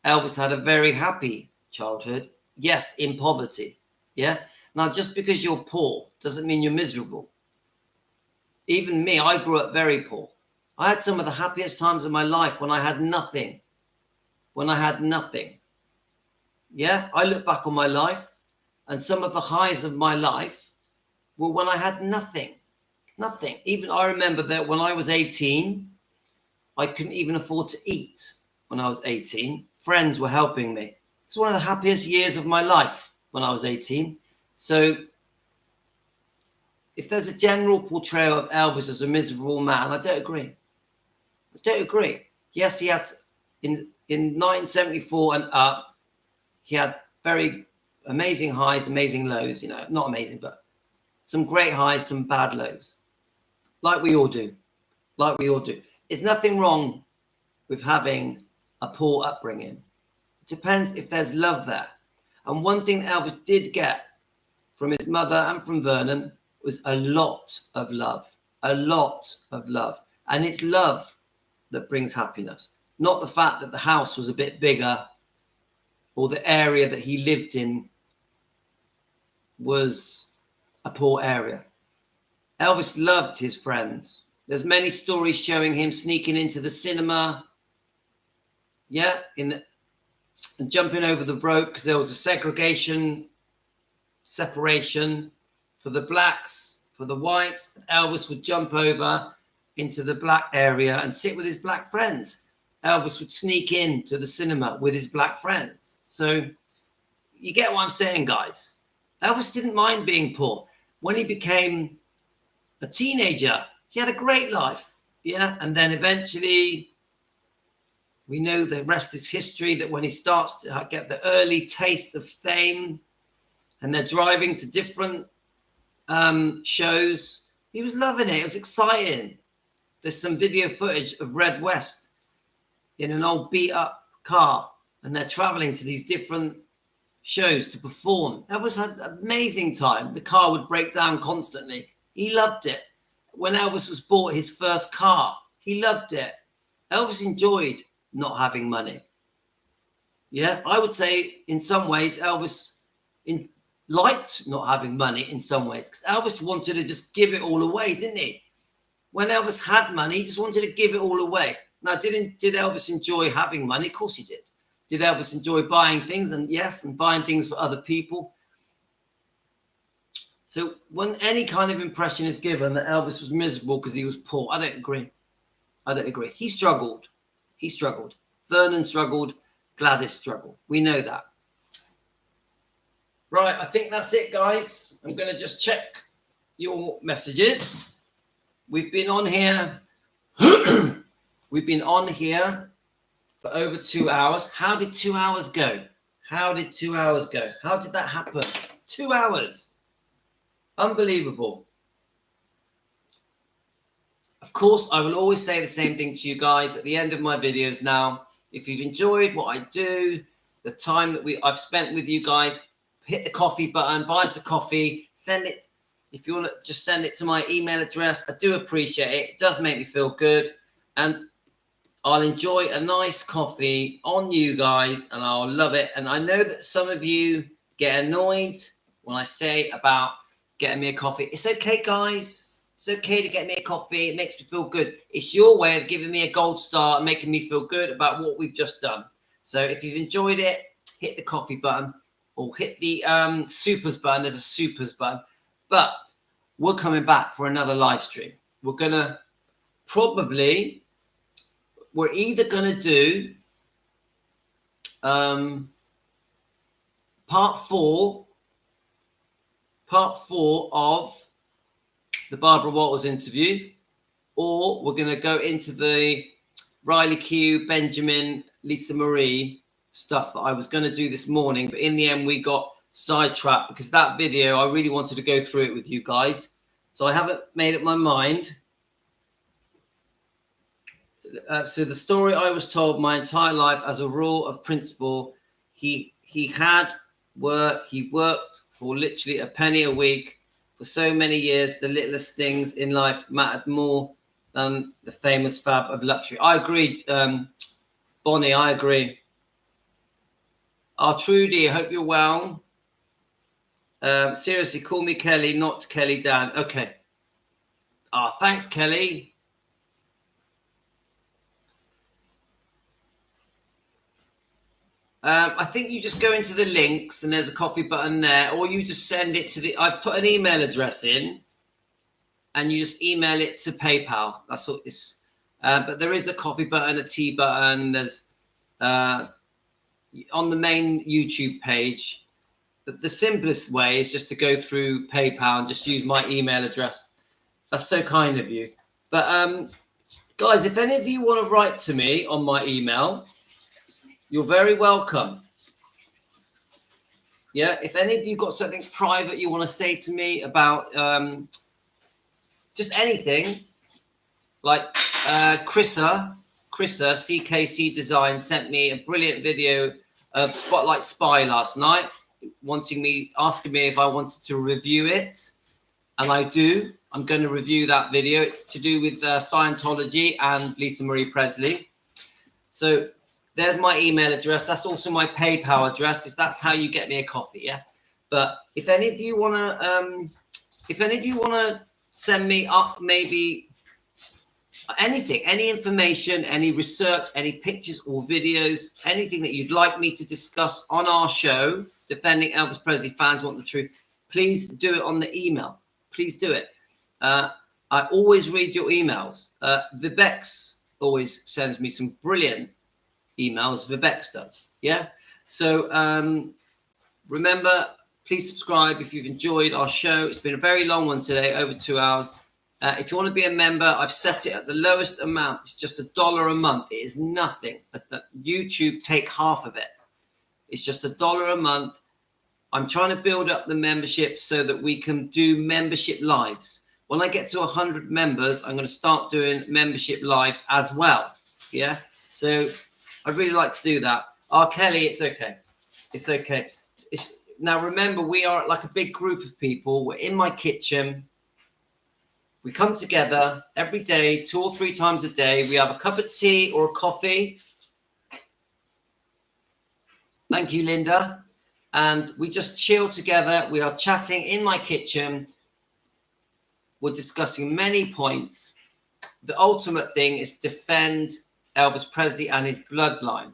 Elvis had a very happy childhood. Yes, in poverty. Yeah. Now, just because you're poor doesn't mean you're miserable. Even me, I grew up very poor. I had some of the happiest times of my life when I had nothing. When I had nothing. Yeah, I look back on my life, and some of the highs of my life were when I had nothing. Nothing. Even I remember that when I was 18, I couldn't even afford to eat when I was 18. Friends were helping me. It's one of the happiest years of my life when I was 18. So if there's a general portrayal of Elvis as a miserable man, I don't agree. I don't agree. Yes, he had in 1974 and up, he had very amazing highs, amazing lows, you know, not amazing, but some great highs, some bad lows. Like we all do. Like we all do. There's nothing wrong with having a poor upbringing. It depends if there's love there. And one thing Elvis did get from his mother and from Vernon was a lot of love. A lot of love. And it's love that brings happiness. Not the fact that the house was a bit bigger or the area that he lived in was a poor area. Elvis loved his friends. There's many stories showing him sneaking into the cinema, yeah, and jumping over the rope because there was a separation for the blacks, for the whites. Elvis would jump over into the black area and sit with his black friends. Elvis would sneak into the cinema with his black friends. So you get what I'm saying, guys. Elvis didn't mind being poor. When he became a teenager, he had a great life, yeah? And then eventually, we know the rest is history, that when he starts to get the early taste of fame and they're driving to different shows, he was loving it. It was exciting. There's some video footage of Red West in an old beat-up car, and they're traveling to these different shows to perform. Elvis had an amazing time. The car would break down constantly. He loved it. When Elvis was bought his first car, he loved it. Elvis enjoyed not having money. Yeah, I would say in some ways Elvis liked not having money in some ways, because Elvis wanted to just give it all away, didn't he? When Elvis had money, he just wanted to give it all away. Now, did Elvis enjoy having money? Of course he did. Did Elvis enjoy buying things? And yes, and buying things for other people. So when any kind of impression is given that Elvis was miserable because he was poor, I don't agree. I don't agree. He struggled. He struggled. Vernon struggled. Gladys struggled. We know that. Right, I think that's it, guys. I'm going to just check your messages. We've been on here. We've been on here for over 2 hours. How did 2 hours go? How did 2 hours go? How did that happen? 2 hours. Unbelievable. Of course, I will always say the same thing to you guys at the end of my videos now. If you've enjoyed what I do, the time that I've spent with you guys, hit the coffee button, buy us a coffee, send it. If you want to just send it to my email address, I do appreciate it. It does make me feel good. And I'll enjoy a nice coffee on you guys, and I'll love it. And I know that some of you get annoyed when I say about getting me a coffee. It's okay, guys. It's okay to get me a coffee. It makes me feel good. It's your way of giving me a gold star and making me feel good about what we've just done. So if you've enjoyed it, hit the coffee button or hit the supers button. There's a supers button. But we're coming back for another live stream. We're going to probably... We're either going to do part four of the Barbara Walters interview, or we're going to go into the Riley Q, Benjamin, Lisa Marie stuff that I was going to do this morning. But in the end, we got sidetracked because that video, I really wanted to go through it with you guys. So I haven't made up my mind. So the story I was told my entire life as a rule of principle, he worked for literally a penny a week for so many years. The littlest things in life mattered more than the famous fab of luxury. I agree, Bonnie, I agree. Trudy, I hope you're well. Seriously, call me Kelly, not Kelly Dan. Okay. Thanks, Kelly. I think you just go into the links and there's a coffee button there, or you just send it to I put an email address in and you just email it to PayPal. That's what it's. But there is a coffee button, a tea button. There's on the main YouTube page. The simplest way is just to go through PayPal and just use my email address. That's so kind of you. But guys, if any of you want to write to me on my email, you're very welcome. Yeah, if any of you got something private you want to say to me about just anything, like Chrissa, CKC Design, sent me a brilliant video of Spotlight Spy last night, asking me if I wanted to review it. And I do. I'm going to review that video. It's to do with Scientology and Lisa Marie Presley. So there's my email address. That's also my PayPal address. That's how you get me a coffee, yeah. But if any of you wanna, send me up maybe anything, any information, any research, any pictures or videos, anything that you'd like me to discuss on our show, Defending Elvis Presley Fans Want the Truth, please do it on the email. Please do it. I always read your emails. Vibex always sends me some brilliant emails. Vibex does. Yeah. So remember, please subscribe if you've enjoyed our show. It's been a very long one today, over 2 hours. If you want to be a member, I've set it at the lowest amount. It's just $1 a month. It is nothing. But YouTube take half of it. It's just $1 a month. I'm trying to build up the membership so that we can do membership lives. When I get to 100 members, I'm going to start doing membership lives as well. Yeah. So I'd really like to do that. Kelly, it's okay. It's okay. Now, remember, we are like a big group of people. We're in my kitchen. We come together every day, 2 or 3 times a day. We have a cup of tea or a coffee. Thank you, Linda. and we just chill together. We are chatting in my kitchen. We're discussing many points. The ultimate thing is defend Elvis Presley and his bloodline.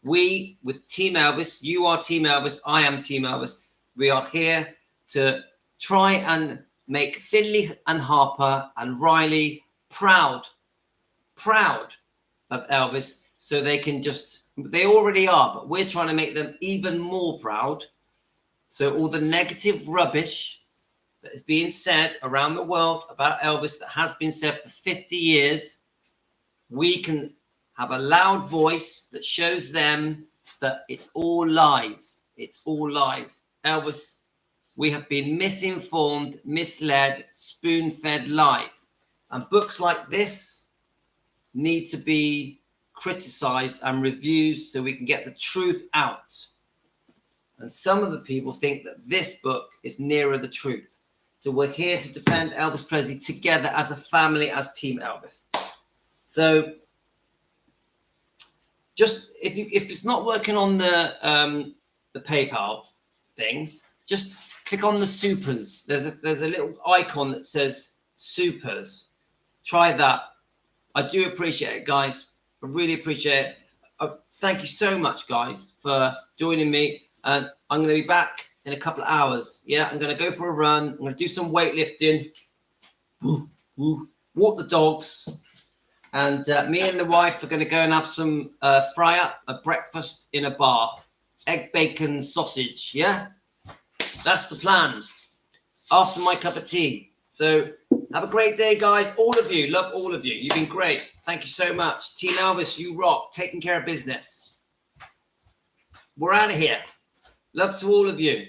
We, with Team Elvis, you are Team Elvis, I am Team Elvis. We are here to try and make Finley and Harper and Riley proud of Elvis, so they can they already are, but we're trying to make them even more proud. So all the negative rubbish that is being said around the world about Elvis, that has been said for 50 years, we can have a loud voice that shows them that it's all lies. It's all lies. Elvis, we have been misinformed, misled, spoon-fed lies. And books like this need to be criticized and reviewed so we can get the truth out. And some of the people think that this book is nearer the truth. So we're here to defend Elvis Presley together as a family, as Team Elvis. So just if it's not working on the PayPal thing, just click on the supers. There's a little icon that says supers. Try that. I do appreciate it, guys. I really appreciate it. Thank you so much, guys, for joining me. And I'm going to be back in a couple of hours. Yeah, I'm going to go for a run. I'm going to do some weightlifting. Walk the dogs. And me and the wife are going to go and have some fry-up, a breakfast in a bar. Egg, bacon, sausage, yeah? That's the plan. After my cup of tea. So have a great day, guys. All of you. Love all of you. You've been great. Thank you so much. Team Elvis, you rock. Taking care of business. We're out of here. Love to all of you.